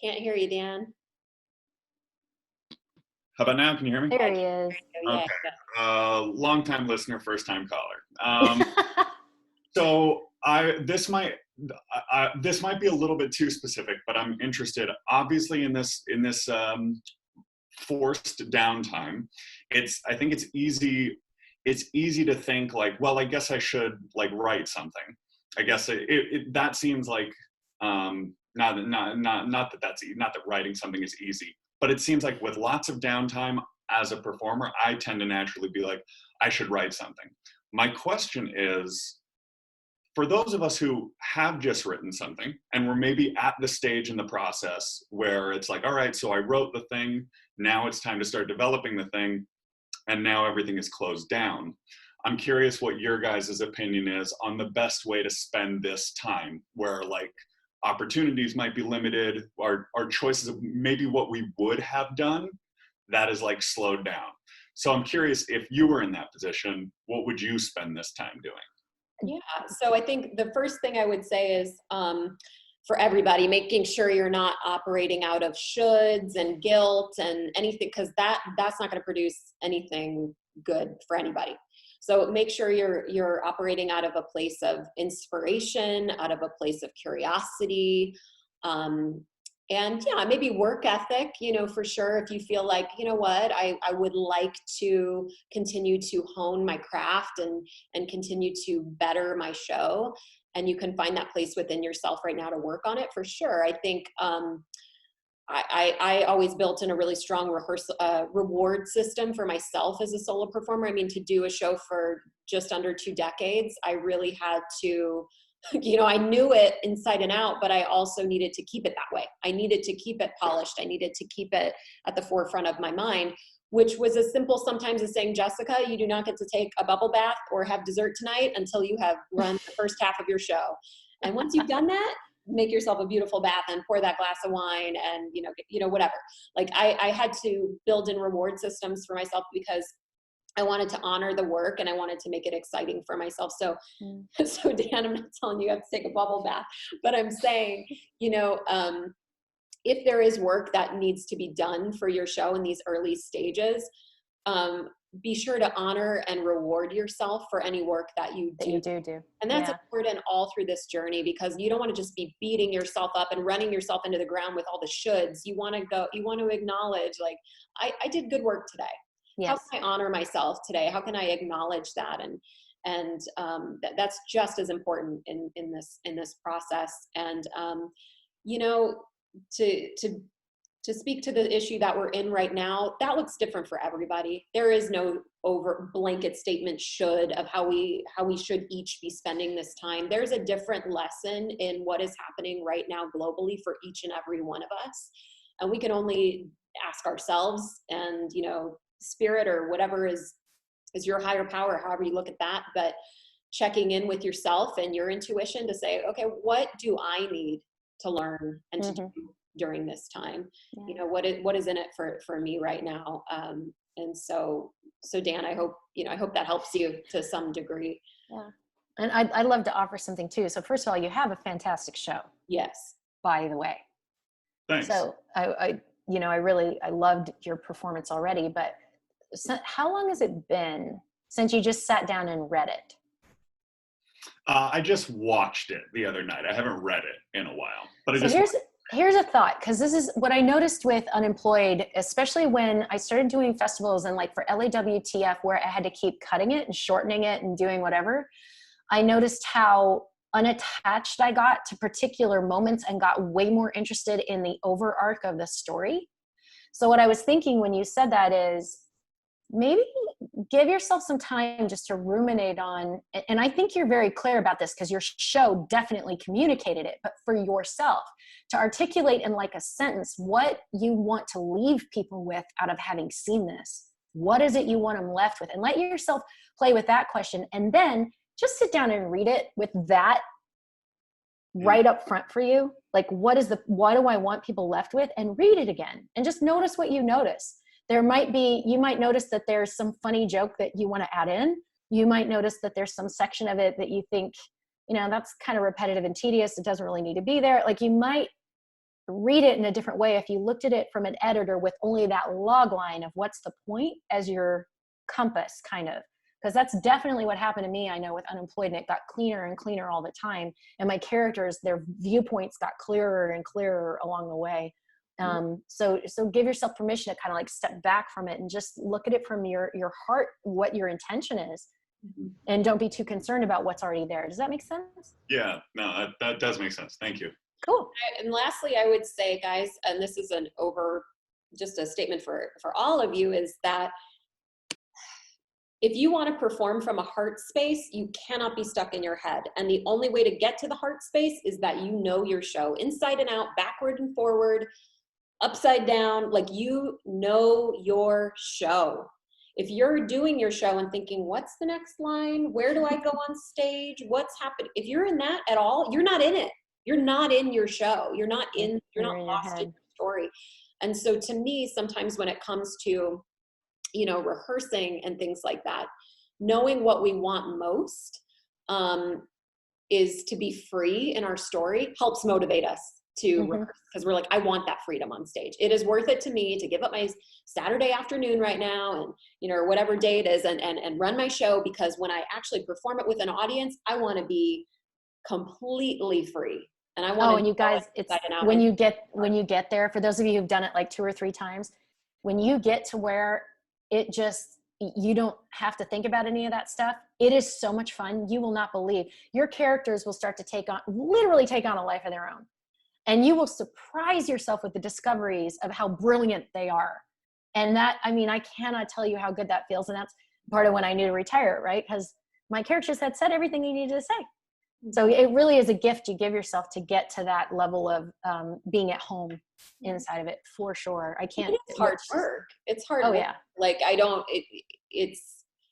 can't hear you, Dan. How about now? Can you hear me? There he is. Okay. Long-time listener, first-time caller. So this might be a little bit too specific, but I'm interested. Obviously, in this forced downtime, I think it's easy to think like, well, I guess I should like write something. I guess that seems like not that writing something is easy. But it seems like with lots of downtime as a performer, I tend to naturally be like, I should write something. My question is, for those of us who have just written something and we're maybe at the stage in the process where it's like, all right, so I wrote the thing, now it's time to start developing the thing, and now everything is closed down. I'm curious what your guys' opinion is on the best way to spend this time, where like, opportunities might be limited, our choices of maybe what we would have done, that is like slowed down. So I'm curious, if you were in that position, what would you spend this time doing? Yeah, so I think the first thing I would say is for everybody, making sure you're not operating out of shoulds and guilt and anything, because that's not going to produce anything good for anybody. So make sure you're operating out of a place of inspiration, out of a place of curiosity, and yeah, maybe work ethic, for sure. If you feel like, you know what, I would like to continue to hone my craft and continue to better my show, and you can find that place within yourself right now to work on it, for sure. I think I always built in a really strong reward system for myself as a solo performer. I mean, to do a show for just under 2 decades, I really had to, I knew it inside and out, but I also needed to keep it that way. I needed to keep it polished. I needed to keep it at the forefront of my mind, which was as simple sometimes as saying, Jessica, you do not get to take a bubble bath or have dessert tonight until you have run the first half of your show. And once you've done that, make yourself a beautiful bath and pour that glass of wine and, whatever. Like I had to build in reward systems for myself because I wanted to honor the work and I wanted to make it exciting for myself. So, so Dan, I'm not telling you have to take a bubble bath, but I'm saying, if there is work that needs to be done for your show in these early stages, be sure to honor and reward yourself for any work that you do. And that's important all through this journey, because you don't want to just be beating yourself up and running yourself into the ground with all the shoulds. You want to acknowledge, like, I did good work today. Yes. How can I honor myself today? How can I acknowledge that? And that's just as important in this process. And, to speak to the issue that we're in right now, that looks different for everybody. There is no over blanket statement of how we should each be spending this time. There's a different lesson in what is happening right now globally for each and every one of us. And we can only ask ourselves and, spirit or whatever is your higher power, however you look at that, but checking in with yourself and your intuition to say, okay, what do I need to learn and to do during this time? What is in it for me right now? And so Dan, I hope that helps you to some degree. Yeah. And I'd love to offer something too. So first of all, you have a fantastic show. Yes. By the way. Thanks. So I loved your performance already, but so how long has it been since you just sat down and read it? I just watched it the other night. I haven't read it in a while, but So here's a thought, because this is what I noticed with Unemployed, especially when I started doing festivals and like for LAWTF, where I had to keep cutting it and shortening it and doing whatever. I noticed how unattached I got to particular moments and got way more interested in the over arc of the story. So what I was thinking when you said that is, maybe give yourself some time just to ruminate on, and I think you're very clear about this because your show definitely communicated it, but for yourself to articulate in like a sentence what you want to leave people with out of having seen this. What is it you want them left with? And let yourself play with that question, and then just sit down and read it with that right up front for you. Like, what do I want people left with? And read it again and just notice what you notice. You might notice that there's some funny joke that you want to add in. You might notice that there's some section of it that you think, that's kind of repetitive and tedious. It doesn't really need to be there. Like, you might read it in a different way if you looked at it from an editor with only that log line of what's the point as your compass, kind of. Because that's definitely what happened to me, I know, with Unemployed, and it got cleaner and cleaner all the time. And my characters, their viewpoints got clearer and clearer along the way. So give yourself permission to kind of like step back from it and just look at it from your heart, what your intention is. And don't be too concerned about what's already there. Does that make sense? Yeah, no, that does make sense. Thank you. Cool. And lastly, I would say, guys, and this is just a statement for all of you, is that if you want to perform from a heart space, you cannot be stuck in your head. And the only way to get to the heart space is that you know your show inside and out, backward and forward, upside down. Like, you know your show. If you're doing your show and thinking, what's the next line? Where do I go on stage? What's happening? If you're in that at all, you're not in it. You're not in your show. You're not lost in your story. And so to me, sometimes when it comes to, rehearsing and things like that, knowing what we want most is to be free in our story helps motivate us to rehearse, because we're like, I want that freedom on stage. It is worth it to me to give up my Saturday afternoon right now and, or whatever day it is and run my show, because when I actually perform it with an audience, I want to be completely free. And I want and you guys, it's when you get there, for those of you who've done it like 2 or 3 times, when you get to where you don't have to think about any of that stuff, it is so much fun. You will not believe. Your characters will start to literally take on a life of their own. And you will surprise yourself with the discoveries of how brilliant they are. And that, I cannot tell you how good that feels. And that's part of when I knew to retire, right? Because my characters had said everything they needed to say. So it really is a gift you give yourself to get to that level of being at home inside of it, for sure. It's hard work. It's hard work. Yeah. Like,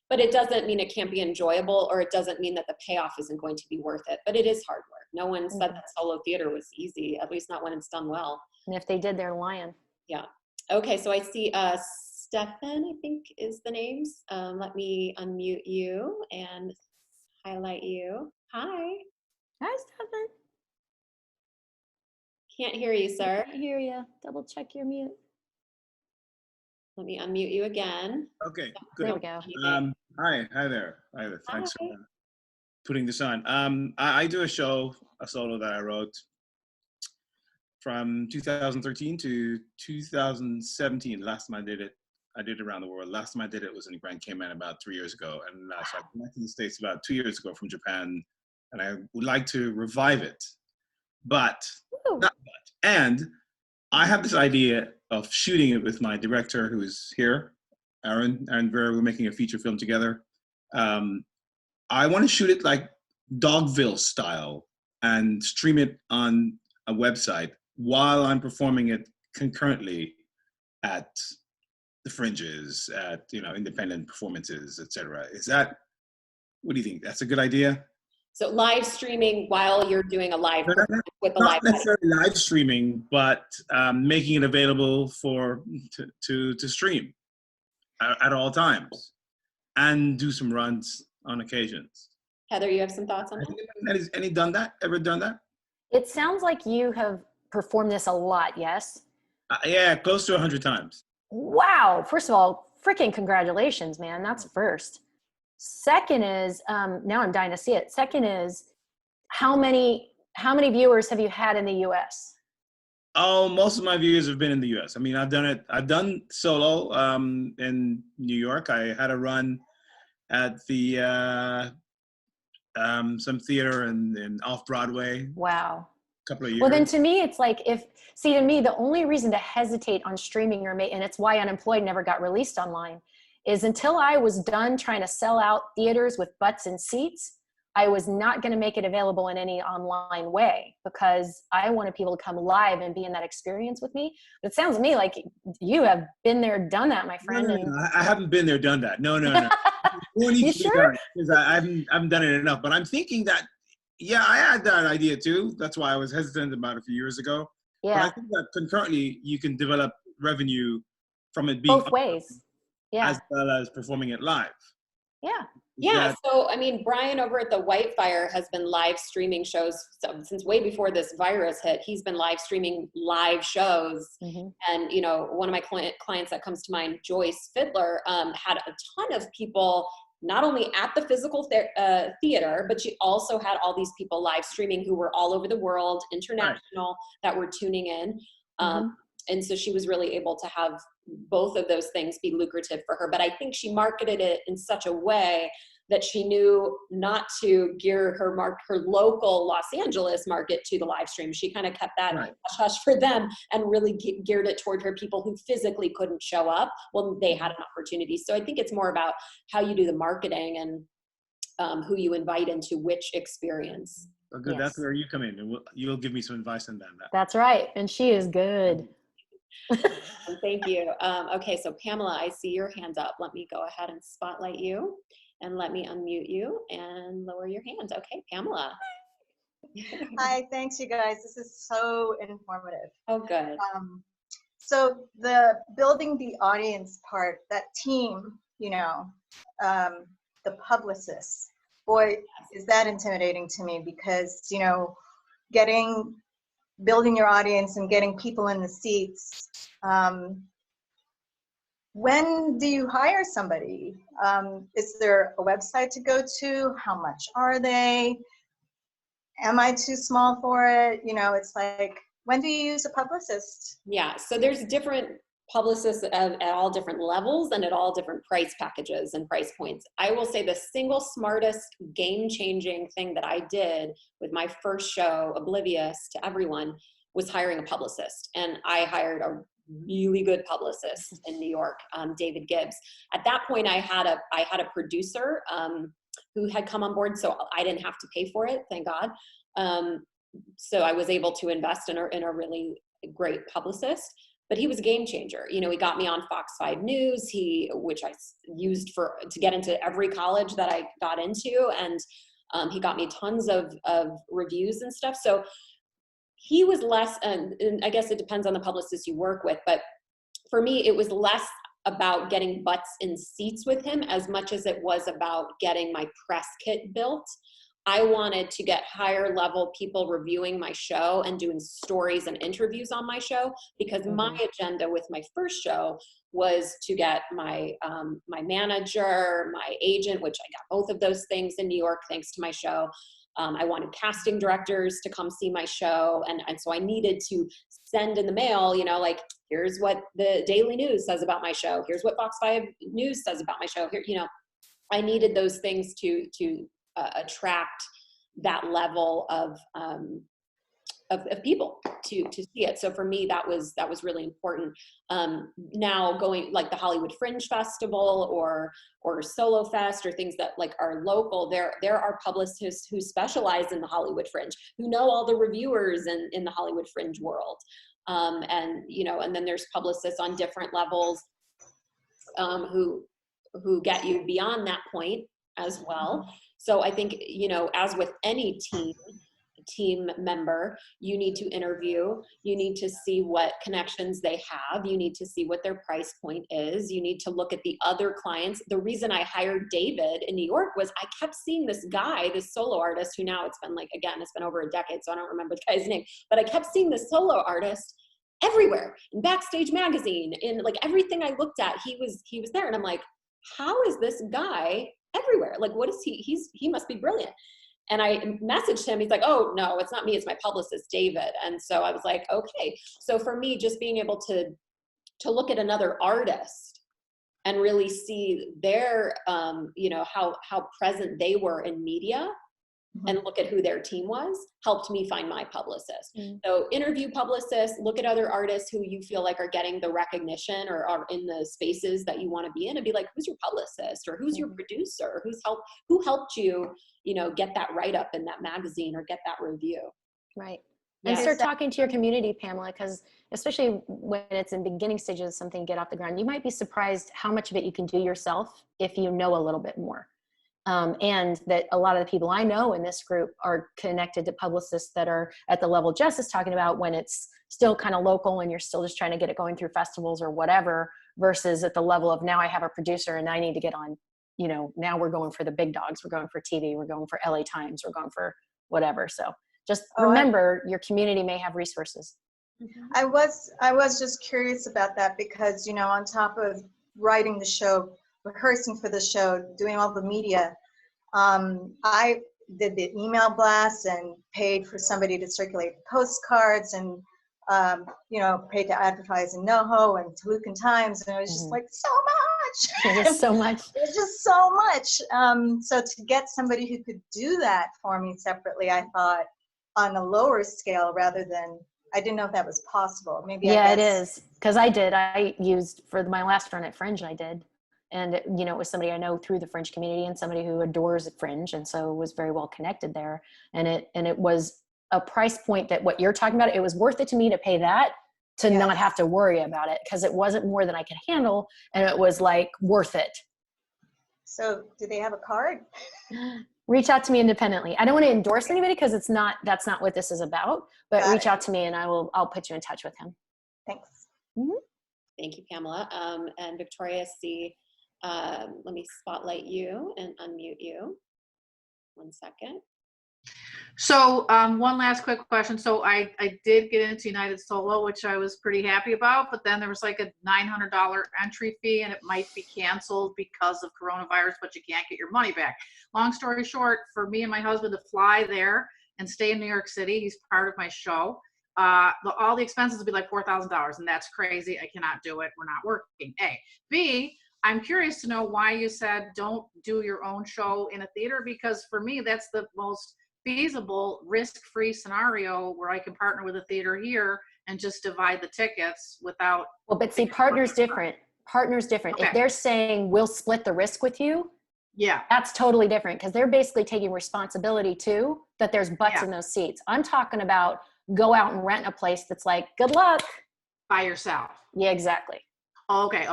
but it doesn't mean it can't be enjoyable, or it doesn't mean that the payoff isn't going to be worth it. But it is hard work. No one said that solo theater was easy, at least not when it's done well. And if they did, they're lying. Yeah. Okay, so I see Stefan, I think is the names. Let me unmute you and highlight you. Hi. Hi, Stefan. Can't hear you, sir. I hear you. Double check your mute. Let me unmute you again. Okay, good. There we go. Hi there. Thanks for putting this on. I do a solo that I wrote from 2013 to 2017. Last time I did it around the world. Last time I did it was in Grand Cayman about 3 years ago. And so I came back to the States about 2 years ago from Japan, and I would like to revive it. And I have this idea of shooting it with my director, who's here, Aaron Vera. We're making a feature film together. I want to shoot it like Dogville style and stream it on a website while I'm performing it concurrently at the Fringes, at independent performances, etc. What do you think? That's a good idea? So live streaming while you're doing a live with a not necessarily live streaming, but making it available to stream at all times, and do some runs on occasions. Heather, you have some thoughts on that? Ever done that? It sounds like you have performed this a lot, yes? Yeah, close to 100 times. Wow. First of all, freaking congratulations, man. That's first. Second is, now I'm dying to see it. Second is, how many viewers have you had in the US? Oh, most of my viewers have been in the US. I mean, I've done solo in New York. I had a run at the some theater in off Broadway. Wow. A couple of years. Well, then to me, it's like to me, the only reason to hesitate on streaming and it's why Unemployed never got released online, is until I was done trying to sell out theaters with butts and seats, I was not going to make it available in any online way, because I wanted people to come live and be in that experience with me. But it sounds to me like you have been there, done that, my friend. No, I haven't been there, done that. No. More needs to be done, because I haven't done it enough. But I'm thinking that, yeah, I had that idea too. That's why I was hesitant about it a few years ago. Yeah. But I think that concurrently you can develop revenue from it being both ways. Yeah. As well as performing it live. Yeah. Yeah, so I mean, Brian over at the Whitefire has been live streaming shows since way before this virus hit. He's been live streaming live shows. Mm-hmm. And, you know, one of my clients that comes to mind, Joyce Fiddler, had a ton of people, not only at the physical theater, but she also had all these people live streaming who were all over the world, international, that were tuning in. And so she was really able to have both of those things be lucrative for her. But I think she marketed it in such a way that she knew not to gear her local Los Angeles market to the live stream. She kind of kept that hush for them and really geared it toward her people who physically couldn't show up when they had an opportunity. So I think it's more about how you do the marketing and who you invite into which experience. Oh, good. Yes. That's where you come in. You'll give me some advice on that. That's right. And she is good. Thank you. Okay, so Pamela, I see your hands up. Let me go ahead and spotlight you, and let me unmute you and lower your hands. Okay, Pamela. Hi, thanks you guys. This is so informative. Oh, good. So the building the audience part, that team, you know, the publicists, boy, is that intimidating to me, because, you know, building your audience and getting people in the seats. When do you hire somebody? Is there a website to go to? How much are they? Am I too small for it? You know, it's like, when do you use a publicist? Yeah, so there's different publicists at all different levels and at all different price packages and price points. I will say the single smartest game-changing thing that I did with my first show, Oblivious to Everyone, was hiring a publicist. And I hired a really good publicist in New York, David Gibbs. At that point, I had a producer who had come on board, so I didn't have to pay for it, thank God. So I was able to invest in a really great publicist. But he was a game changer. You know, he got me on Fox 5 News, which I used to get into every college that I got into, and he got me tons of reviews and stuff. So he was less, and I guess it depends on the publicist you work with, but for me, it was less about getting butts in seats with him as much as it was about getting my press kit built. I wanted to get higher level people reviewing my show and doing stories and interviews on my show, because my agenda with my first show was to get my my manager, my agent, which I got both of those things in New York thanks to my show. I wanted casting directors to come see my show. And so I needed to send in the mail, you know, like, here's what the Daily News says about my show. Here's what Fox 5 News says about my show. Here, you know, I needed those things to attract that level of people to see it. So for me, that was really important. Now going like the Hollywood Fringe Festival or Solo Fest or things that like are local, there are publicists who specialize in the Hollywood Fringe, who know all the reviewers in the Hollywood Fringe world. And you know, and then there's publicists on different levels who get you beyond that point as well. So I think, you know, as with any team, team member, you need to interview, you need to see what connections they have, you need to see what their price point is, you need to look at the other clients. The reason I hired David in New York was I kept seeing this guy, this solo artist, who now it's been like, again, it's been over a decade, so I don't remember the guy's name, but I kept seeing this solo artist everywhere, in Backstage Magazine, in like everything I looked at, he was there. And I'm like, how is this guy everywhere? Like, what is he must be brilliant. And I messaged him, he's like, oh no, it's not me, it's my publicist, David. And so I was like, okay. So for me, just being able to look at another artist and really see their, how present they were in media, and look at who their team was, helped me find my publicist. So interview publicists, look at other artists who you feel like are getting the recognition or are in the spaces that you want to be in, and be like, who's your publicist, or who's your producer, who helped you, get that write-up in that magazine or get that review. Right. And start talking to your community, Pamela, because especially when it's in beginning stages of something, get off the ground, you might be surprised how much of it you can do yourself if you know a little bit more. And that a lot of the people I know in this group are connected to publicists that are at the level Jess is talking about, when it's still kind of local and you're still just trying to get it going through festivals or whatever, versus at the level of now I have a producer and I need to get on, now we're going for the big dogs. We're going for TV. We're going for LA Times. We're going for whatever. So just remember, your community may have resources. I was just curious about that because, on top of writing the show, rehearsing for the show, doing all the media, I did the email blasts and paid for somebody to circulate postcards and, paid to advertise in NoHo and Tolucan Times. And it was just like so much. It is so much. It's just so much. So to get somebody who could do that for me separately, I thought on a lower scale rather than, I didn't know if that was possible. Maybe it is. Because I used for my last run at Fringe, I did. And, it was somebody I know through the Fringe community and somebody who adores Fringe. And so was very well connected there. And it was a price point that what you're talking about, it was worth it to me to pay that to not have to worry about it, because it wasn't more than I could handle. And it was like worth it. So do they have a card? Reach out to me independently. I don't want to endorse anybody because that's not what this is about, but reach out to me and I'll put you in touch with him. Thanks. Thank you, Pamela. And Victoria C., let me spotlight you and unmute you. 1 second. So one last quick question. So I did get into United Solo, which I was pretty happy about, but then there was like a $900 entry fee and it might be canceled because of coronavirus, but you can't get your money back. Long story short, for me and my husband to fly there and stay in New York City, he's part of my show, all the expenses would be like $4,000, and that's crazy. I cannot do it. We're not working. A. B, I'm curious to know why you said don't do your own show in a theater, because for me, that's the most feasible, risk-free scenario where I can partner with a theater here and just divide the tickets without. Well, but see, partner's different. Partner's different. Okay. If they're saying we'll split the risk with you, that's totally different, because they're basically taking responsibility too, that there's butts in those seats. I'm talking about go out and rent a place that's like, good luck. By yourself. Yeah, exactly. Okay.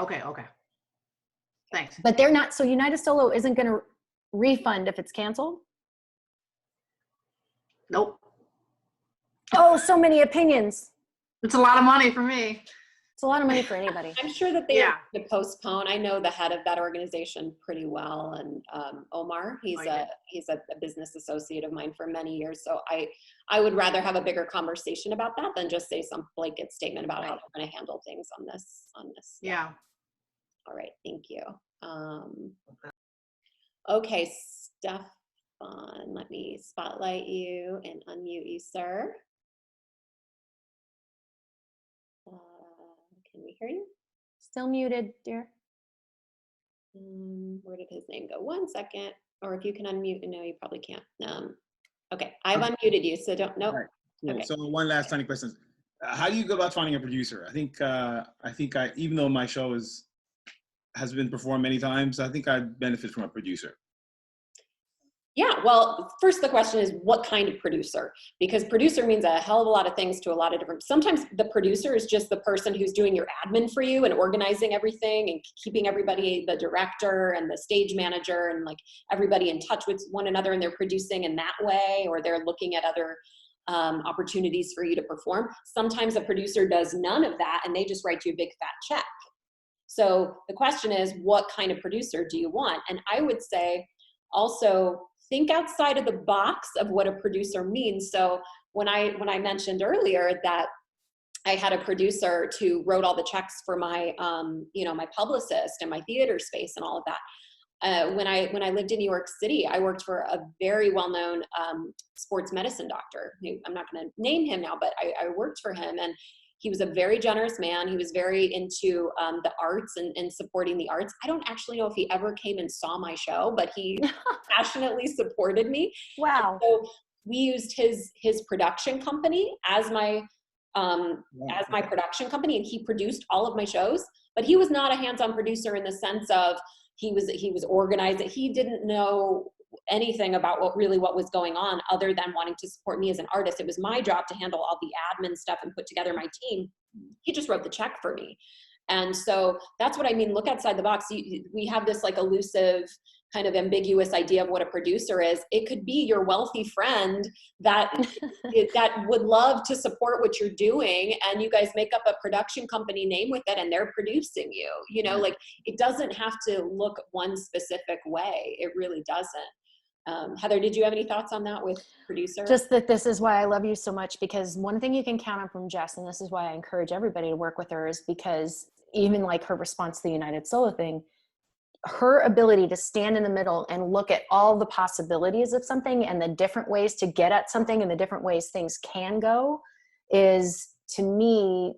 Thanks. But they're not, so United Solo isn't going to refund if it's canceled? Nope. Oh, so many opinions. It's a lot of money for me. It's a lot of money for anybody. I'm sure that they are going to postpone. I know the head of that organization pretty well, and Omar, he's a business associate of mine for many years. So I would rather have a bigger conversation about that than just say some blanket statement about how they're going to handle things on this. Yeah. All right, thank you. Okay, Stefan, let me spotlight you and unmute you, sir. Can we hear you? Still muted, dear. Where did his name go? 1 second. Or if you can unmute, no, you probably can't. Okay, I've unmuted you, so don't, nope. Right. Cool. Okay. So one last tiny question. How do you go about finding a producer? I think even though my show has been performed many times, I think I'd benefit from a producer. Yeah, well, first the question is what kind of producer? Because producer means a hell of a lot of things to a lot of different, sometimes the producer is just the person who's doing your admin for you and organizing everything and keeping everybody, the director and the stage manager and like everybody in touch with one another, and they're producing in that way, or they're looking at other opportunities for you to perform. Sometimes a producer does none of that and they just write you a big fat check. So the question is, what kind of producer do you want? And I would say also think outside of the box of what a producer means. So when I mentioned earlier that I had a producer who wrote all the checks for my, my publicist and my theater space and all of that. When I lived in New York City, I worked for a very well-known sports medicine doctor. I'm not going to name him now, but I worked for him, and he was a very generous man. He was very into the arts and supporting the arts. I don't actually know if he ever came and saw my show, but he passionately supported me. Wow. And so we used his production company as my production company, and he produced all of my shows. But he was not a hands-on producer in the sense of he was organized. He didn't know anything about what was going on other than wanting to support me as an artist. It was my job to handle all the admin stuff and put together my team. He just wrote the check for me. And so that's what I mean. Look outside the box. We have this like elusive kind of ambiguous idea of what a producer is. It could be your wealthy friend that would love to support what you're doing, and you guys make up a production company name with it and they're producing you. Like it doesn't have to look one specific way. It really doesn't. Heather, did you have any thoughts on that with producer? Just that this is why I love you so much, because one thing you can count on from Jess, and this is why I encourage everybody to work with her, is because even like her response to the United Solo thing, her ability to stand in the middle and look at all the possibilities of something and the different ways to get at something and the different ways things can go is, to me,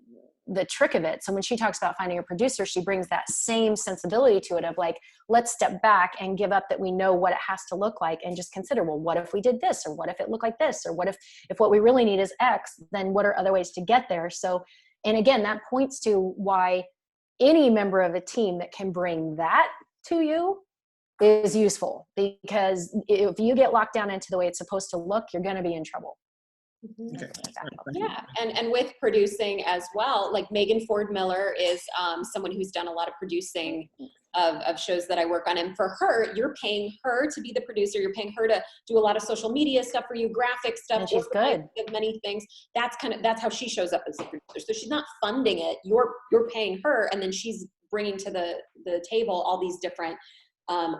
the trick of it. So when she talks about finding a producer, she brings that same sensibility to it of like, let's step back and give up that we know what it has to look like and just consider, well, what if we did this? Or what if it looked like this? Or what if what we really need is X, then what are other ways to get there? So, and again, that points to why any member of a team that can bring that to you is useful, because if you get locked down into the way it's supposed to look, you're going to be in trouble. Okay. Yeah, and with producing as well, like Megan Ford Miller is someone who's done a lot of producing of shows that I work on, and for her, you're paying her to be the producer. You're paying her to do a lot of social media stuff for you, graphic stuff. And she's good. Many things. That's how she shows up as a producer. So she's not funding it. You're paying her, and then she's bringing to the table all these different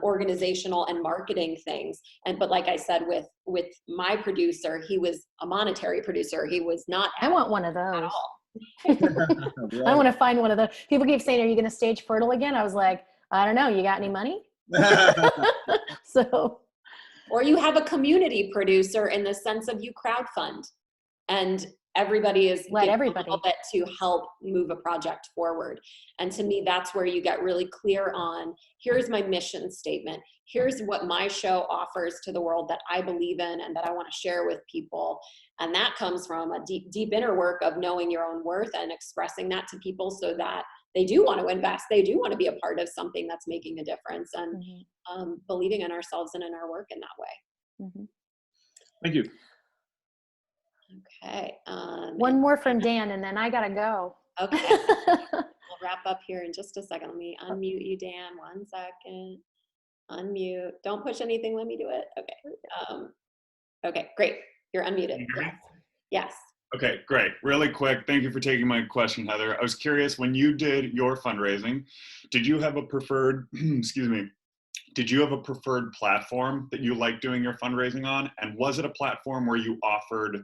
organizational and marketing things. But like I said, with my producer, he was a monetary producer. He was not. I want one of those. At all. I want to find one of those. People keep saying, "Are you going to stage Fertile again?" I was like, I don't know. You got any money? So, or you have a community producer in the sense of you crowdfund, and everybody is let everybody a little bit to help move a project forward. And to me, that's where you get really clear on, here's my mission statement. Here's what my show offers to the world that I believe in and that I want to share with people. And that comes from a deep inner work of knowing your own worth and expressing that to people so that they do want to invest. They do want to be a part of something that's making a difference, and believing in ourselves and in our work in that way. Thank you. Okay. One more from Dan, and then I gotta go. Okay. We'll wrap up here in just a second. Let me unmute you, Dan. 1 second. Unmute. Don't push anything. Let me do it. Okay. Okay. Great. You're unmuted. Yes. Okay, great. Really quick. Thank you for taking my question, Heather. I was curious, when you did your fundraising, did you have a preferred, did you have a preferred platform that you like doing your fundraising on? And was it a platform where you offered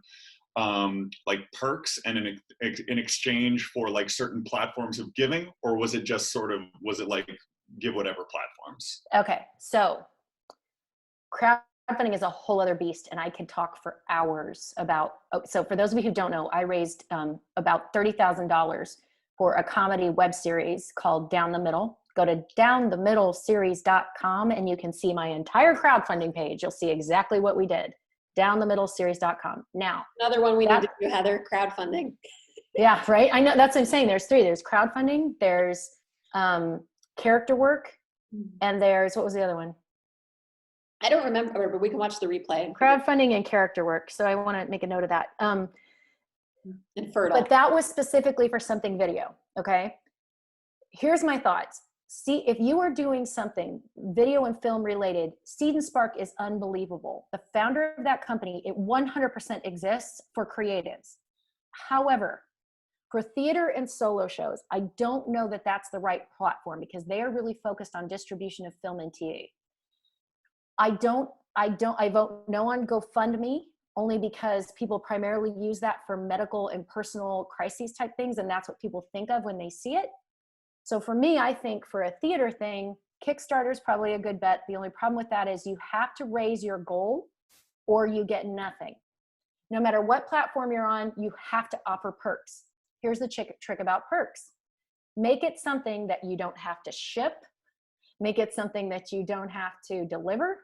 like perks and in exchange for like certain platforms of giving, or was it just was it like give whatever platforms? Okay, so crowdfunding is a whole other beast, and I could talk for hours about. So for those of you who don't know, I raised about $30,000 for a comedy web series called Down the Middle. Go to downthemiddleseries.com and you can see my entire crowdfunding page. You'll see exactly what we did. Downthemiddleseries.com. Now, another one we need to do, Heather, crowdfunding. Yeah, right. I know, that's what I'm saying. There's 3. There's crowdfunding, there's character work, and there's, what was the other one? I don't remember, but we can watch the replay. Crowdfunding and character work. So I want to make a note of that. And Fertile. But that was specifically for something video. Okay. Here's my thoughts. if you are doing something video and film related, Seed and Spark is unbelievable. The founder of that company, it 100% exists for creatives. However, for theater and solo shows, I don't know that that's the right platform because they are really focused on distribution of film and TV. I vote no on GoFundMe only because people primarily use that for medical and personal crises type things, and that's what people think of when they see it. So for me, I think for a theater thing, Kickstarter is probably a good bet. The only problem with that is you have to raise your goal or you get nothing. No matter what platform you're on, you have to offer perks. Here's the trick about perks. Make it something that you don't have to ship. Make it something that you don't have to deliver.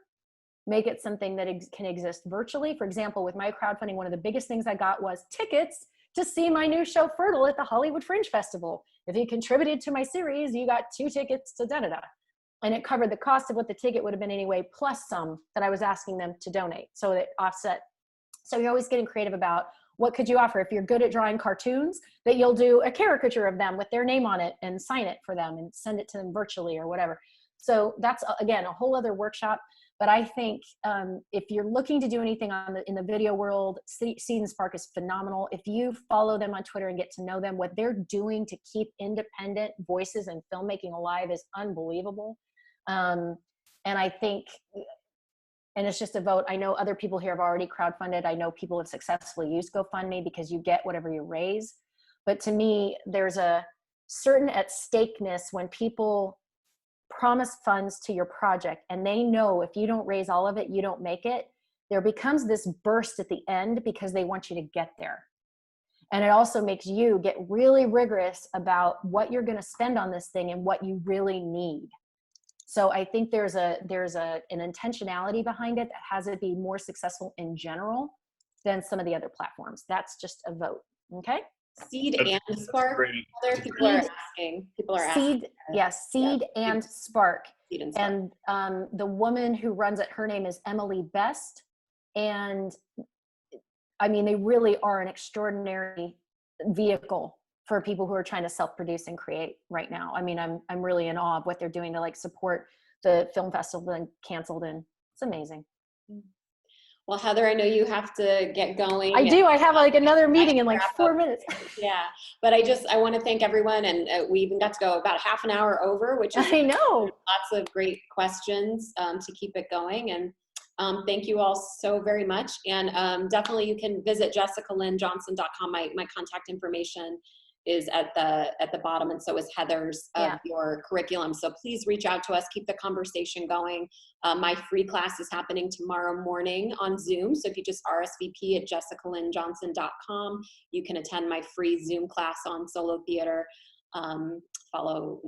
Make it something that can exist virtually. For example, with my crowdfunding, one of the biggest things I got was tickets to see my new show Fertile at the Hollywood Fringe Festival. If you contributed to my series, you got 2 tickets to da-da-da. And it covered the cost of what the ticket would have been anyway, plus some that I was asking them to donate. So it offset. So you're always getting creative about what could you offer. If you're good at drawing cartoons, that you'll do a caricature of them with their name on it and sign it for them and send it to them virtually or whatever. So that's, again, a whole other workshop. But I think if you're looking to do anything in the video world, Seed and Spark is phenomenal. If you follow them on Twitter and get to know them, what they're doing to keep independent voices and filmmaking alive is unbelievable. And I think, and it's just a vote. I know other people here have already crowdfunded. I know people have successfully used GoFundMe because you get whatever you raise. But to me, there's a certain at stakeness when people promise funds to your project and they know if you don't raise all of it, you don't make it. There becomes this burst at the end because they want you to get there. And it also makes you get really rigorous about what you're going to spend on this thing and what you really need. So I think there's an intentionality behind it that has it be more successful in general than some of the other platforms. That's just a vote. Okay. Seed and Spark. Other people are asking. People are asking. Seed, yes, Seed and Spark. Seed and Spark. And the woman who runs it, her name is Emily Best. And I mean, they really are an extraordinary vehicle for people who are trying to self-produce and create right now. I mean, I'm really in awe of what they're doing to like support the film festival and canceled, and it's amazing. Well, Heather, I know you have to get going. I do. I have like another meeting in like 4 minutes. Yeah, but I want to thank everyone, and we even got to go about half an hour over, which is I know lots of great questions to keep it going. And thank you all so very much. And definitely, you can visit jessicalynjohnson.com. My contact information is at the bottom, and so is Heather's of your curriculum. So please reach out to us, keep the conversation going. My free class is happening tomorrow morning on Zoom. So if you just RSVP at jessicalynjohnson.com, you can attend my free Zoom class on solo theater. Follow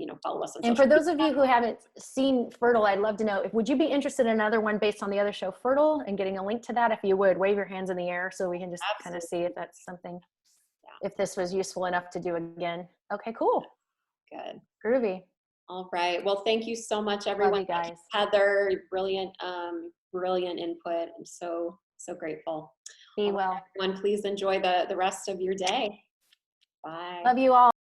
us on And for those of you who haven't seen Fertile, I'd love to know, would you be interested in another one based on the other show Fertile, and getting a link to that? If you would, wave your hands in the air so we can just kind of see if that's something. If this was useful enough to do again. Okay, cool. Good. Groovy. All right. Well, thank you so much, everyone. Love you guys. Heather, brilliant input. I'm so grateful. Be well. Everyone, please enjoy the rest of your day. Bye. Love you all.